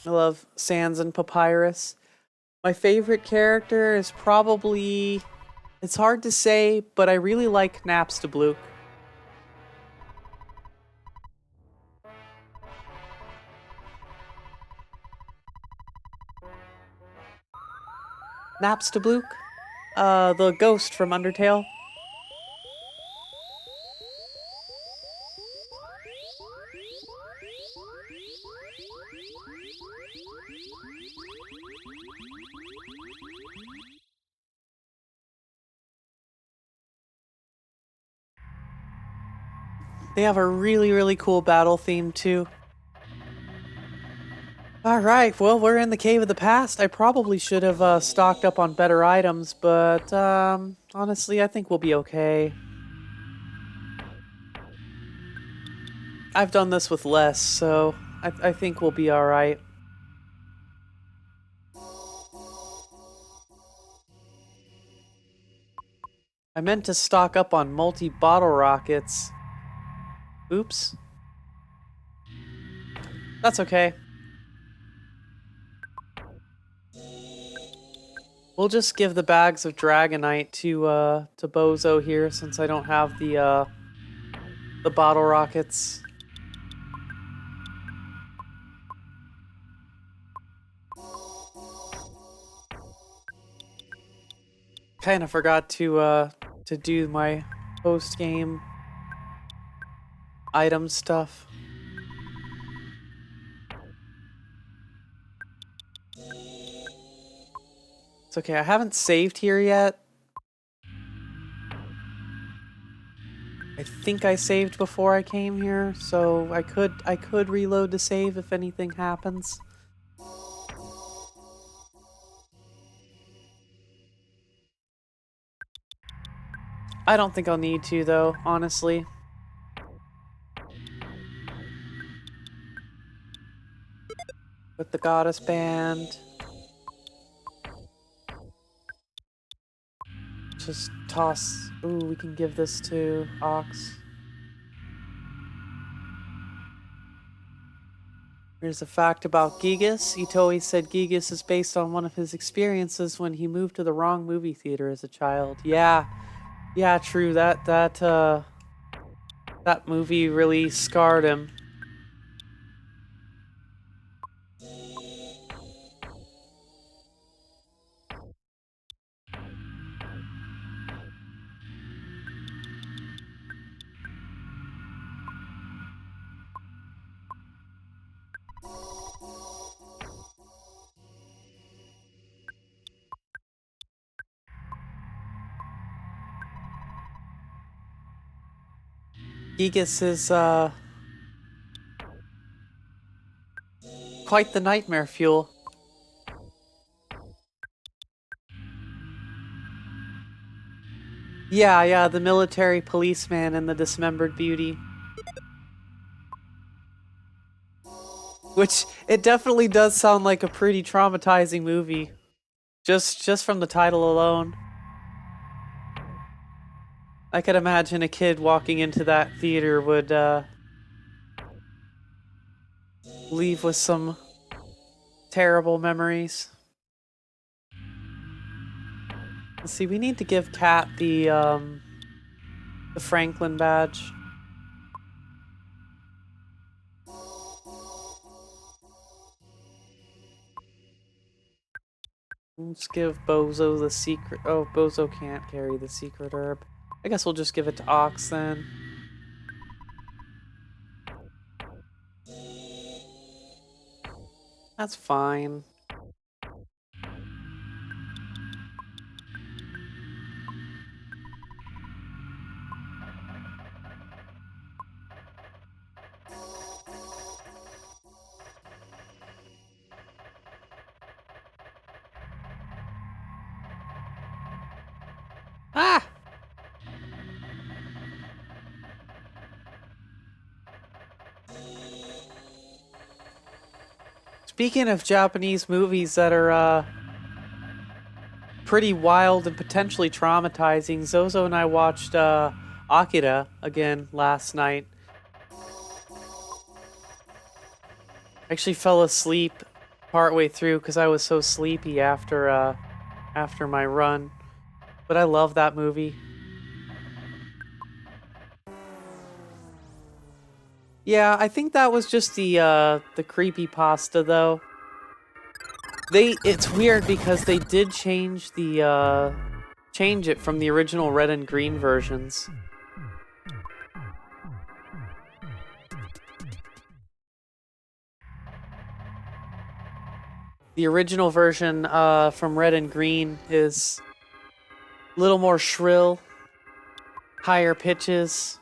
A: I love Sans and Papyrus. My favorite character is probably... It's hard to say, but I really like Napstablook. Napstablook? The ghost from Undertale. They have a really, really cool battle theme, too. Alright, well, we're in the Cave of the Past. I probably should have stocked up on better items, but honestly, I think we'll be okay. I've done this with less, so I think we'll be alright. I meant to stock up on multi-bottle rockets. Oops. That's okay. We'll just give the bags of Dragonite to Bozo here, since I don't have the bottle rockets. Kind of forgot to do my post-game item stuff. It's okay, I haven't saved here yet. I think I saved before I came here, so I could reload to save if anything happens. I don't think I'll need to, though, honestly. With the Goddess Band. Just toss... Ooh, we can give this to Ox. Here's a fact about Gigas. Itoi said Gigas is based on one of his experiences when he moved to the wrong movie theater as a child. Yeah, true. That movie really scarred him. Gigas is, quite the nightmare fuel. Yeah, the military policeman and the dismembered beauty. Which, it definitely does sound like a pretty traumatizing movie. Just from the title alone. I could imagine a kid walking into that theater would, leave with some terrible memories. Let's see, we need to give Kat the Franklin badge. Let's give Bozo the secret... Oh, Bozo can't carry the secret herb. I guess we'll just give it to Ox then. That's fine. Ah! Speaking of Japanese movies that are, pretty wild and potentially traumatizing, Zozo and I watched, Akira again last night. I actually fell asleep partway through because I was so sleepy after my run. But I love that movie. Yeah, I think that was just the creepypasta though. It's weird because they did change change it from the original red and green versions. The original version from red and green is a little more shrill, higher pitches.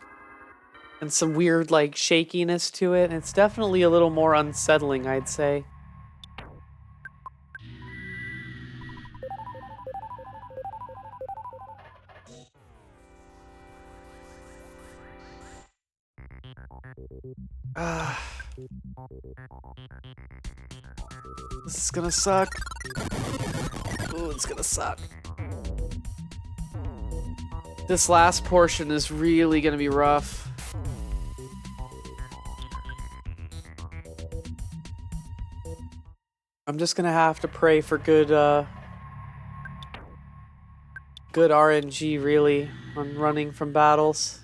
A: and some weird like shakiness to it. It's definitely a little more unsettling, I'd say. This is gonna suck. Ooh, it's gonna suck. This last portion is really gonna be rough. I'm just gonna have to pray for good RNG, really, on running from battles.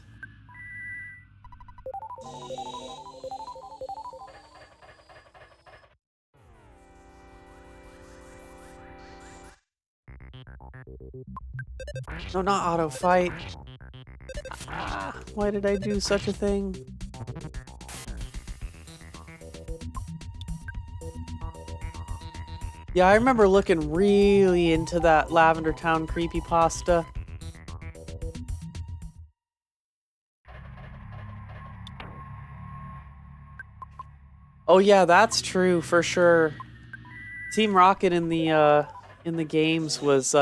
A: No, not auto fight. Why did I do such a thing? Yeah, I remember looking really into that Lavender Town creepypasta. Oh yeah, that's true for sure. Team Rocket in the games was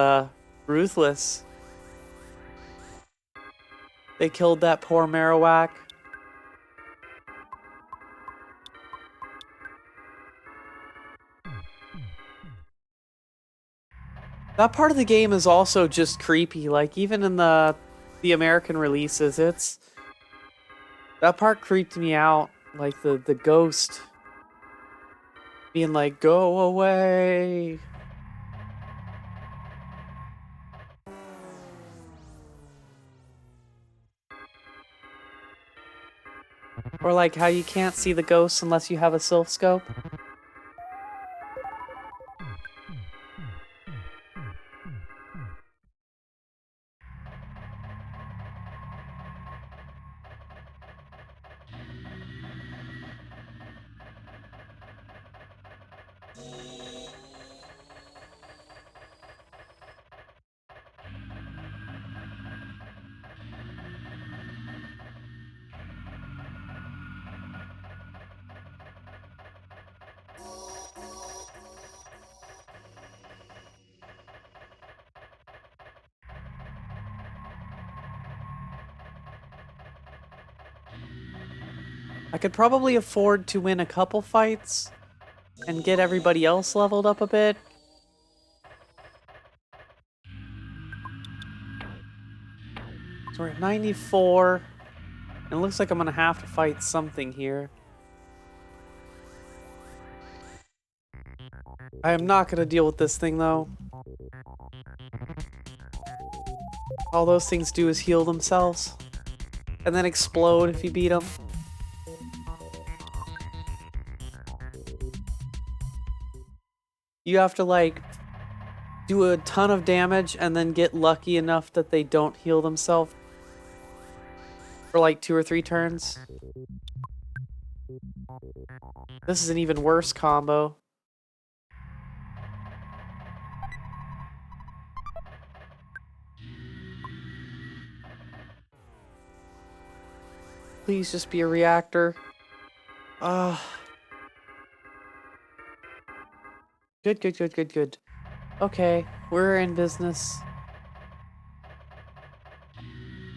A: ruthless. They killed that poor Marowak. That part of the game is also just creepy. Like even in the American releases, that part creeped me out. Like the ghost being like, "Go away." Or like how you can't see the ghosts unless you have a Sylph Scope. I could probably afford to win a couple fights and get everybody else leveled up a bit. So we're at 94. It looks like I'm gonna have to fight something here. I am not gonna deal with this thing though. All those things do is heal themselves. And then explode if you beat them. You have to like do a ton of damage and then get lucky enough that they don't heal themselves for like 2 or 3 turns. This is an even worse combo. Please just be a reactor. Good, good, good, good, good. Okay, we're in business.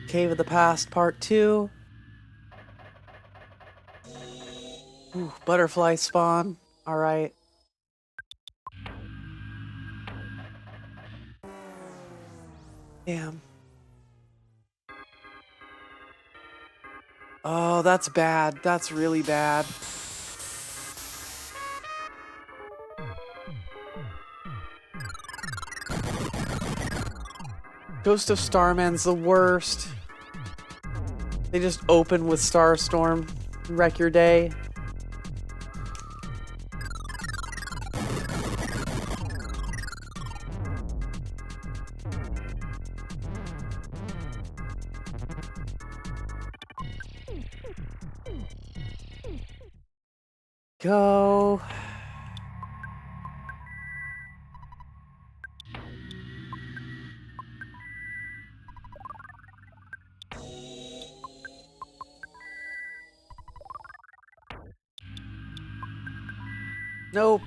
A: Cave of the Past Part 2. Ooh, butterfly spawn. Alright. Damn. Oh, that's bad. That's really bad. Ghost of Starman's the worst. They just open with Starstorm, wreck your day. Go. Nope.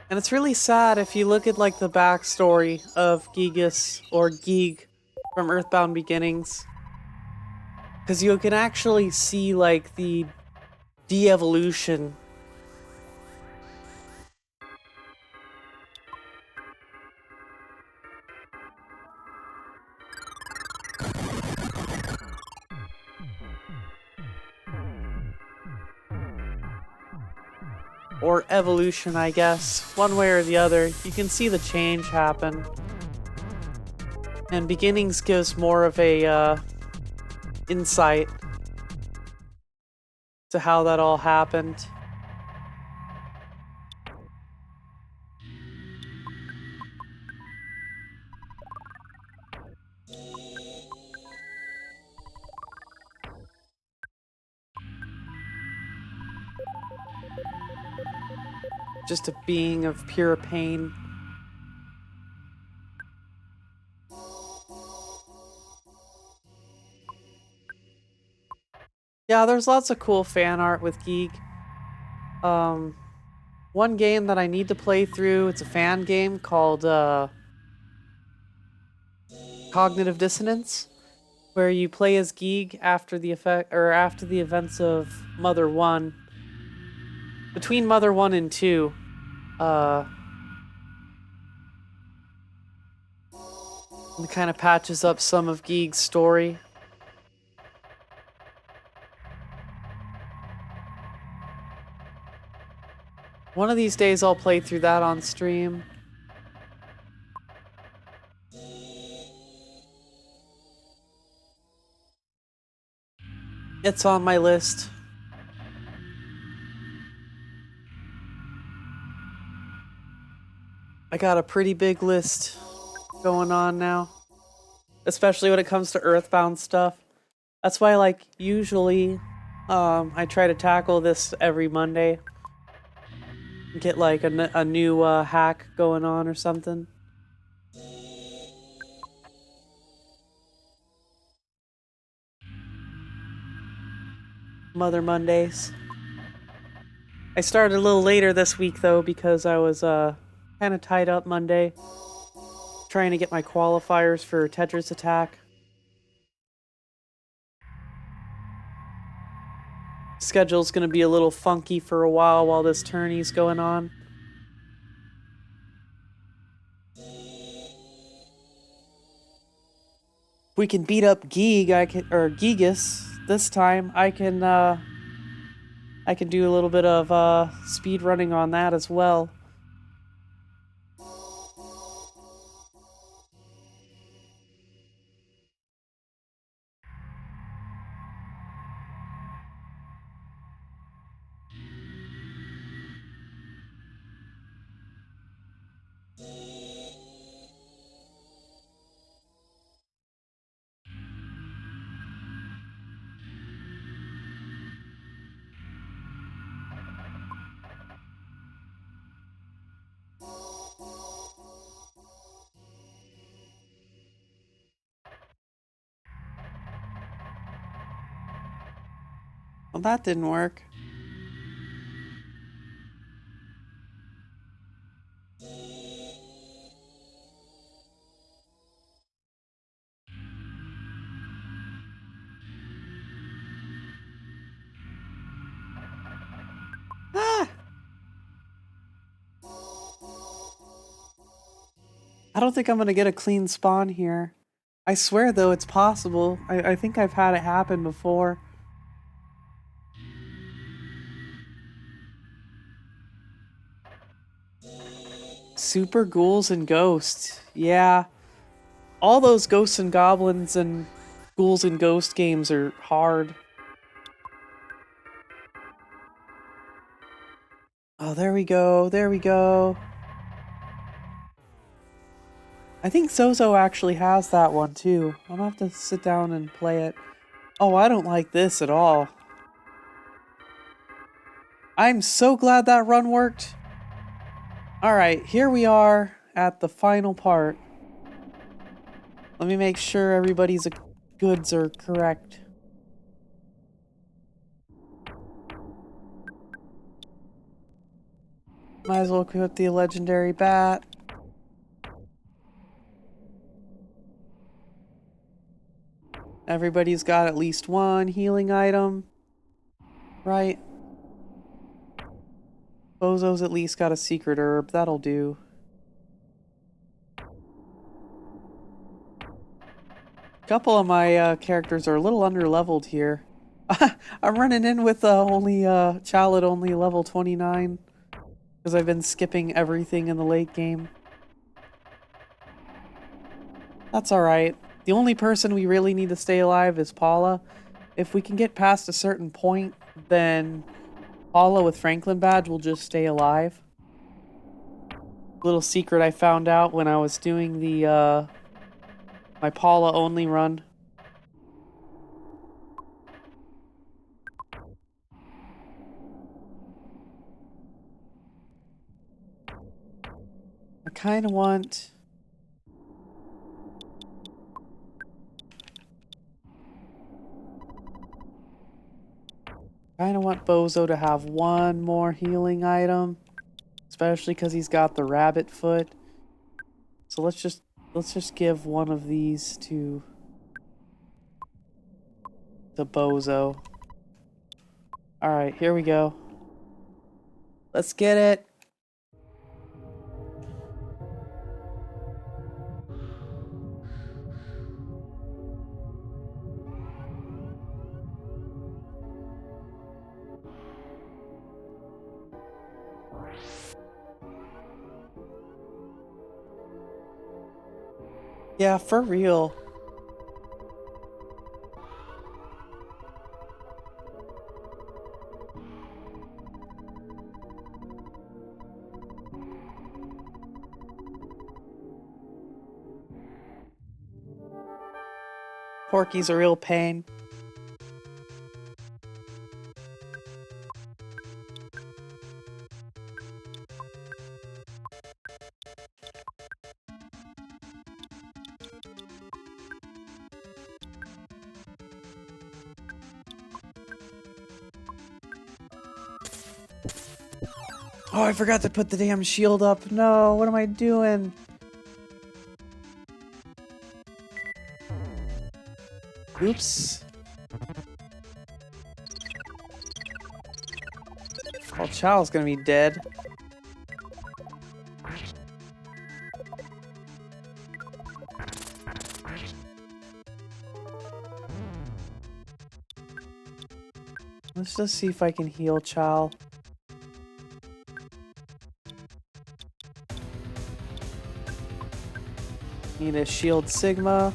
A: And it's really sad if you look at like the backstory of Gigas or Geeg from Earthbound Beginnings. Because you can actually see like the de-evolution. Or evolution, I guess. One way or the other. You can see the change happen. And Beginnings gives more of a insight to how that all happened. Just a being of pure pain. Yeah, there's lots of cool fan art with Geek. One game that I need to play through, it's a fan game called Cognitive Dissonance, where you play as Geek after the events of Mother 1. Between Mother 1 and 2, it kind of patches up some of Geek's story. One of these days I'll play through that on stream. It's on my list. I got a pretty big list going on now. Especially when it comes to Earthbound stuff. That's why, like, usually, I try to tackle this every Monday. Get, like, a new hack going on or something. Mother Mondays. I started a little later this week, though, because I was, kind of tied up Monday. Trying to get my qualifiers for Tetris Attack. Schedule's gonna be a little funky for a while this tourney's going on. If we can beat up Geeg, or Gigas this time, I can do a little bit of speed running on that as well. Well, that didn't work. Ah! I don't think I'm gonna get a clean spawn here. I swear, though, it's possible. I think I've had it happen before. Super ghouls and ghosts. Yeah. All those ghosts and goblins and ghouls and ghost games are hard. Oh, there we go. There we go. I think Zozo actually has that one too. I'm gonna have to sit down and play it. Oh, I don't like this at all. I'm so glad that run worked. Alright, here we are at the final part. Let me make sure everybody's goods are correct. Might as well equip the legendary bat. Everybody's got at least one healing item, right? Bozo's at least got a secret herb. That'll do. A couple of my characters are a little under-leveled here. I'm running in with only Chow at only level 29 because I've been skipping everything in the late game. That's alright. The only person we really need to stay alive is Paula. If we can get past a certain point, then Paula with Franklin badge will just stay alive. Little secret I found out when I was doing the my Paula only run. I kind of want... Bozo to have one more healing item, especially because he's got the rabbit foot. So let's just give one of these to Bozo. All right, here we go. Let's get it. Yeah, for real. Porky's a real pain. Oh, I forgot to put the damn shield up. No, what am I doing? Oops. Oh, Chow's gonna be dead. Let's just see if I can heal Chow. Need a shield Sigma.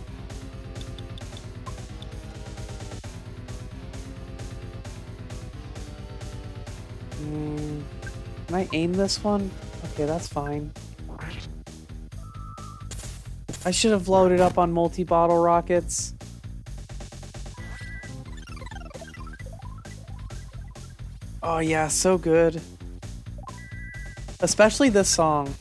A: Can I aim this one? Okay, that's fine. I should have loaded up on multi-bottle rockets. Oh yeah, so good. Especially this song.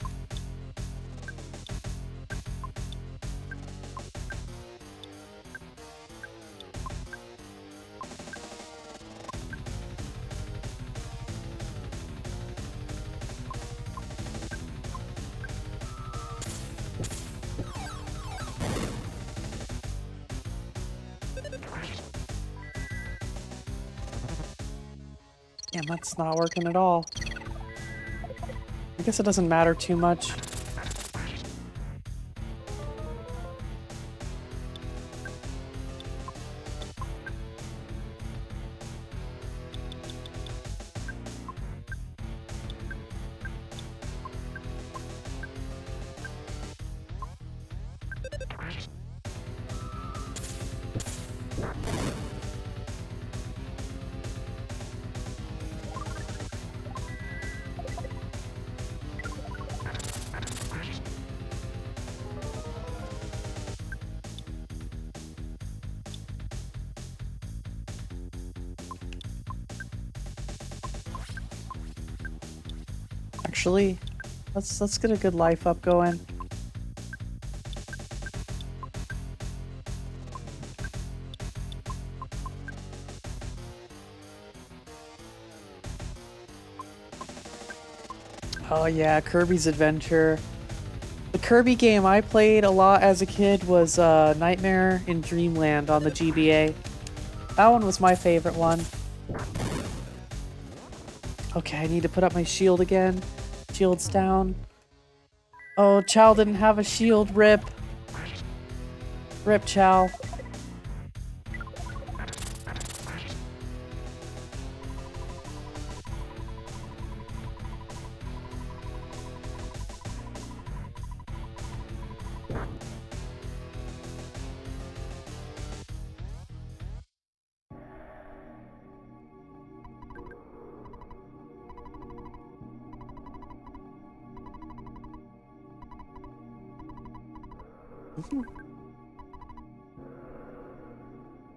A: Damn, that's not working at all. I guess it doesn't matter too much. Actually, let's get a good life up going. Oh yeah, Kirby's Adventure. The Kirby game I played a lot as a kid was Nightmare in Dreamland on the GBA. That one was my favorite one. Okay, I need to put up my shield again. Shield's down. Oh, Chow didn't have a shield. Rip. Rip, Chow.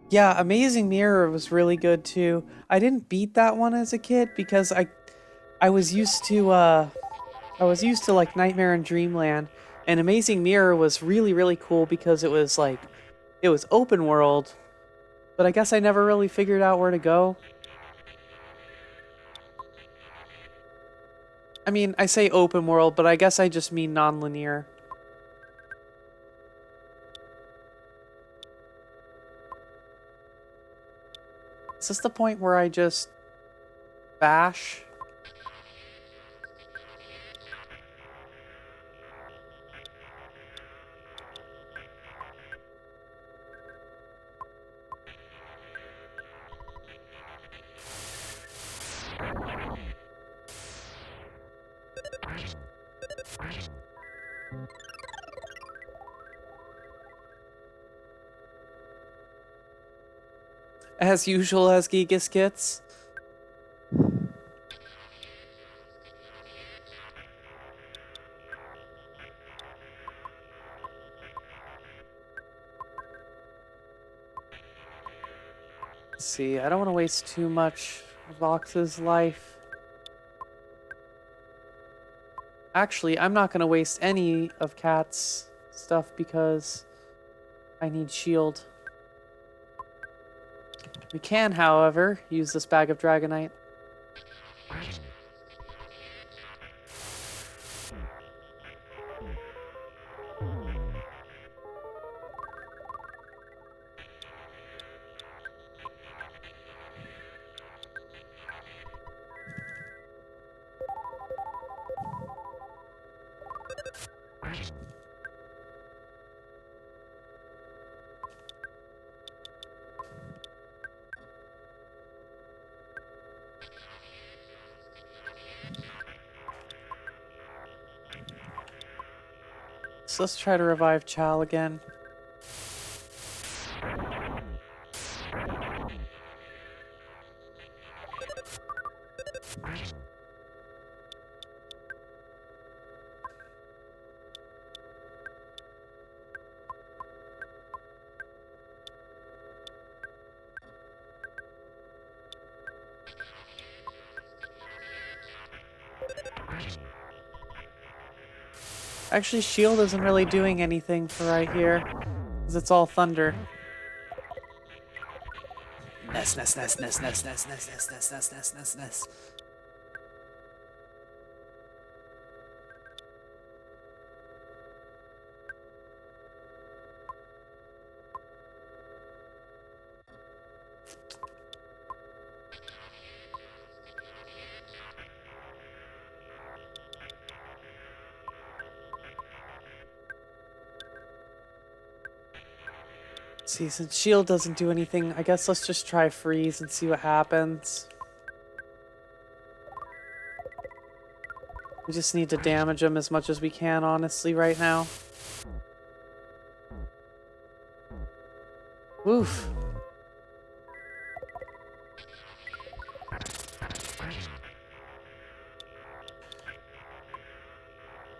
A: Yeah, Amazing Mirror was really good too. I didn't beat that one as a kid because I was used to like Nightmare in Dreamland, and Amazing Mirror was really cool because it was open world, but I guess I never really figured out where to go. I mean, I say open world, but I guess I just mean non-linear. Is this the point where I just bash? As usual as Gigas gets. Let's see, I don't want to waste too much of Vox's life. Actually, I'm not going to waste any of Cat's stuff because I need shield. We can, however, use this bag of Dragonite. So let's try to revive Chow again. Actually, shield isn't really doing anything for right here, because it's all thunder. Ness. See, since shield doesn't do anything, I guess let's just try freeze and see what happens. We just need to damage him as much as we can, honestly, right now. Oof.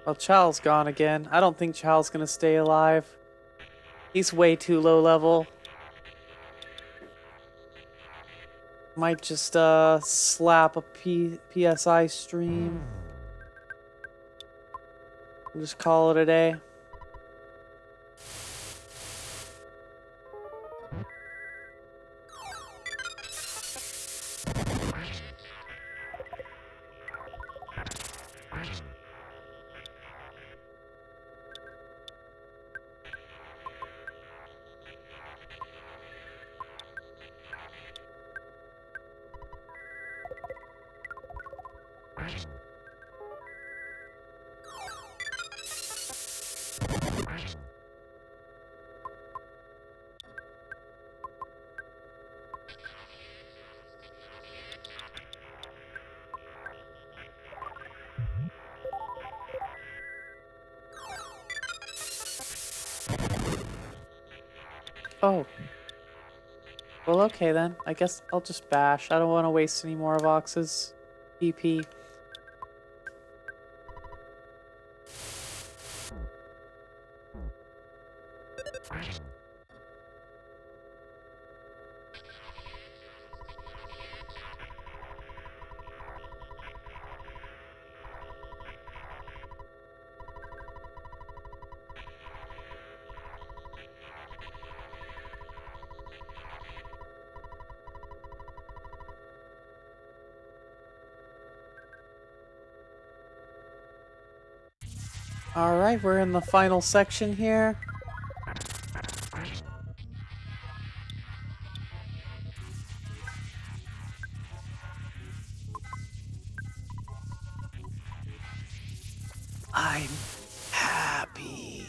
A: Well, Chow's gone again. I don't think Chow's gonna stay alive. He's way too low level. Might just slap a PSI stream. And just call it a day. Oh. Well, okay then. I guess I'll just bash. I don't want to waste any more of Ox's EP. Alright, we're in the final section here. I'm happy.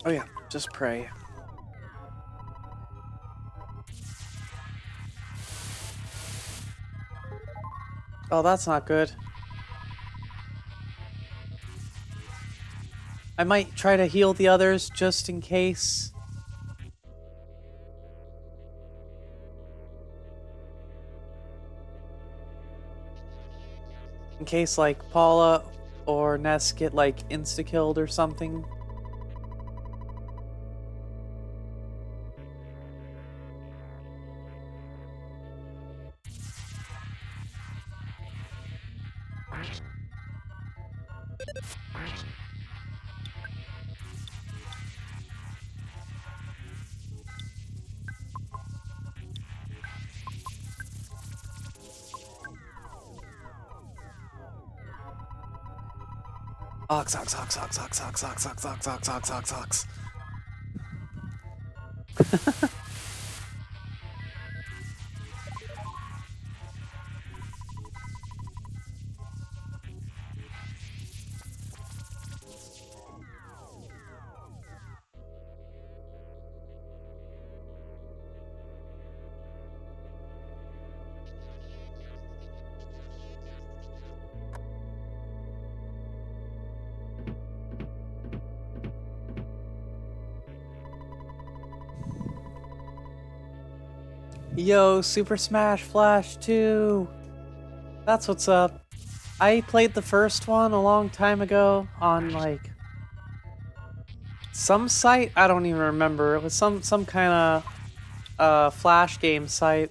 A: Oh yeah, just pray. Oh, that's not good. I might try to heal the others just in case. In case, like, Paula or Ness get, like, insta-killed or something. Ox, ox, ox, ox, ox, ox, ox, ox, ox, ox, ox, ox, ox. Yo, Super Smash Flash 2! That's what's up. I played the first one a long time ago on, like, some site? I don't even remember. It was some kind of Flash game site.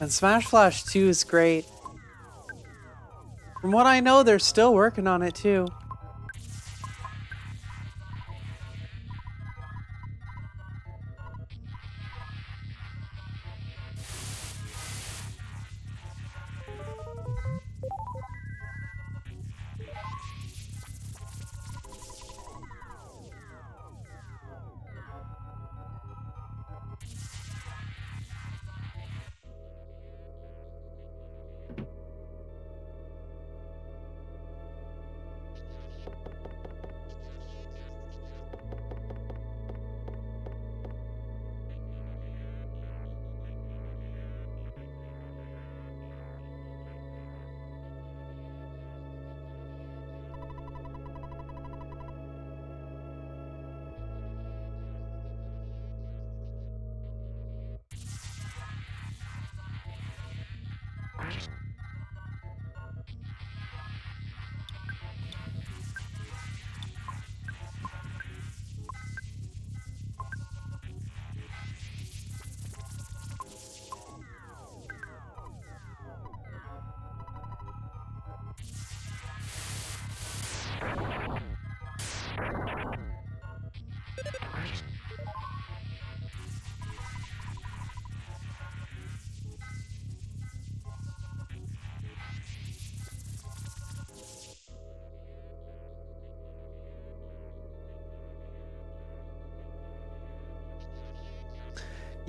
A: And Smash Flash 2 is great. From what I know, they're still working on it too.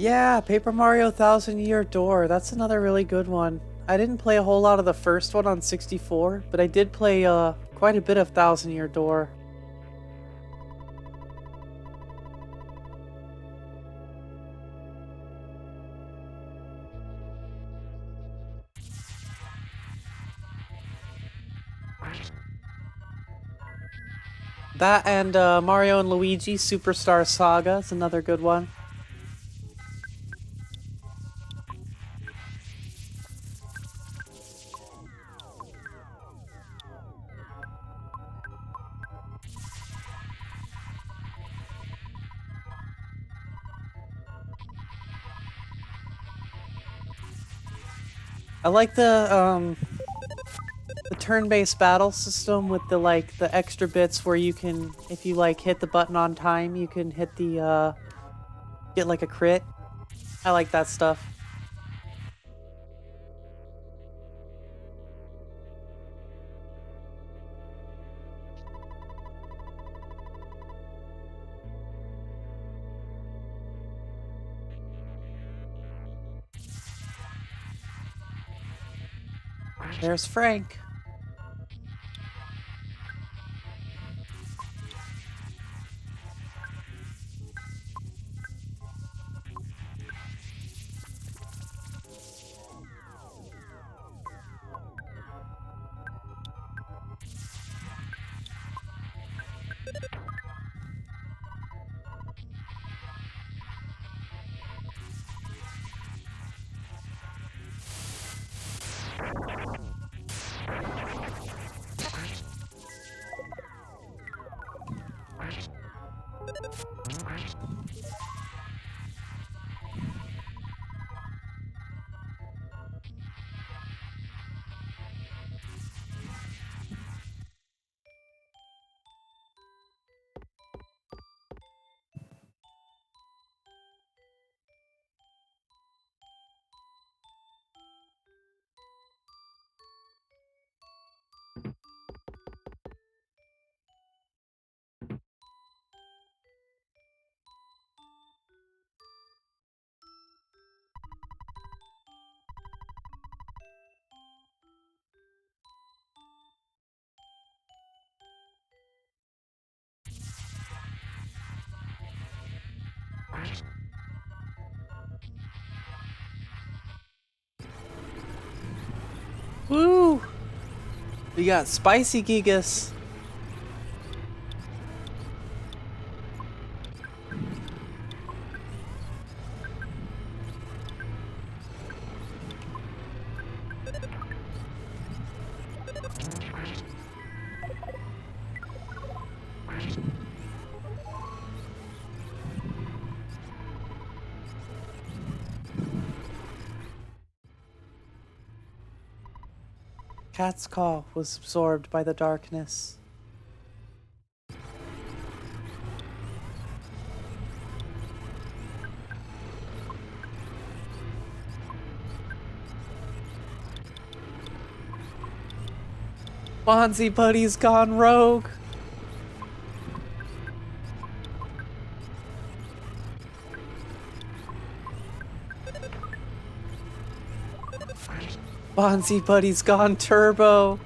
A: Yeah, Paper Mario Thousand Year Door. That's another really good one. I didn't play a whole lot of the first one on 64, but I did play quite a bit of Thousand Year Door. That and Mario and Luigi Superstar Saga is another good one. I like the turn-based battle system with the extra bits where you can, if you like hit the button on time, you can hit the get like a crit. I like that stuff. There's Frank. Woo! We got Spicy Gigas. Cat's call was absorbed by the darkness. Bonzi Buddy's gone rogue. Bonzi Buddy's gone turbo.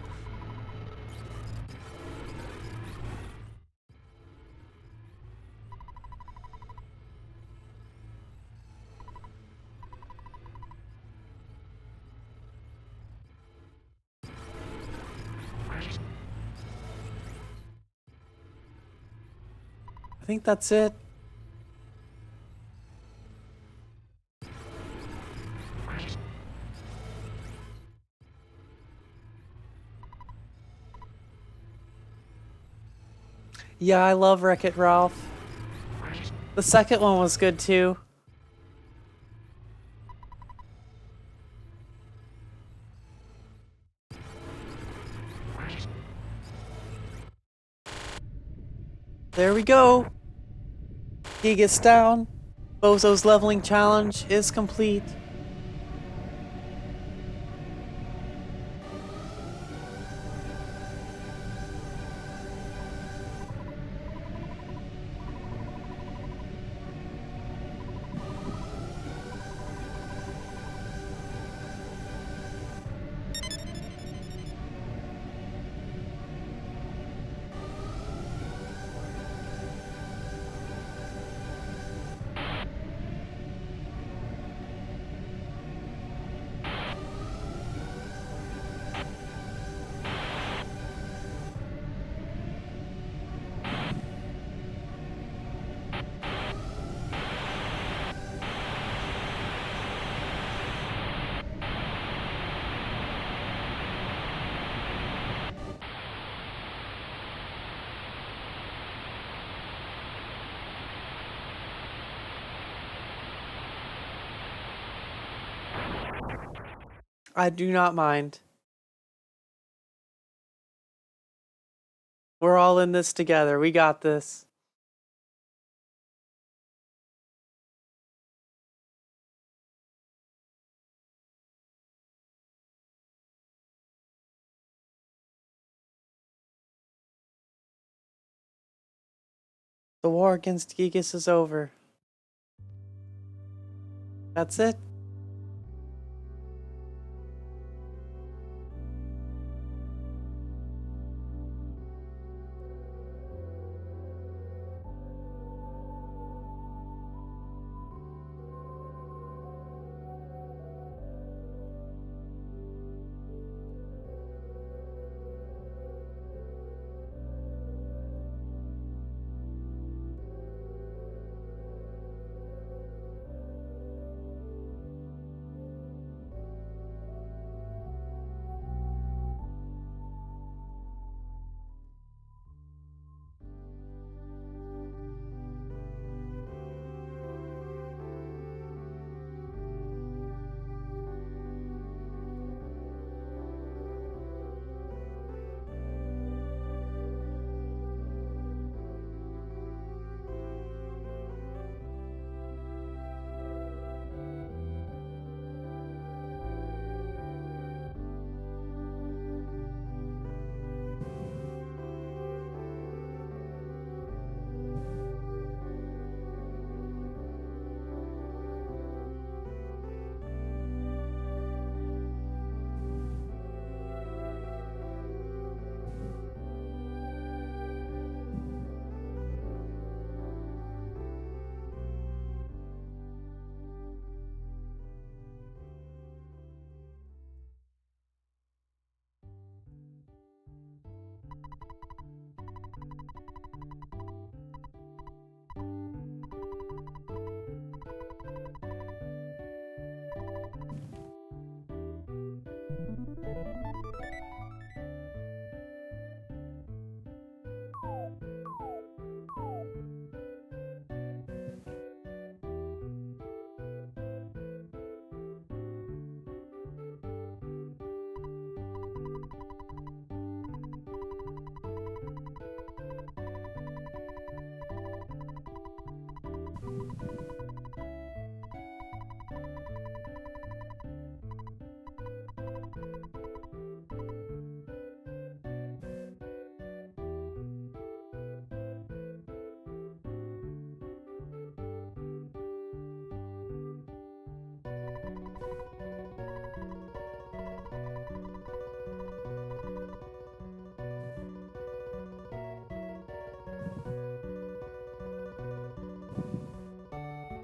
A: I think that's it. Yeah, I love Wreck-It Ralph. The second one was good too. There we go. He gets down. Bozo's leveling challenge is complete. I do not mind. We're all in this together. We got this. The war against Gigas is over. That's it.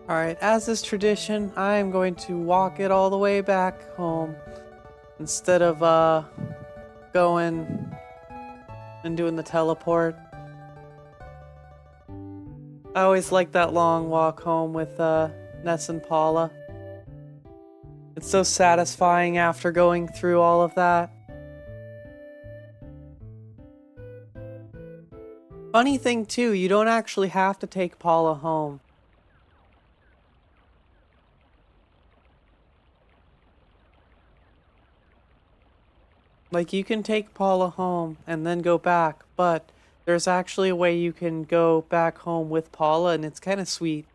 A: Alright, as is tradition, I am going to walk it all the way back home instead of going and doing the teleport. I always like that long walk home with Ness and Paula. It's so satisfying after going through all of that. Funny thing too, you don't actually have to take Paula home. Like, you can take Paula home and then go back, but there's actually a way you can go back home with Paula, and it's kind of sweet.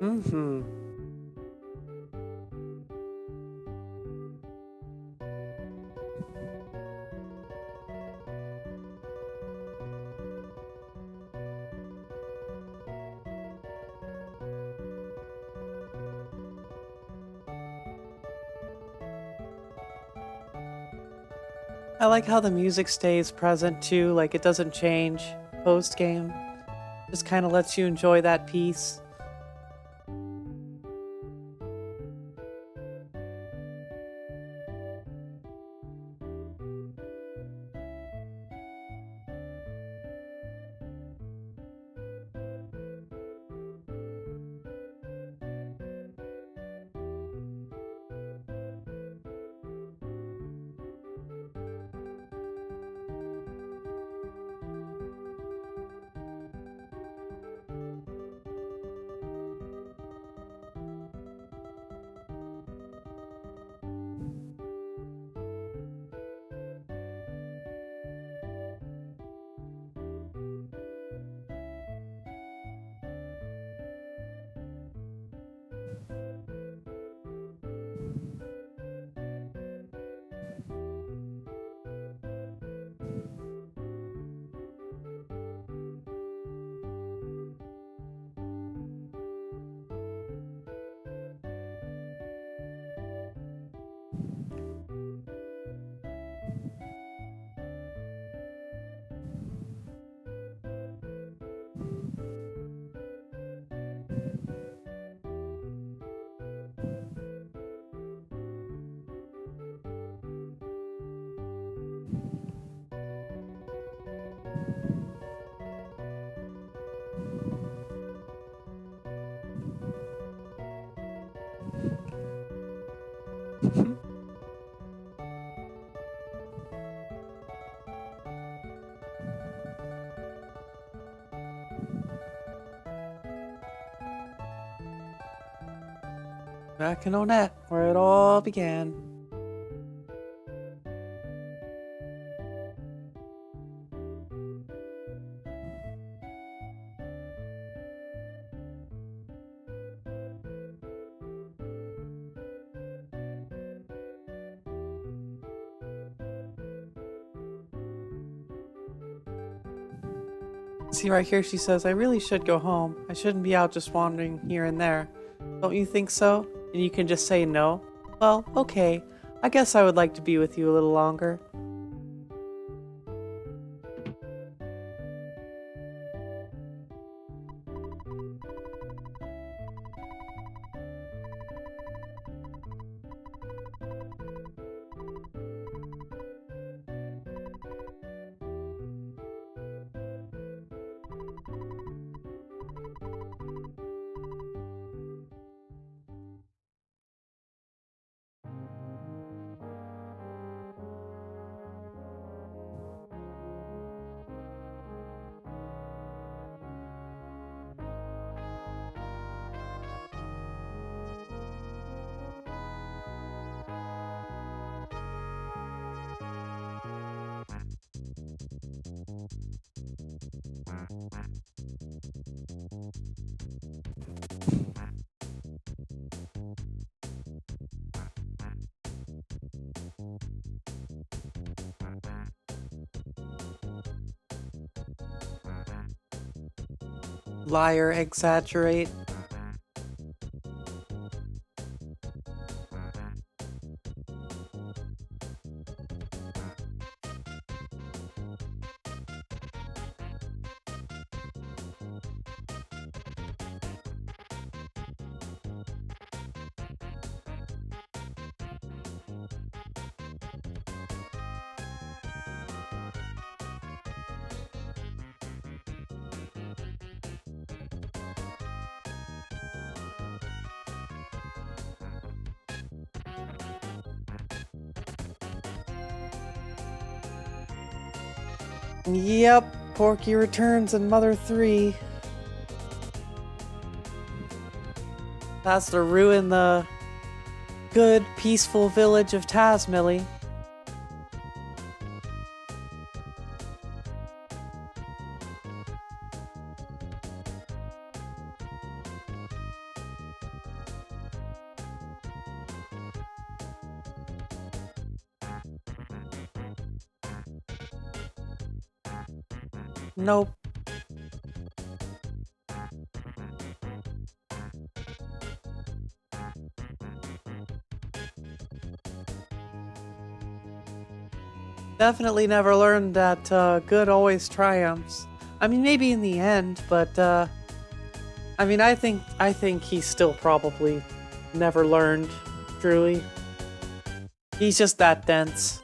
A: Mm-hmm. I like how the music stays present too, like it doesn't change post game. Just kind of lets you enjoy that piece. Back in Onet, where it all began. See right here, she says, I really should go home. I shouldn't be out just wandering here and there. Don't you think so? And you can just say no? Well, okay. I guess I would like to be with you a little longer. Liar, exaggerate. Yep, Porky returns in Mother 3. That's to ruin the good, peaceful village of Tazmily. Nope. Definitely never learned that good always triumphs. I mean, maybe in the end, but I mean, I think he still probably never learned. Truly, he's just that dense.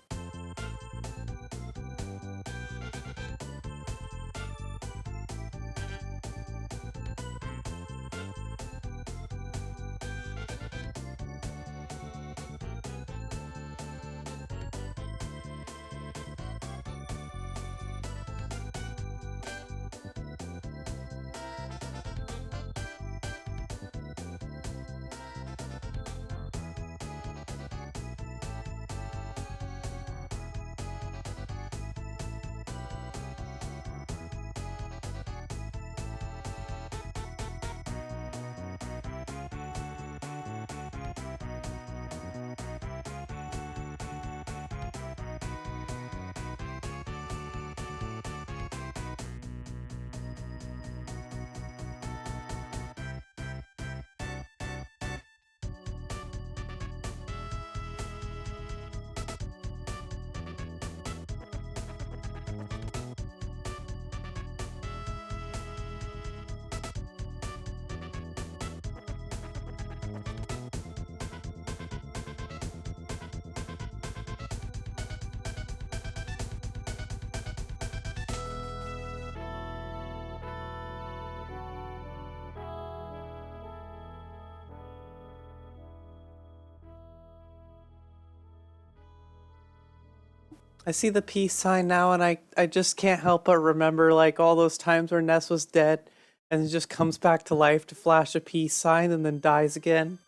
A: I see the peace sign now, and I just can't help but remember like all those times where Ness was dead, and it just comes back to life to flash a peace sign and then dies again.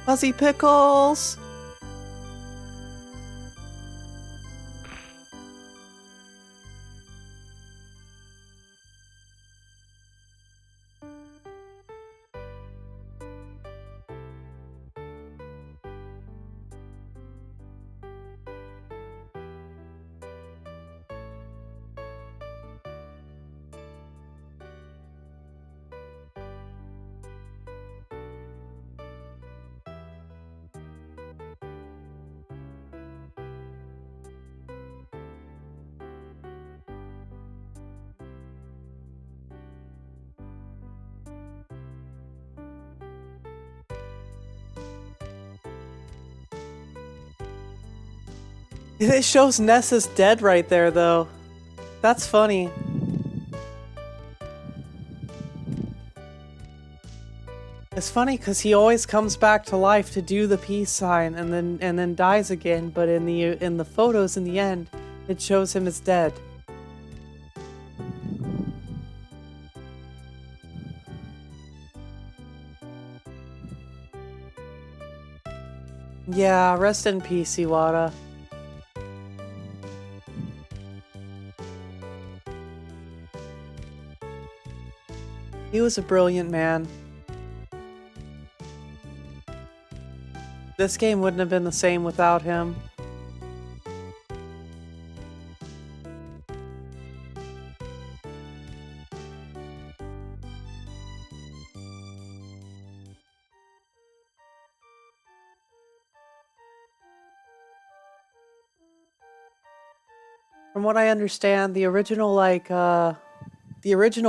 A: Fuzzy pickles. It shows Ness is dead right there, though. That's funny. It's funny because he always comes back to life to do the peace sign and then dies again. But in the photos in the end, it shows him as dead. Yeah, rest in peace, Iwata. He was a brilliant man. This game wouldn't have been the same without him. From what I understand, the original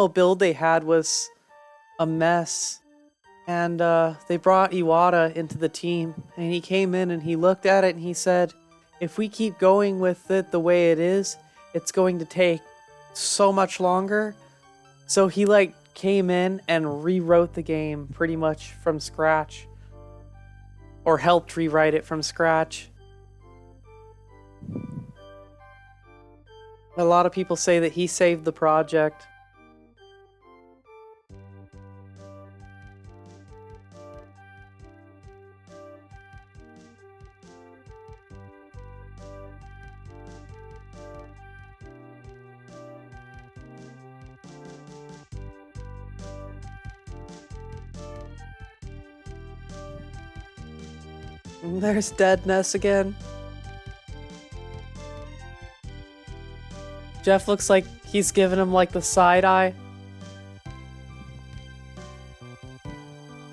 A: build they had was a mess. And they brought Iwata into the team, and he came in and he looked at it and he said, if we keep going with it the way it is, it's going to take so much longer. So he like came in and rewrote the game pretty much from scratch, or helped rewrite it from scratch. A lot of people say that he saved the project. There's deadness again. Jeff looks like he's giving him like the side eye.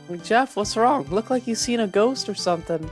A: Like, Jeff, what's wrong? Look like you've seen a ghost or something.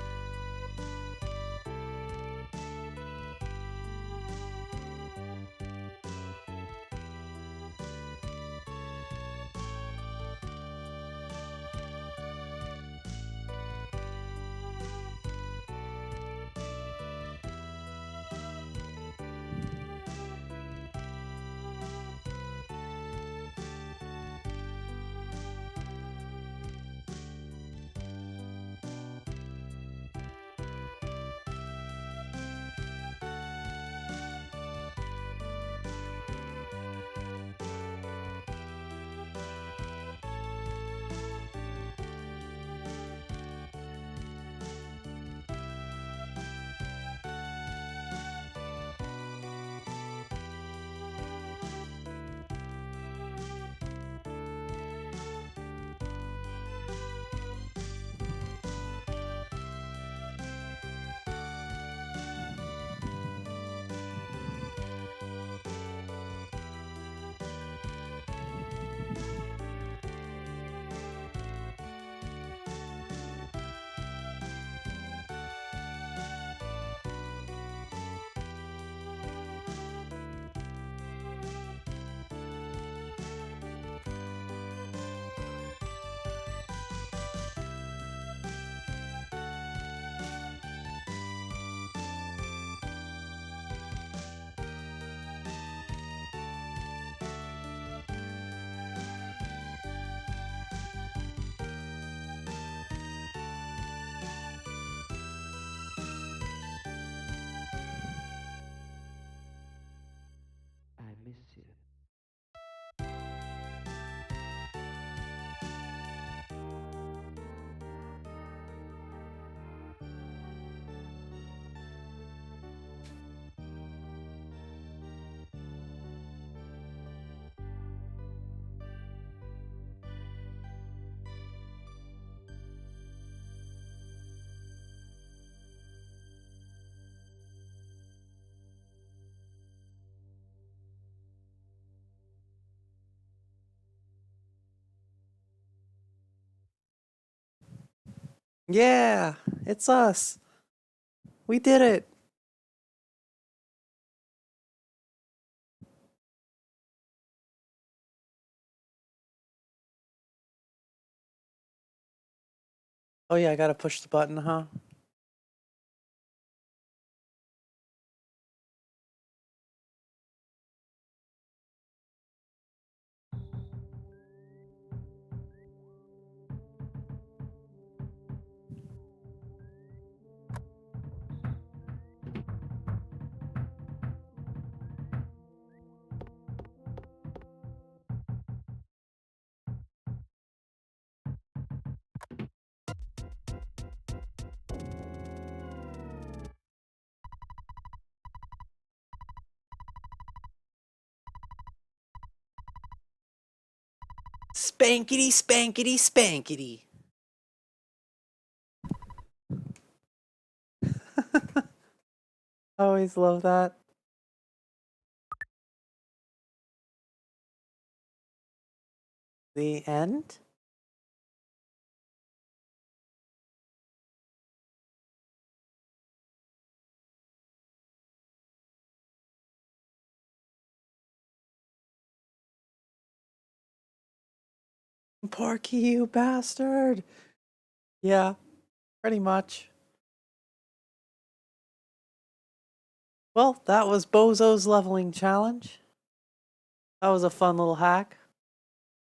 B: I miss you.
A: Yeah, it's us. We did it. Oh yeah, I gotta push the button, huh? Spankety, spankety, spankety. Always love that. The end? Porky, you bastard. Yeah, pretty much. Well, that was Bozo's leveling challenge. That was a fun little hack.